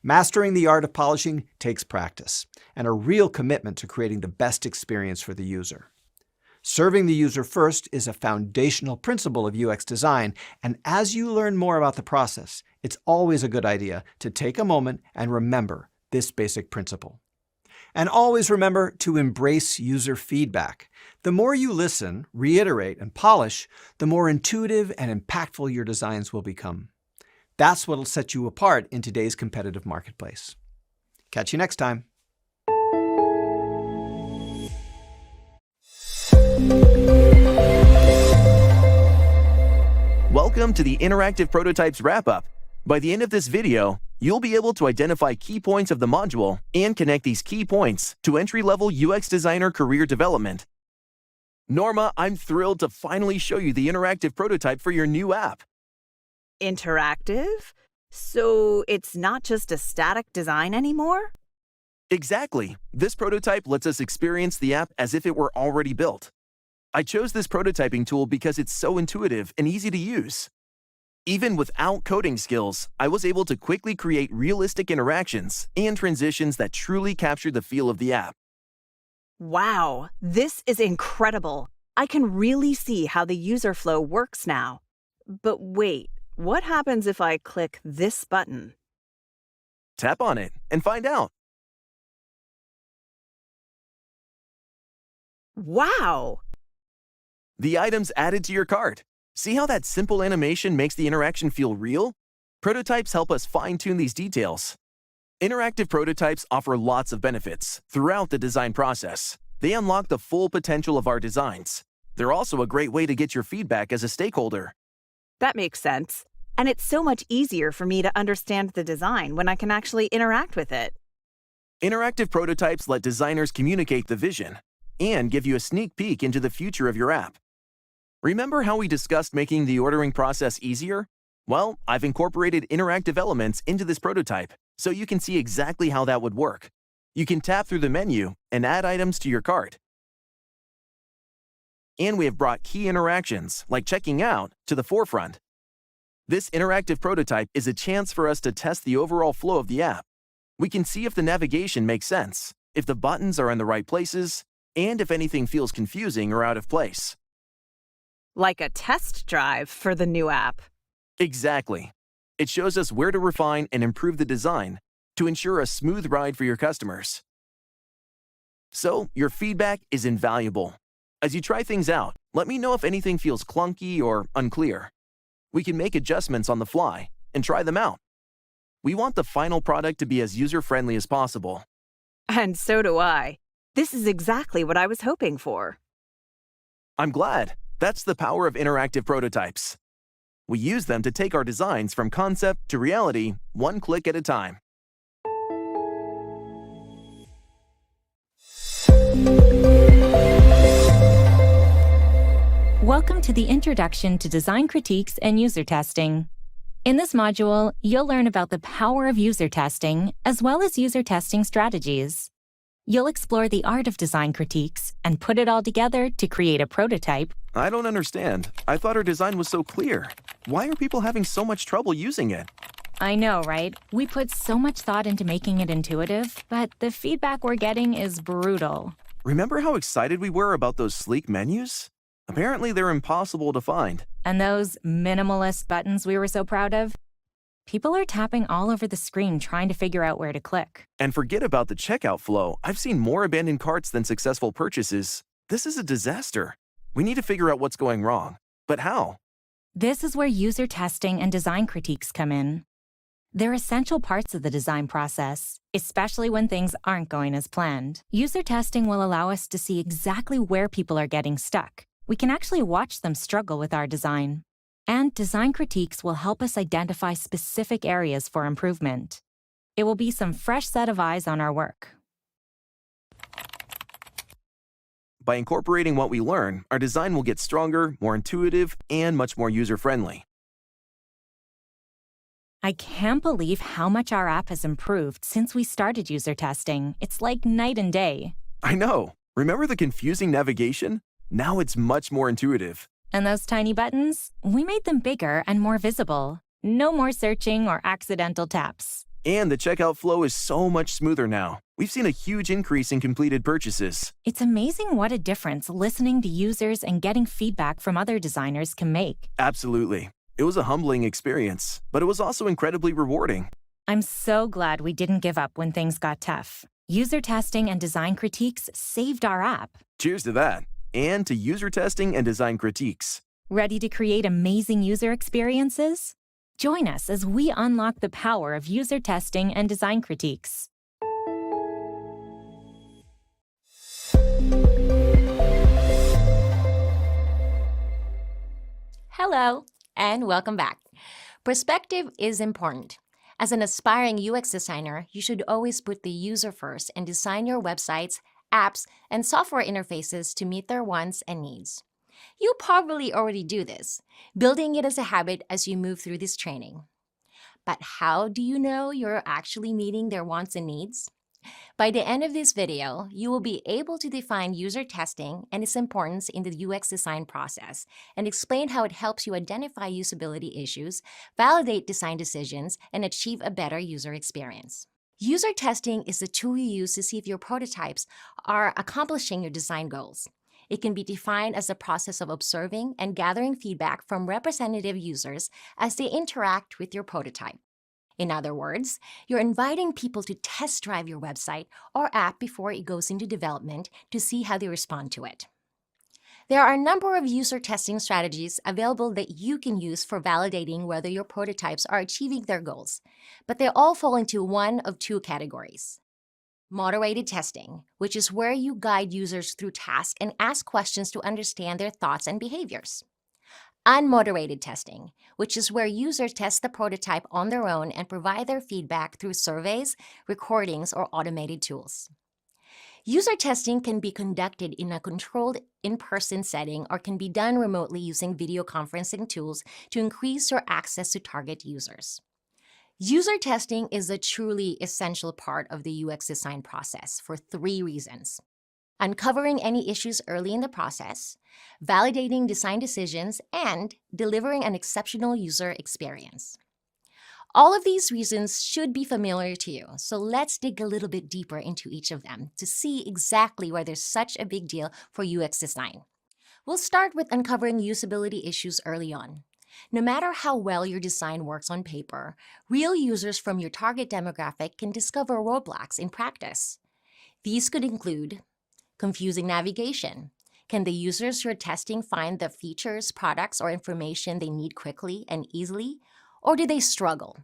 Mastering the art of polishing takes practice and a real commitment to creating the best experience for the user. Serving the user first is a foundational principle of UX design, and as you learn more about the process, it's always a good idea to take a moment and remember this basic principle. And always remember to embrace user feedback. The more you listen, reiterate, and polish, the more intuitive and impactful your designs will become. That's what will set you apart in today's competitive marketplace. Catch you next time. Welcome to the Interactive Prototypes Wrap-Up. By the end of this video, you'll be able to identify key points of the module and connect these key points to entry-level UX designer career development. Norma, I'm thrilled to finally show you the interactive prototype for your new app. Interactive? So it's not just a static design anymore? Exactly. This prototype lets us experience the app as if it were already built. I chose this prototyping tool because it's so intuitive and easy to use. Even without coding skills, I was able to quickly create realistic interactions and transitions that truly captured the feel of the app. Wow, this is incredible. I can really see how the user flow works now. But wait, what happens if I click this button? Tap on it and find out. Wow! The items added to your cart. See how that simple animation makes the interaction feel real? Prototypes help us fine-tune these details. Interactive prototypes offer lots of benefits throughout the design process. They unlock the full potential of our designs. They're also a great way to get your feedback as a stakeholder. That makes sense. And it's so much easier for me to understand the design when I can actually interact with it. Interactive prototypes let designers communicate the vision and give you a sneak peek into the future of your app. Remember how we discussed making the ordering process easier? Well, I've incorporated interactive elements into this prototype, so you can see exactly how that would work. You can tap through the menu and add items to your cart. And we have brought key interactions, like checking out, to the forefront. This interactive prototype is a chance for us to test the overall flow of the app. We can see if the navigation makes sense, if the buttons are in the right places, and if anything feels confusing or out of place. Like a test drive for the new app. Exactly. It shows us where to refine and improve the design to ensure a smooth ride for your customers. So, your feedback is invaluable. As you try things out, let me know if anything feels clunky or unclear. We can make adjustments on the fly and try them out. We want the final product to be as user-friendly as possible. And so do I. This is exactly what I was hoping for. I'm glad. That's the power of interactive prototypes. We use them to take our designs from concept to reality, one click at a time. Welcome to the Introduction to Design Critiques and User Testing. In this module, you'll learn about the power of user testing, as well as user testing strategies. You'll explore the art of design critiques and put it all together to create a prototype. I don't understand. I thought our design was so clear. Why are people having so much trouble using it? I know, right? We put so much thought into making it intuitive, but the feedback we're getting is brutal. Remember how excited we were about those sleek menus? Apparently, they're impossible to find. And those minimalist buttons we were so proud of? People are tapping all over the screen trying to figure out where to click. And forget about the checkout flow. I've seen more abandoned carts than successful purchases. This is a disaster. We need to figure out what's going wrong. But how? This is where user testing and design critiques come in. They're essential parts of the design process, especially when things aren't going as planned. User testing will allow us to see exactly where people are getting stuck. We can actually watch them struggle with our design. And design critiques will help us identify specific areas for improvement. It will be some fresh set of eyes on our work. By incorporating what we learn, our design will get stronger, more intuitive, and much more user-friendly. I can't believe how much our app has improved since we started user testing. It's like night and day. I know. Remember the confusing navigation? Now it's much more intuitive. And those tiny buttons? We made them bigger and more visible. No more searching or accidental taps. And the checkout flow is so much smoother now. We've seen a huge increase in completed purchases. It's amazing what a difference listening to users and getting feedback from other designers can make. Absolutely. It was a humbling experience, but it was also incredibly rewarding. I'm so glad we didn't give up when things got tough. User testing and design critiques saved our app. Cheers to that. And to user testing and design critiques. Ready to create amazing user experiences? Join us as we unlock the power of user testing and design critiques. Hello, and welcome back. Perspective is important. As an aspiring UX designer, you should always put the user first and design your websites, apps, and software interfaces to meet their wants and needs. You probably already do this, building it as a habit as you move through this training. But how do you know you're actually meeting their wants and needs? By the end of this video, you will be able to define user testing and its importance in the UX design process and explain how it helps you identify usability issues, validate design decisions, and achieve a better user experience. User testing is the tool you use to see if your prototypes are accomplishing your design goals. It can be defined as the process of observing and gathering feedback from representative users as they interact with your prototype. In other words, you're inviting people to test drive your website or app before it goes into development to see how they respond to it. There are a number of user testing strategies available that you can use for validating whether your prototypes are achieving their goals, but they all fall into one of two categories. Moderated testing, which is where you guide users through tasks and ask questions to understand their thoughts and behaviors. Unmoderated testing, which is where users test the prototype on their own and provide their feedback through surveys, recordings, or automated tools. User testing can be conducted in a controlled in-person setting or can be done remotely using video conferencing tools to increase your access to target users. User testing is a truly essential part of the UX design process for 3 reasons: uncovering any issues early in the process, validating design decisions, and delivering an exceptional user experience. All of these reasons should be familiar to you, so let's dig a little bit deeper into each of them to see exactly why there's such a big deal for UX design. We'll start with uncovering usability issues early on. No matter how well your design works on paper, real users from your target demographic can discover roadblocks in practice. These could include confusing navigation. Can the users you're testing find the features, products, or information they need quickly and easily, or do they struggle?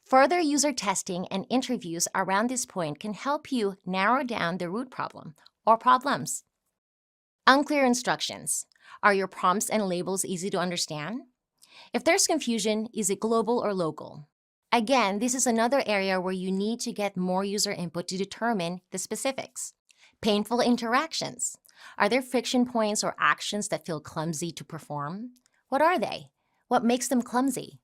Further user testing and interviews around this point can help you narrow down the root problem or problems. Unclear instructions. Are your prompts and labels easy to understand? If there's confusion, is it global or local? Again, this is another area where you need to get more user input to determine the specifics. Painful interactions. Are there friction points or actions that feel clumsy to perform? What are they? What makes them clumsy?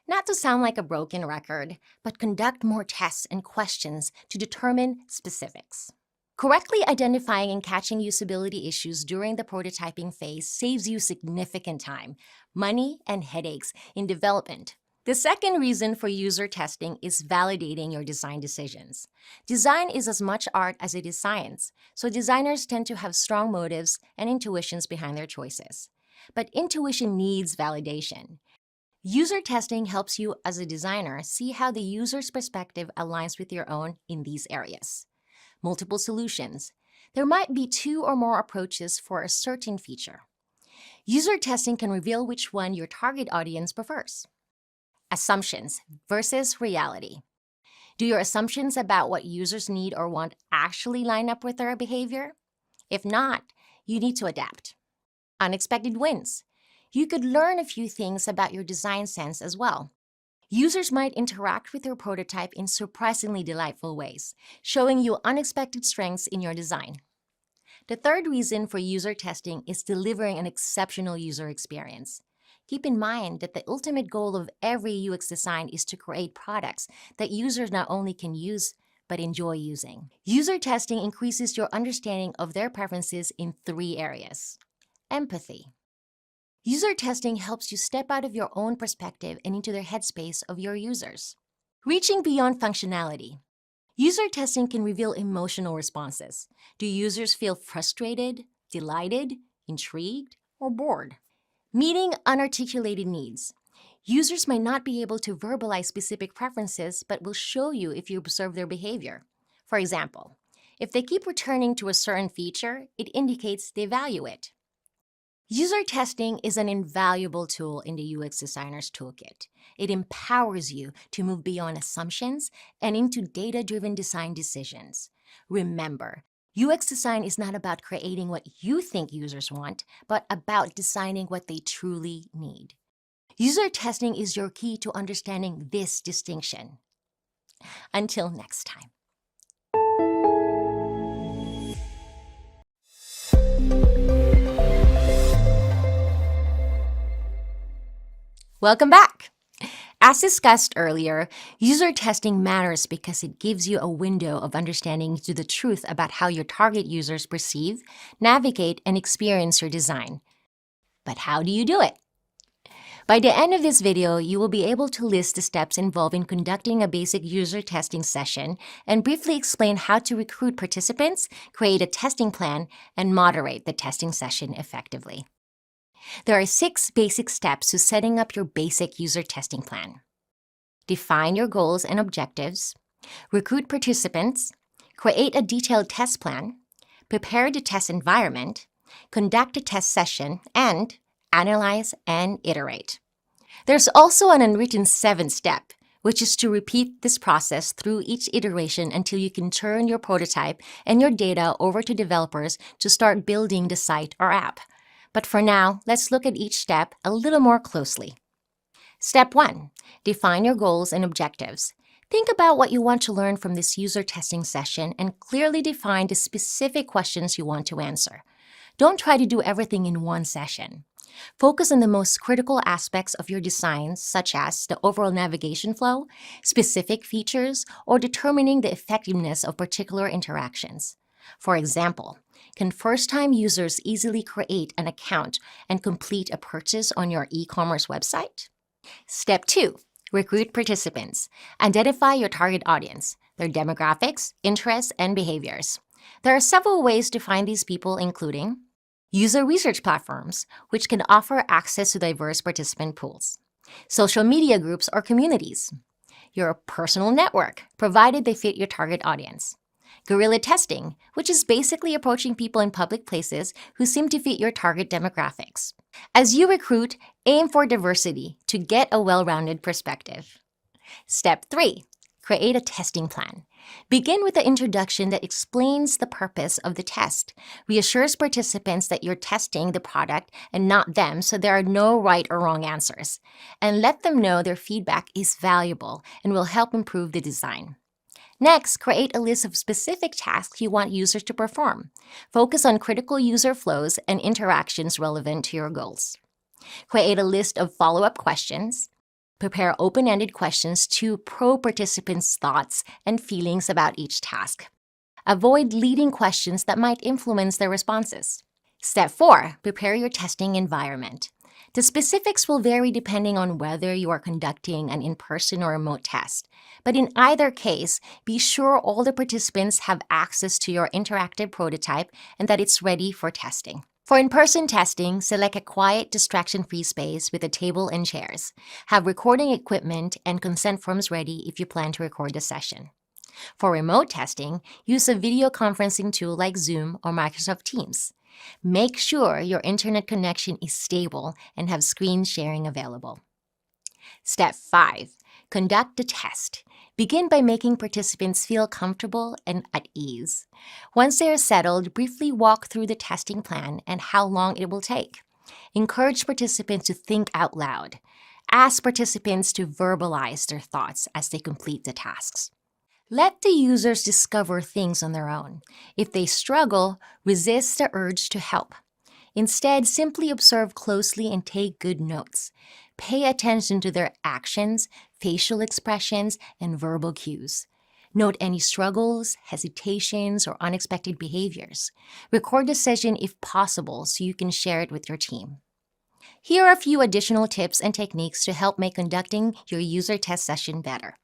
Not to sound like a broken record, but conduct more tests and questions to determine specifics. Correctly identifying and catching usability issues during the prototyping phase saves you significant time, money, and headaches in development. The second reason for user testing is validating your design decisions. Design is as much art as it is science, so designers tend to have strong motives and intuitions behind their choices. But intuition needs validation. User testing helps you as a designer see how the user's perspective aligns with your own in these areas. Multiple solutions. There might be 2 or more approaches for a certain feature. User testing can reveal which one your target audience prefers. Assumptions versus reality. Do your assumptions about what users need or want actually line up with their behavior? If not, you need to adapt. Unexpected wins. You could learn a few things about your design sense as well. Users might interact with your prototype in surprisingly delightful ways, showing you unexpected strengths in your design. The third reason for user testing is delivering an exceptional user experience. Keep in mind that the ultimate goal of every UX design is to create products that users not only can use, but enjoy using. User testing increases your understanding of their preferences in 3 areas. Empathy. User testing helps you step out of your own perspective and into the headspace of your users. Reaching beyond functionality. User testing can reveal emotional responses. Do users feel frustrated, delighted, intrigued, or bored? Meeting unarticulated needs. Users might not be able to verbalize specific preferences, but will show you if you observe their behavior. For example, if they keep returning to a certain feature, it indicates they value it. User testing is an invaluable tool in the UX designer's toolkit. It empowers you to move beyond assumptions and into data-driven design decisions. Remember, UX design is not about creating what you think users want, but about designing what they truly need. User testing is your key to understanding this distinction. Until next time. Welcome back. As discussed earlier, user testing matters because it gives you a window of understanding into the truth about how your target users perceive, navigate, and experience your design. But how do you do it? By the end of this video, you will be able to list the steps involved in conducting a basic user testing session and briefly explain how to recruit participants, create a testing plan, and moderate the testing session effectively. There are 6 basic steps to setting up your basic user testing plan. Define your goals and objectives, recruit participants, create a detailed test plan, prepare the test environment, conduct a test session, and analyze and iterate. There's also an unwritten 7th step, which is to repeat this process through each iteration until you can turn your prototype and your data over to developers to start building the site or app. But for now, let's look at each step a little more closely. Step 1. Define your goals and objectives. Think about what you want to learn from this user testing session and clearly define the specific questions you want to answer. Don't try to do everything in one session. Focus on the most critical aspects of your designs, such as the overall navigation flow, specific features, or determining the effectiveness of particular interactions. For example, can first-time users easily create an account and complete a purchase on your e-commerce website? Step 2. Recruit participants. Identify your target audience, their demographics, interests, and behaviors. There are several ways to find these people, including user research platforms, which can offer access to diverse participant pools, social media groups or communities, your personal network, provided they fit your target audience, guerrilla testing, which is basically approaching people in public places who seem to fit your target demographics. As you recruit, aim for diversity to get a well-rounded perspective. Step 3. Create a testing plan. Begin with the introduction that explains the purpose of the test, reassures participants that you're testing the product and not them, so there are no right or wrong answers, and let them know their feedback is valuable and will help improve the design. Next, create a list of specific tasks you want users to perform. Focus on critical user flows and interactions relevant to your goals. Create a list of follow-up questions. Prepare open-ended questions to probe participants' thoughts and feelings about each task. Avoid leading questions that might influence their responses. Step 4. Prepare your testing environment. The specifics will vary depending on whether you are conducting an in-person or remote test. But in either case, be sure all the participants have access to your interactive prototype and that it's ready for testing. For in-person testing, select a quiet, distraction-free space with a table and chairs. Have recording equipment and consent forms ready if you plan to record the session. For remote testing, use a video conferencing tool like Zoom or Microsoft Teams. Make sure your internet connection is stable and have screen sharing available. Step 5. Conduct the test. Begin by making participants feel comfortable and at ease. Once they are settled, briefly walk through the testing plan and how long it will take. Encourage participants to think out loud. Ask participants to verbalize their thoughts as they complete the tasks. Let the users discover things on their own. If they struggle, resist the urge to help. Instead, simply observe closely and take good notes. Pay attention to their actions, facial expressions, and verbal cues. Note any struggles, hesitations, or unexpected behaviors. Record the session if possible so you can share it with your team. Here are a few additional tips and techniques to help make conducting your user test session better.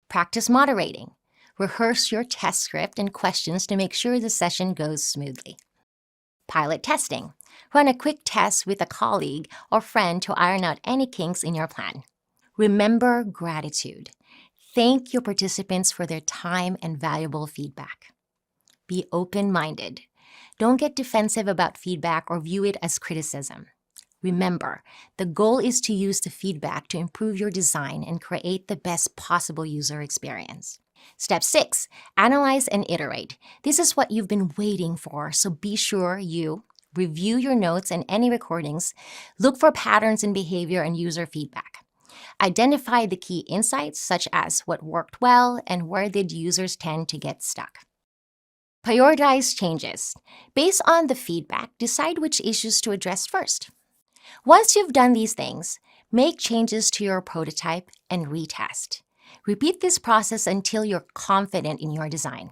Practice moderating. Rehearse your test script and questions to make sure the session goes smoothly. Pilot testing. Run a quick test with a colleague or friend to iron out any kinks in your plan. Remember gratitude. Thank your participants for their time and valuable feedback. Be open-minded. Don't get defensive about feedback or view it as criticism. Remember, the goal is to use the feedback to improve your design and create the best possible user experience. Step 6, analyze and iterate. This is what you've been waiting for, so be sure you review your notes and any recordings, look for patterns in behavior and user feedback. Identify the key insights, such as what worked well and where did users tend to get stuck. Prioritize changes. Based on the feedback, decide which issues to address first. Once you've done these things, make changes to your prototype and retest. Repeat this process until you're confident in your design.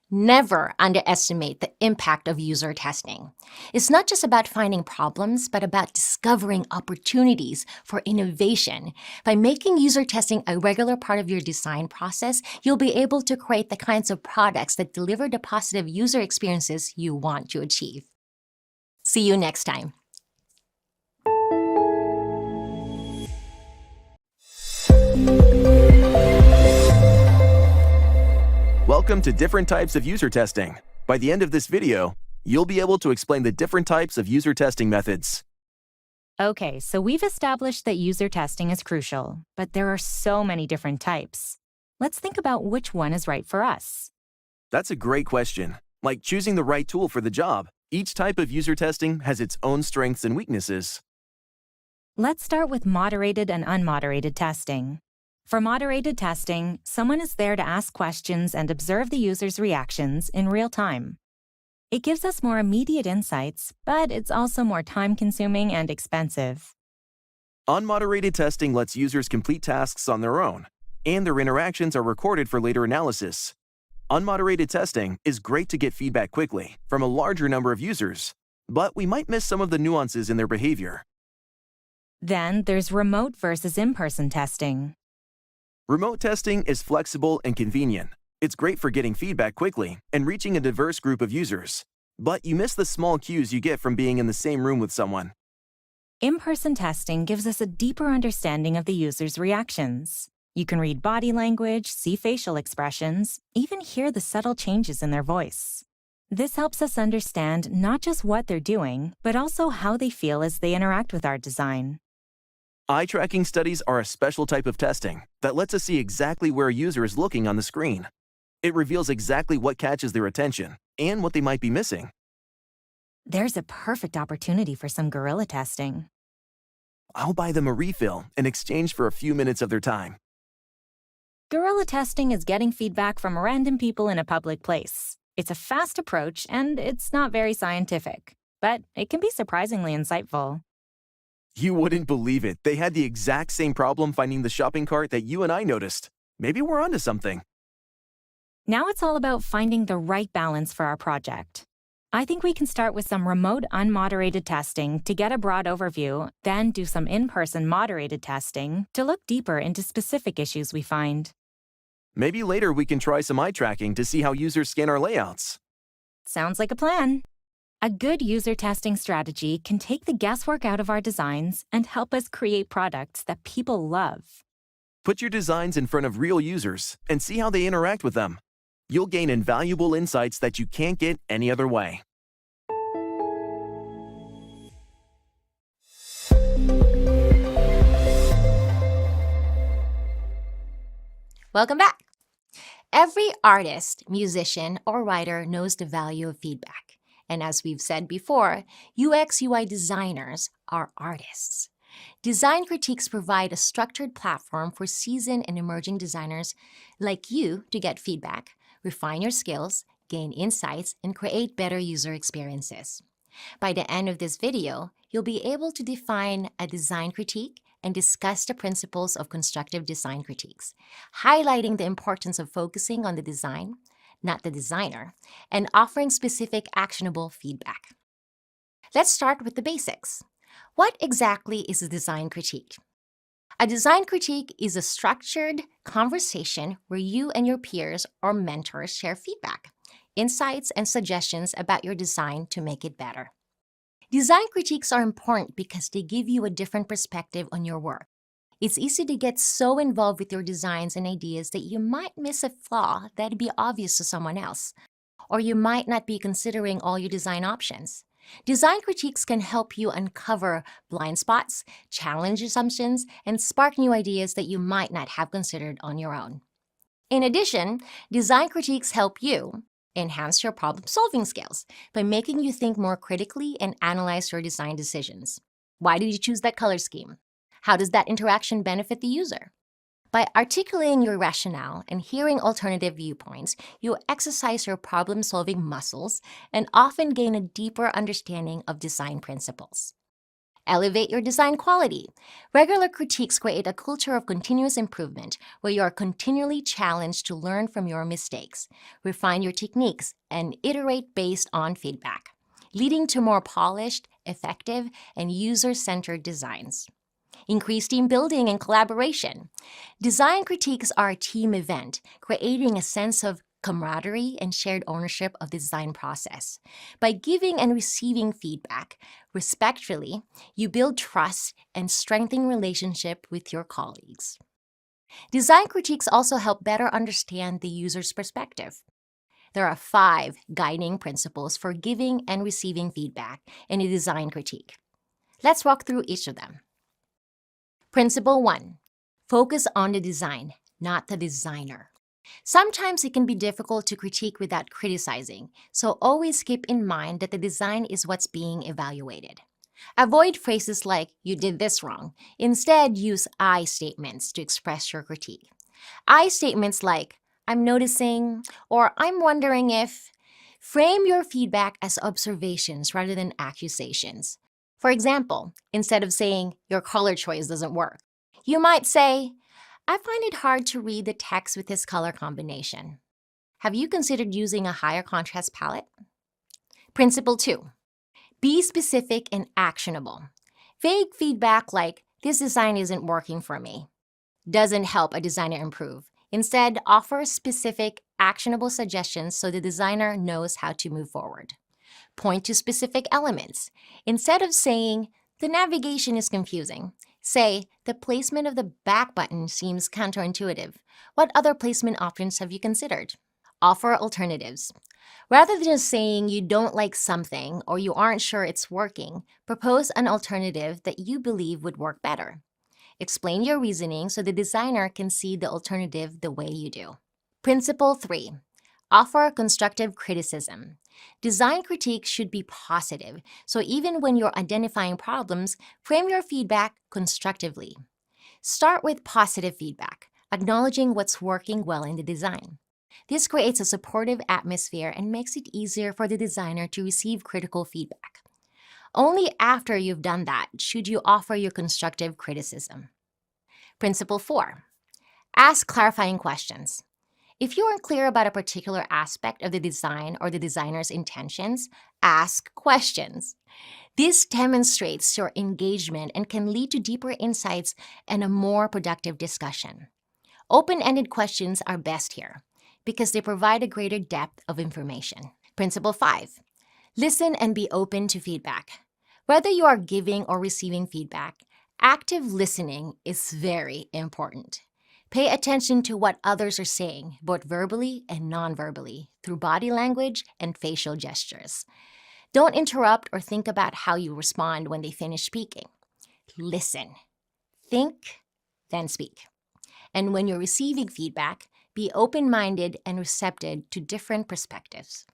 Never underestimate the impact of user testing. It's not just about finding problems, but about discovering opportunities for innovation. By making user testing a regular part of your design process, you'll be able to create the kinds of products that deliver the positive user experiences you want to achieve. See you next time. Welcome to Different Types of User Testing. By the end of this video, you'll be able to explain the different types of user testing methods. Okay, so we've established that user testing is crucial, but there are so many different types. Let's think about which one is right for us. That's a great question. Like choosing the right tool for the job, each type of user testing has its own strengths and weaknesses. Let's start with moderated and unmoderated testing. For moderated testing, someone is there to ask questions and observe the user's reactions in real time. It gives us more immediate insights, but it's also more time-consuming and expensive. Unmoderated testing lets users complete tasks on their own, and their interactions are recorded for later analysis. Unmoderated testing is great to get feedback quickly from a larger number of users, but we might miss some of the nuances in their behavior. Then there's remote versus in-person testing. Remote testing is flexible and convenient. It's great for getting feedback quickly and reaching a diverse group of users. But you miss the small cues you get from being in the same room with someone. In-person testing gives us a deeper understanding of the user's reactions. You can read body language, see facial expressions, even hear the subtle changes in their voice. This helps us understand not just what they're doing, but also how they feel as they interact with our design. Eye tracking studies are a special type of testing that lets us see exactly where a user is looking on the screen. It reveals exactly what catches their attention and what they might be missing. There's a perfect opportunity for some guerrilla testing. I'll buy them a refill in exchange for a few minutes of their time. Guerrilla testing is getting feedback from random people in a public place. It's a fast approach and it's not very scientific, but it can be surprisingly insightful. You wouldn't believe it. They had the exact same problem finding the shopping cart that you and I noticed. Maybe we're onto something. Now it's all about finding the right balance for our project. I think we can start with some remote unmoderated testing to get a broad overview, then do some in-person moderated testing to look deeper into specific issues we find. Maybe later we can try some eye tracking to see how users scan our layouts. Sounds like a plan. A good user testing strategy can take the guesswork out of our designs and help us create products that people love. Put your designs in front of real users and see how they interact with them. You'll gain invaluable insights that you can't get any other way. Welcome back. Every artist, musician, or writer knows the value of feedback. And as we've said before, UX/UI designers are artists. Design critiques provide a structured platform for seasoned and emerging designers like you to get feedback, refine your skills, gain insights, and create better user experiences. By the end of this video, you'll be able to define a design critique and discuss the principles of constructive design critiques, highlighting the importance of focusing on the design, not the designer, and offering specific actionable feedback. Let's start with the basics. What exactly is a design critique? A design critique is a structured conversation where you and your peers or mentors share feedback, insights, and suggestions about your design to make it better. Design critiques are important because they give you a different perspective on your work. It's easy to get so involved with your designs and ideas that you might miss a flaw that'd be obvious to someone else, or you might not be considering all your design options. Design critiques can help you uncover blind spots, challenge assumptions, and spark new ideas that you might not have considered on your own. In addition, design critiques help you enhance your problem-solving skills by making you think more critically and analyze your design decisions. Why did you choose that color scheme? How does that interaction benefit the user? By articulating your rationale and hearing alternative viewpoints, you exercise your problem-solving muscles and often gain a deeper understanding of design principles. Elevate your design quality. Regular critiques create a culture of continuous improvement where you are continually challenged to learn from your mistakes, refine your techniques, and iterate based on feedback, leading to more polished, effective, and user-centered designs. Increase team building and collaboration. Design critiques are a team event, creating a sense of camaraderie and shared ownership of the design process. By giving and receiving feedback respectfully, you build trust and strengthen relationship with your colleagues. Design critiques also help better understand the user's perspective. There are 5 guiding principles for giving and receiving feedback in a design critique. Let's walk through each of them. Principle 1. Focus on the design, not the designer. Sometimes it can be difficult to critique without criticizing, so always keep in mind that the design is what's being evaluated. Avoid phrases like, "you did this wrong." Instead, use I statements to express your critique. I statements like, "I'm noticing," or "I'm wondering if." Frame your feedback as observations rather than accusations. For example, instead of saying, "your color choice doesn't work," you might say, "I find it hard to read the text with this color combination. Have you considered using a higher contrast palette?" Principle 2. Be specific and actionable. Vague feedback like, "this design isn't working for me," doesn't help a designer improve. Instead, offer specific, actionable suggestions so the designer knows how to move forward. Point to specific elements. Instead of saying, "the navigation is confusing," say, "the placement of the back button seems counterintuitive. What other placement options have you considered?" Offer alternatives. Rather than just saying you don't like something or you aren't sure it's working, propose an alternative that you believe would work better. Explain your reasoning so the designer can see the alternative the way you do. Principle 3. Offer constructive criticism. Design critiques should be positive, so even when you're identifying problems, frame your feedback constructively. Start with positive feedback, acknowledging what's working well in the design. This creates a supportive atmosphere and makes it easier for the designer to receive critical feedback. Only after you've done that should you offer your constructive criticism. Principle 4. Ask clarifying questions. If you aren't clear about a particular aspect of the design or the designer's intentions, ask questions. This demonstrates your engagement and can lead to deeper insights and a more productive discussion. Open-ended questions are best here because they provide a greater depth of information. Principle 5. Listen and be open to feedback. Whether you are giving or receiving feedback, active listening is very important. Pay attention to what others are saying, both verbally and non-verbally, through body language and facial gestures. Don't interrupt or think about how you respond when they finish speaking. Listen, think, then speak. And when you're receiving feedback, be open-minded and receptive to different perspectives.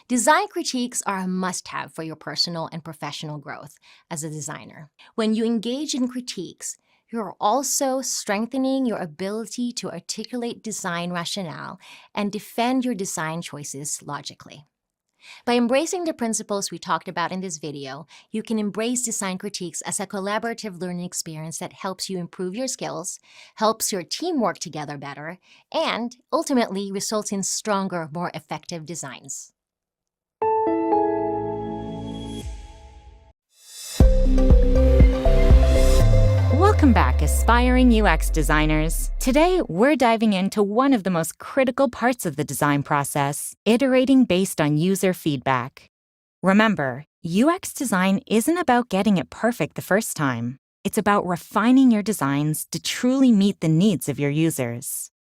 Design critiques are a must-have for your personal and professional growth as a designer. When you engage in critiques, you're also strengthening your ability to articulate design rationale and defend your design choices logically. By embracing the principles we talked about in this video, you can embrace design critiques as a collaborative learning experience that helps you improve your skills, helps your team work together better, and ultimately results in stronger, more effective designs. Welcome Welcome back, aspiring UX designers. Today, we're diving into one of the most critical parts of the design process, iterating based on user feedback. Remember, UX design isn't about getting it perfect the first time. It's about refining your designs to truly meet the needs of your users.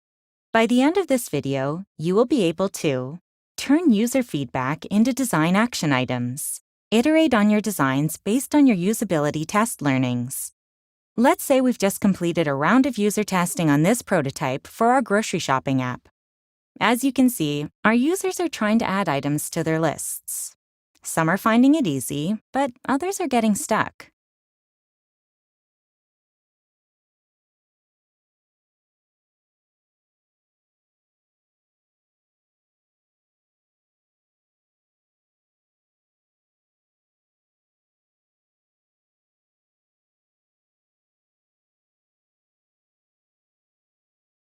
By the end of this video, you will be able to turn user feedback into design action items. Iterate on your designs based on your usability test learnings. Let's say we've just completed a round of user testing on this prototype for our grocery shopping app. As you can see, our users are trying to add items to their lists. Some are finding it easy, but others are getting stuck.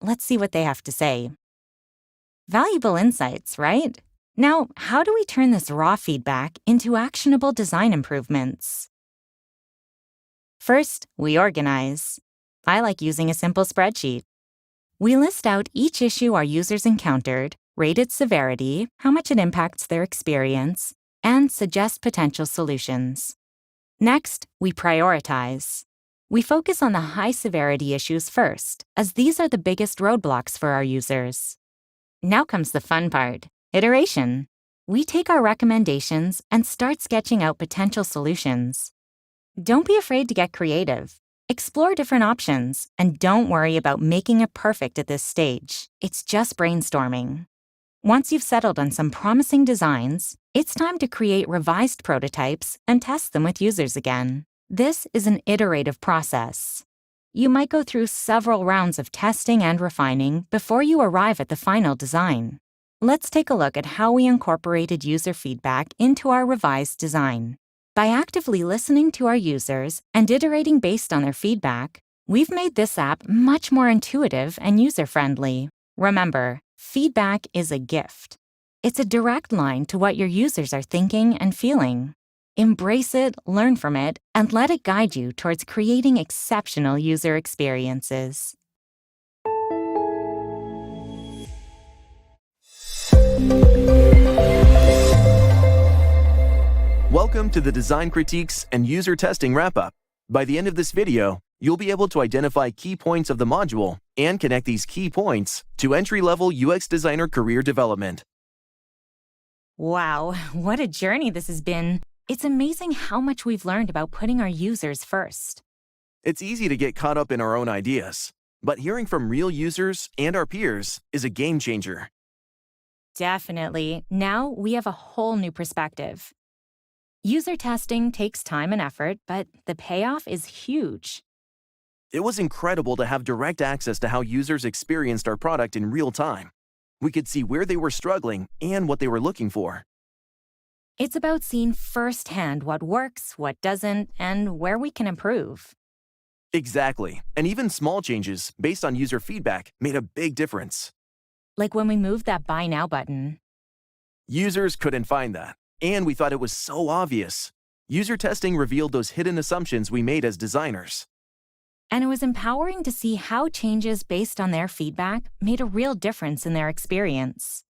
Let's see what they have to say. Valuable insights, right? Now, how do we turn this raw feedback into actionable design improvements? First, we organize. I like using a simple spreadsheet. We list out each issue our users encountered, rate its severity, how much it impacts their experience, and suggest potential solutions. Next, we prioritize. We focus on the high-severity issues first, as these are the biggest roadblocks for our users. Now comes the fun part, iteration. We take our recommendations and start sketching out potential solutions. Don't be afraid to get creative. Explore different options, and don't worry about making it perfect at this stage. It's just brainstorming. Once you've settled on some promising designs, it's time to create revised prototypes and test them with users again. This is an iterative process. You might go through several rounds of testing and refining before you arrive at the final design. Let's take a look at how we incorporated user feedback into our revised design. By actively listening to our users and iterating based on their feedback, we've made this app much more intuitive and user-friendly. Remember, feedback is a gift. It's a direct line to what your users are thinking and feeling. Embrace it, learn from it, and let it guide you towards creating exceptional user experiences. Welcome to the Design Critiques and User Testing Wrap-Up. By the end of this video, you'll be able to identify key points of the module and connect these key points to entry-level UX designer career development. Wow, what a journey this has been. It's amazing how much we've learned about putting our users first. It's easy to get caught up in our own ideas, but hearing from real users and our peers is a game changer. Definitely. Now we have a whole new perspective. User testing takes time and effort, but the payoff is huge. It was incredible to have direct access to how users experienced our product in real time. We could see where they were struggling and what they were looking for. It's about seeing firsthand what works, what doesn't, and where we can improve. Exactly. And even small changes based on user feedback made a big difference. Like when we moved that Buy Now button. Users couldn't find that, and we thought it was so obvious. User testing revealed those hidden assumptions we made as designers. And it was empowering to see how changes based on their feedback made a real difference in their experience.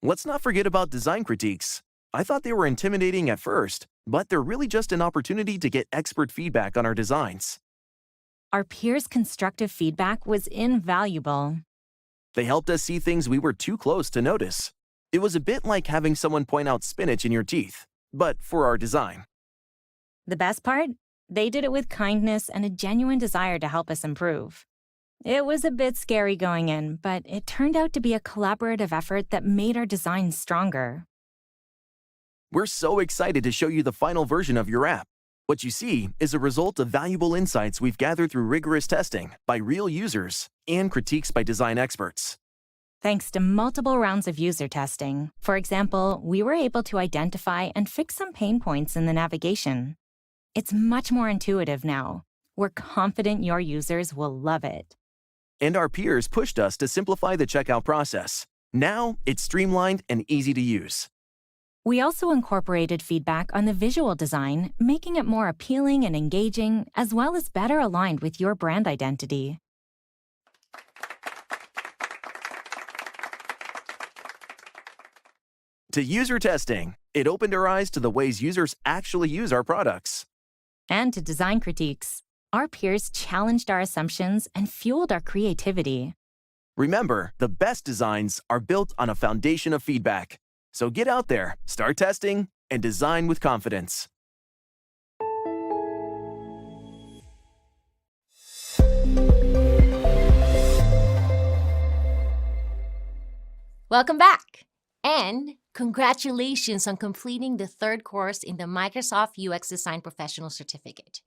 Let's not forget about design critiques. I thought they were intimidating at first, but they're really just an opportunity to get expert feedback on our designs. Our peers' constructive feedback was invaluable. They helped us see things we were too close to notice. It was a bit like having someone point out spinach in your teeth, but for our design. The best part? They did it with kindness and a genuine desire to help us improve. It was a bit scary going in, but it turned out to be a collaborative effort that made our designs stronger. We're so excited to show you the final version of your app. What you see is a result of valuable insights we've gathered through rigorous testing by real users and critiques by design experts. Thanks to multiple rounds of user testing, for example, we were able to identify and fix some pain points in the navigation. It's much more intuitive now. We're confident your users will love it. And our peers pushed us to simplify the checkout process. Now, it's streamlined and easy to use. We also incorporated feedback on the visual design, making it more appealing and engaging, as well as better aligned with your brand identity. To user testing, it opened our eyes to the ways users actually use our products. And to design critiques, our peers challenged our assumptions and fueled our creativity. Remember, the best designs are built on a foundation of feedback. So get out there, start testing, and design with confidence. Welcome back! And congratulations on completing the third course in the Microsoft UX Design Professional Certificate,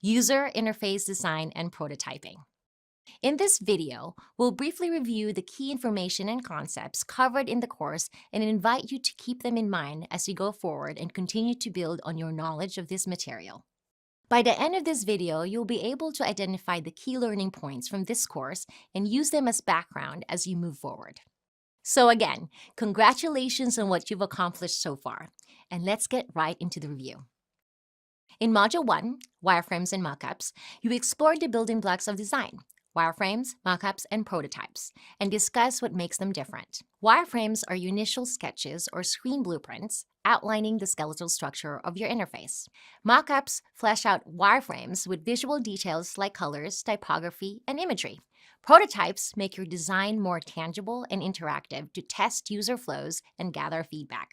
User Interface Design and Prototyping. In this video, we'll briefly review the key information and concepts covered in the course and invite you to keep them in mind as you go forward and continue to build on your knowledge of this material. By the end of this video, you'll be able to identify the key learning points from this course and use them as background as you move forward. So again, congratulations on what you've accomplished so far, and let's get right into the review. In Module 1, Wireframes and Mockups, you explored the building blocks of design, wireframes, mockups, and prototypes, and discuss what makes them different. Wireframes are your initial sketches or screen blueprints outlining the skeletal structure of your interface. Mockups flesh out wireframes with visual details like colors, typography, and imagery. Prototypes make your design more tangible and interactive to test user flows and gather feedback.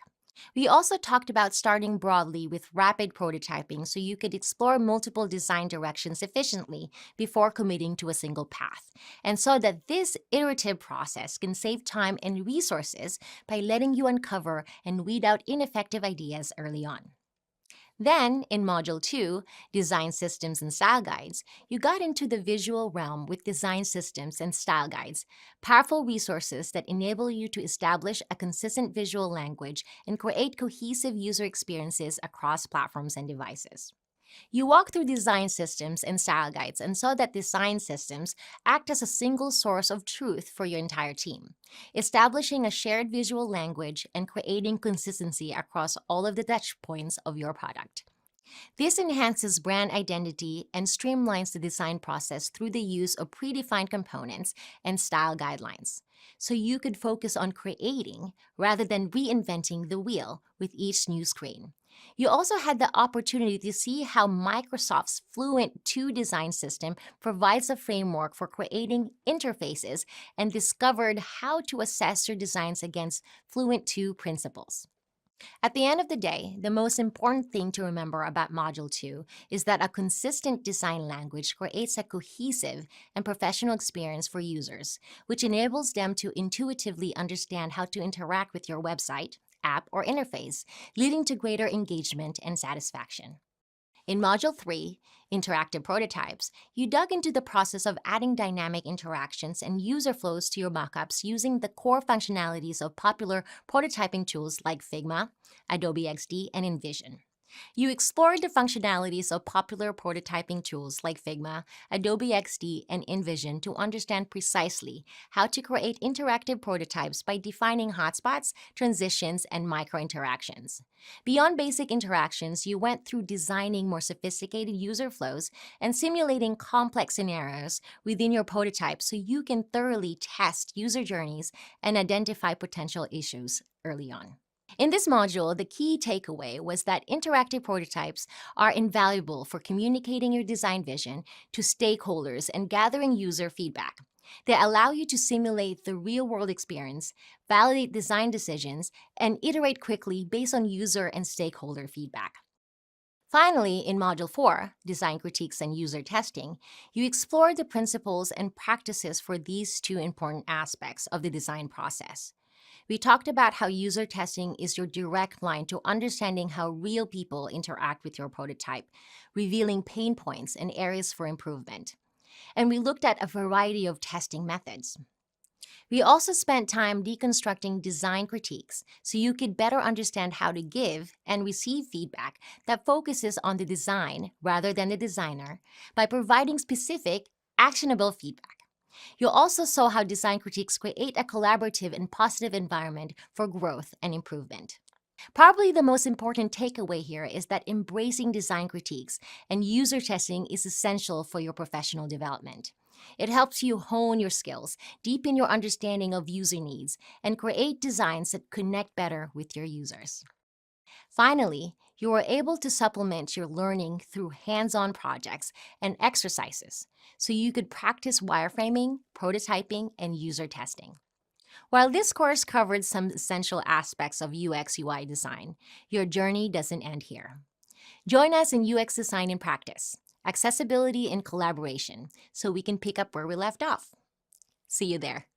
We also talked about starting broadly with rapid prototyping so you could explore multiple design directions efficiently before committing to a single path, and so that this iterative process can save time and resources by letting you uncover and weed out ineffective ideas early on. Then, in Module 2, Design Systems and Style Guides, you got into the visual realm with design systems and style guides, powerful resources that enable you to establish a consistent visual language and create cohesive user experiences across platforms and devices. You walk through design systems and style guides and saw that design systems act as a single source of truth for your entire team, establishing a shared visual language and creating consistency across all of the touch points of your product. This enhances brand identity and streamlines the design process through the use of predefined components and style guidelines, so you could focus on creating rather than reinventing the wheel with each new screen. You also had the opportunity to see how Microsoft's Fluent 2 design system provides a framework for creating interfaces and discovered how to assess your designs against Fluent 2 principles. At the end of the day, the most important thing to remember about Module 2 is that a consistent design language creates a cohesive and professional experience for users, which enables them to intuitively understand how to interact with your website, app, or interface, leading to greater engagement and satisfaction. In Module 3, Interactive Prototypes, you dug into the process of adding dynamic interactions and user flows to your mockups using the core functionalities of popular prototyping tools like Figma, Adobe XD, and InVision. You explored the functionalities of popular prototyping tools like Figma, Adobe XD, and InVision to understand precisely how to create interactive prototypes by defining hotspots, transitions, and micro-interactions. Beyond basic interactions, you went through designing more sophisticated user flows and simulating complex scenarios within your prototype so you can thoroughly test user journeys and identify potential issues early on. In this module, the key takeaway was that interactive prototypes are invaluable for communicating your design vision to stakeholders and gathering user feedback. They allow you to simulate the real-world experience, validate design decisions, and iterate quickly based on user and stakeholder feedback. Finally, in Module 4, Design Critiques and User Testing, you explore the principles and practices for these two important aspects of the design process. We talked about how user testing is your direct line to understanding how real people interact with your prototype, revealing pain points and areas for improvement. And we looked at a variety of testing methods. We also spent time deconstructing design critiques so you could better understand how to give and receive feedback that focuses on the design rather than the designer by providing specific, actionable feedback. You also saw how design critiques create a collaborative and positive environment for growth and improvement. Probably the most important takeaway here is that embracing design critiques and user testing is essential for your professional development. It helps you hone your skills, deepen your understanding of user needs, and create designs that connect better with your users. Finally, you are able to supplement your learning through hands-on projects and exercises, so you could practice wireframing, prototyping, and user testing. While this course covered some essential aspects of UX/UI design, your journey doesn't end here. Join us in UX Design in Practice, Accessibility and Collaboration, so we can pick up where we left off. See you there.